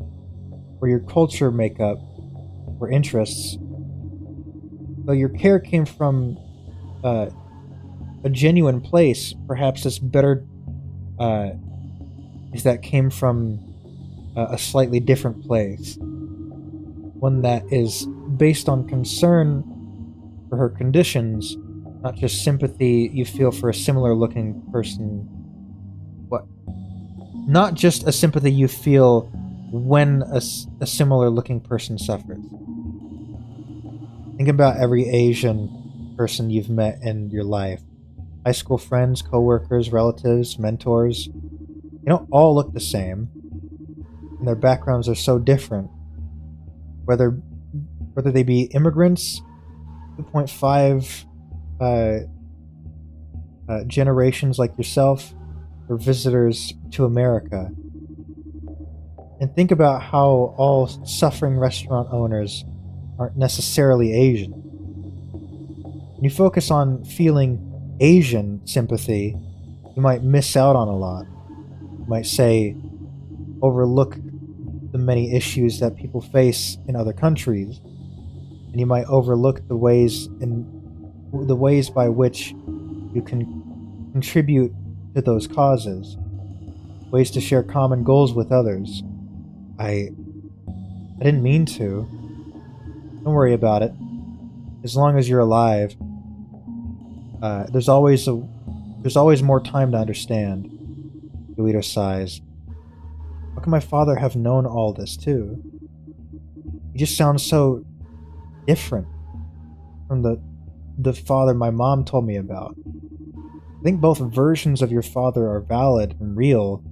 or your culture makeup, or interests. Though your care came from a genuine place, perhaps it's better if that came from a slightly different place. One that is based on concern for her conditions, not just sympathy you feel for a similar looking person. Not just a sympathy you feel when a similar looking person suffers. Think about every Asian person you've met in your life. High school friends, coworkers, relatives, mentors. They don't all look the same. And their backgrounds are so different. Whether they be immigrants, 2.5 generations like yourself were visitors to America. And think about how all suffering restaurant owners aren't necessarily Asian. When you focus on feeling Asian sympathy, you might miss out on a lot. You might say, overlook the many issues that people face in other countries, and you might overlook the ways by which you can contribute to those causes, ways to share common goals with others. I didn't mean to. Don't worry about it. As long as you're alive, there's always more time to understand. Yuito sighs. How can my father have known all this too? He just sounds so different from the father my mom told me about. I think both versions of your father are valid and real.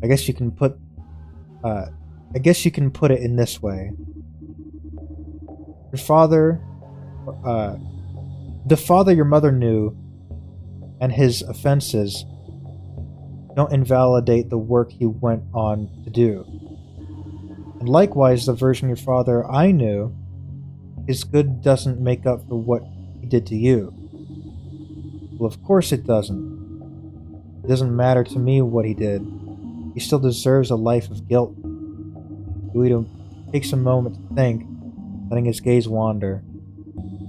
I guess you can put it in this way. Your father, the father your mother knew, and his offenses don't invalidate the work he went on to do. And likewise, the version your father I knew, his good doesn't make up for what he did to you. Well, of course it doesn't. It doesn't matter to me what he did. He still deserves a life of guilt. Yuito takes a moment to think, letting his gaze wander.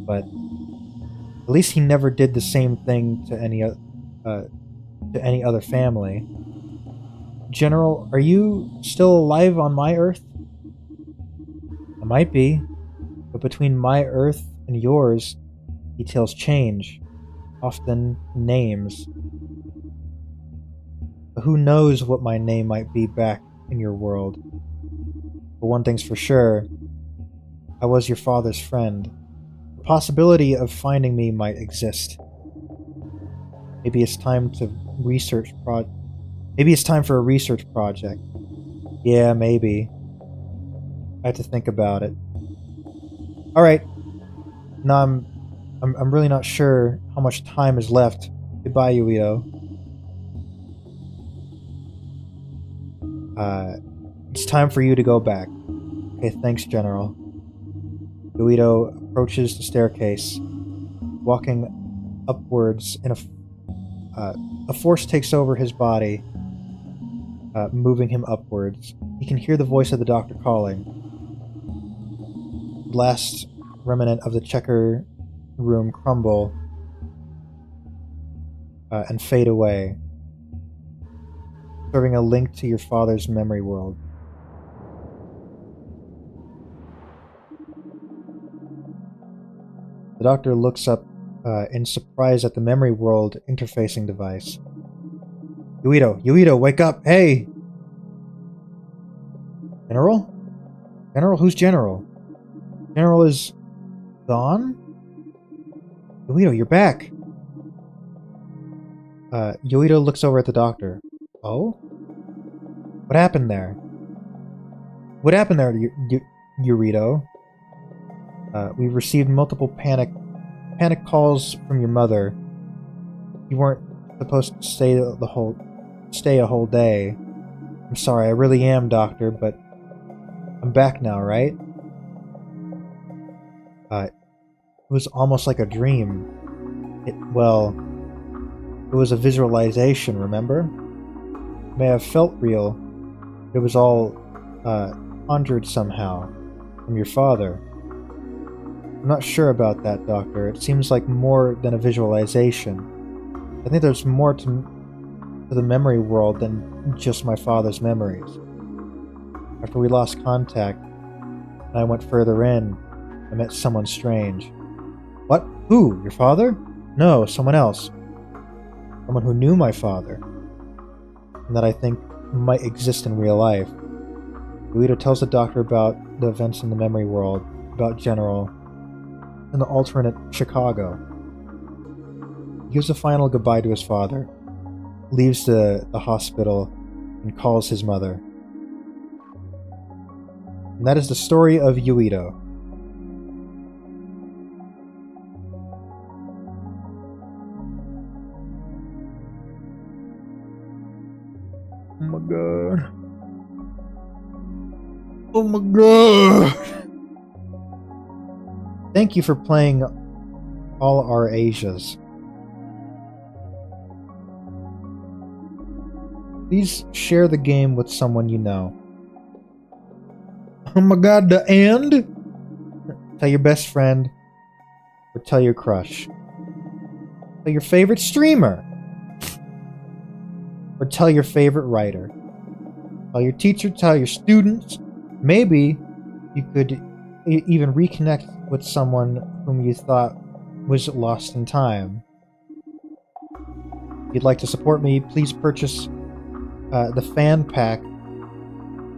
But at least he never did the same thing to any other family. General, are you still alive on my Earth? I might be, but between my Earth and yours, details change, often names. But who knows what my name might be back in your world? But one thing's for sure, I was your father's friend. The possibility of finding me might exist. Maybe it's time for a research project. Yeah, maybe. I have to think about it. All right. Now I'm really not sure how much time is left. Goodbye, Yuito. It's time for you to go back. Okay, thanks, General. Yuito approaches the staircase, walking upwards in a force takes over his body, moving him upwards. He can hear the voice of the doctor calling. The last remnant of the checker room crumble and fade away, serving a link to your father's memory world. The doctor looks up in surprise at the memory world interfacing device. Yuito, wake up! Hey! General? General? Who's General? General is gone? Yuito, you're back! Yuito looks over at the doctor. Oh? What happened there? What happened there, Yuito? We've received multiple panic calls from your mother. You weren't supposed to stay a whole day. I'm sorry, I really am, Doctor, but I'm back now, right? It was almost like a dream. It was a visualization, remember? It may have felt real, but it was all conjured somehow from your father. I'm not sure about that, Doctor. It seems like more than a visualization. I think there's more to the memory world than just my father's memories. After we lost contact, and I went further in, I met someone strange. What? Who? Your father? No, someone else. Someone who knew my father, and that I think might exist in real life. Yuito tells the doctor about the events in the memory world, about General, and the alternate Chicago. He gives a final goodbye to his father, leaves the hospital, and calls his mother. And that is the story of Yuito. Oh my god. Oh my god. Thank you for playing all our Asias. Please share the game with someone you know. Oh my god, the end? Tell your best friend. Or tell your crush. Tell your favorite streamer. Or tell your favorite writer. Tell your teacher, tell your students. Maybe you could even reconnect with someone whom you thought was lost in time. If you'd like to support me, please purchase the fan pack.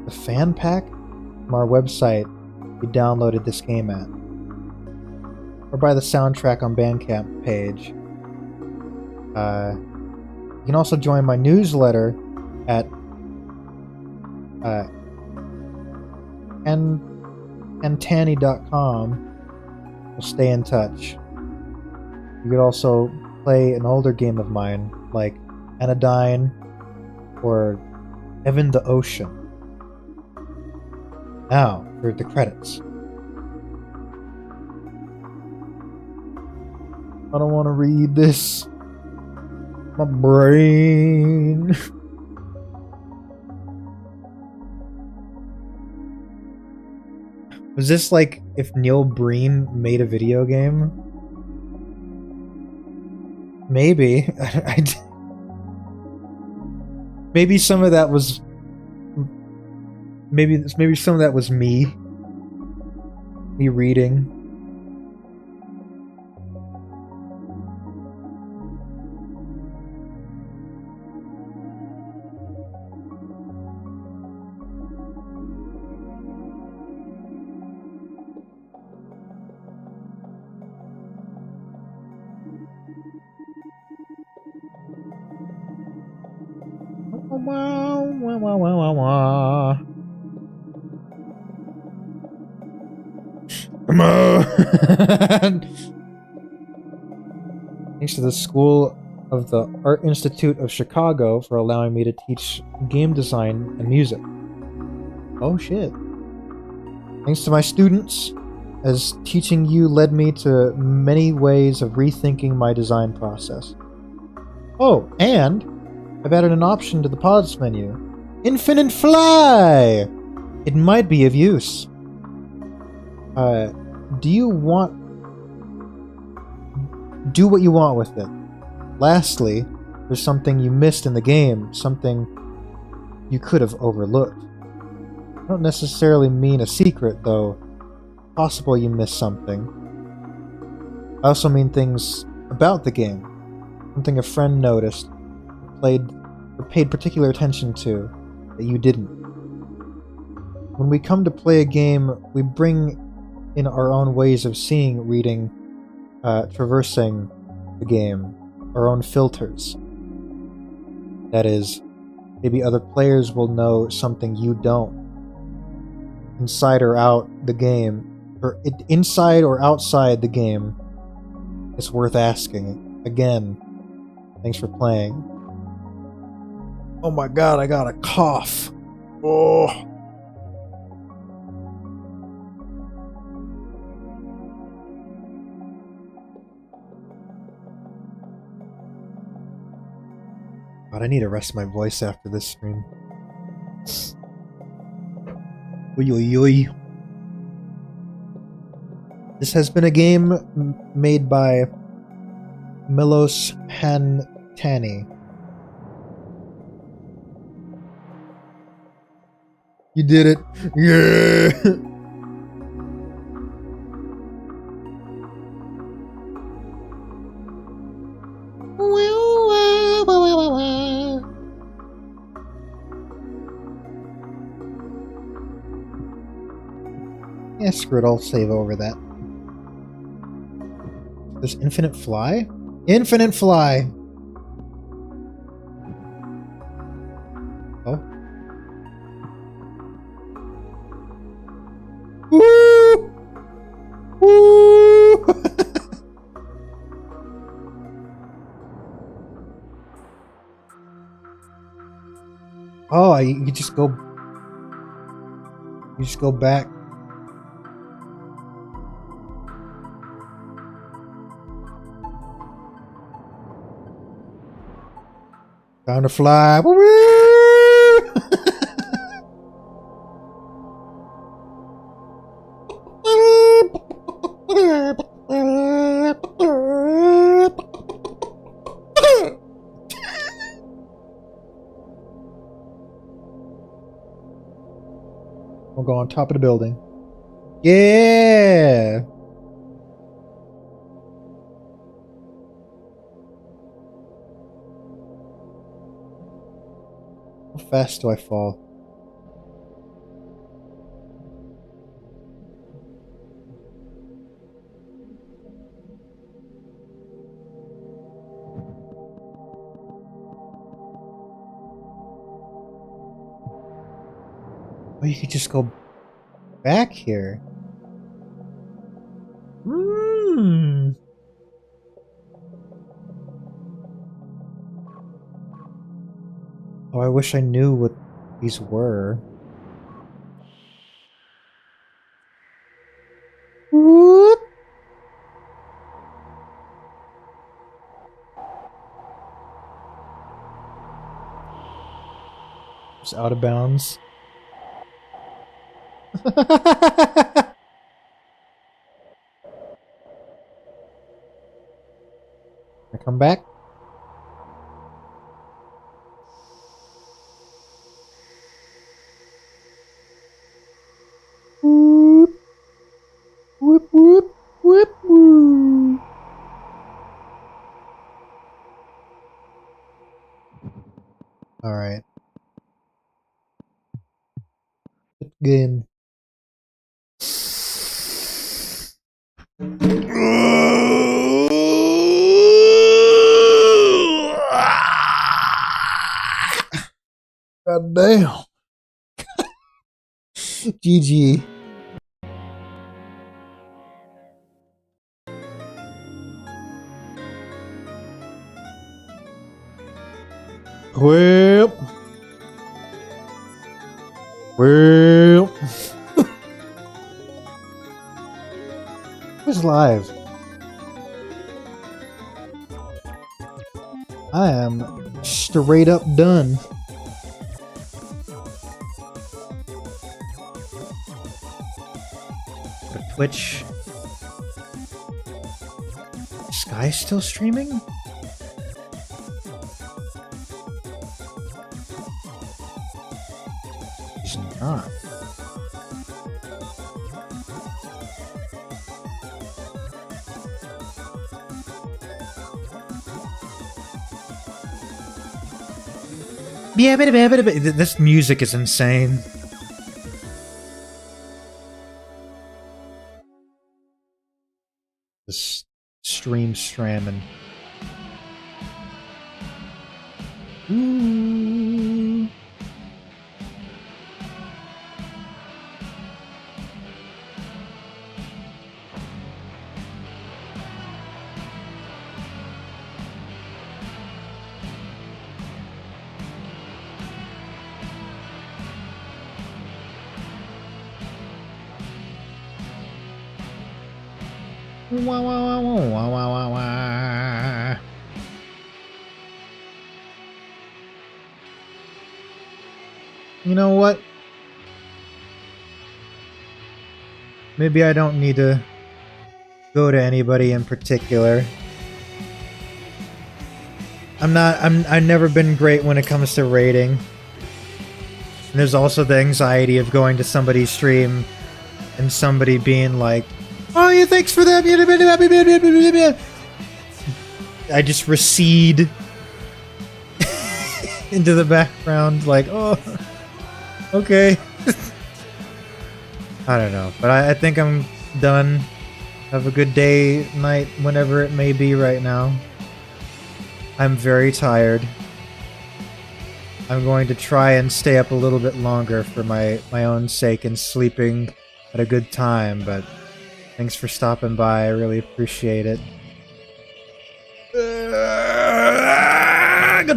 The fan pack? From our website you downloaded this game at. Or buy the soundtrack on Bandcamp page. You can also join my newsletter at Antani.com. We'll stay in touch. You could also play an older game of mine, like Anodyne or Evan the Ocean. Now, for the credits. I don't want to read this. My brain. Was this like if Neil Breen made a video game? Maybe. Maybe some of that was. Maybe some of that was me. Me reading. Come on! Thanks to the School of the Art Institute of Chicago for allowing me to teach game design and music. Oh shit. Thanks to my students, as teaching you led me to many ways of rethinking my design process. Oh, and I've added an option to the pods menu. Infinite Fly! It might be of use. Do what you want with it. Lastly, there's something you missed in the game, something you could have overlooked. I don't necessarily mean a secret, though. Possible you missed something. I also mean things about the game. Something a friend noticed, paid particular attention to, that you didn't. When we come to play a game, we bring in our own ways of seeing, reading, traversing the game, our own filters. That is, maybe other players will know something you don't. Inside or out the game, or inside or outside the game, it's worth asking. Again, thanks for playing. Oh my god, I got a cough. Oh. God, I need to rest my voice after this stream. Oy, oy, oy. This has been a game made by Milos Hantani. You did it! Yeah! Yeah, screw it, I'll save over that. There's Infinite Fly? Infinite Fly! Oh. Woo! Woo! Oh, you just go. You just go back. Time to fly. We'll go on top of the building. Yeah! How fast do I fall? Oh, you could just go back here. Hmm. Oh, I wish I knew what these were. Whoop. Just out of bounds. I come back. Whoop. Whoop, whoop, whoop, whoop. All right. Game. God damn. GG. Well. Who's live? I am straight up done. Twitch. Sky still streaming? He's not. Yeah, this music is insane. This stream stramming. Ooh. Wah, wah, wah, wah, wah, wah, wah. You know what? Maybe I don't need to go to anybody in particular. I've never been great when it comes to rating. And there's also the anxiety of going to somebody's stream and somebody being like, "Oh yeah, thanks for that." I just recede into the background like, oh, okay. I don't know, but I think I'm done. Have a good day, night, whenever it may be right now. I'm very tired. I'm going to try and stay up a little bit longer for my own sake and sleeping at a good time, but thanks for stopping by. I really appreciate it.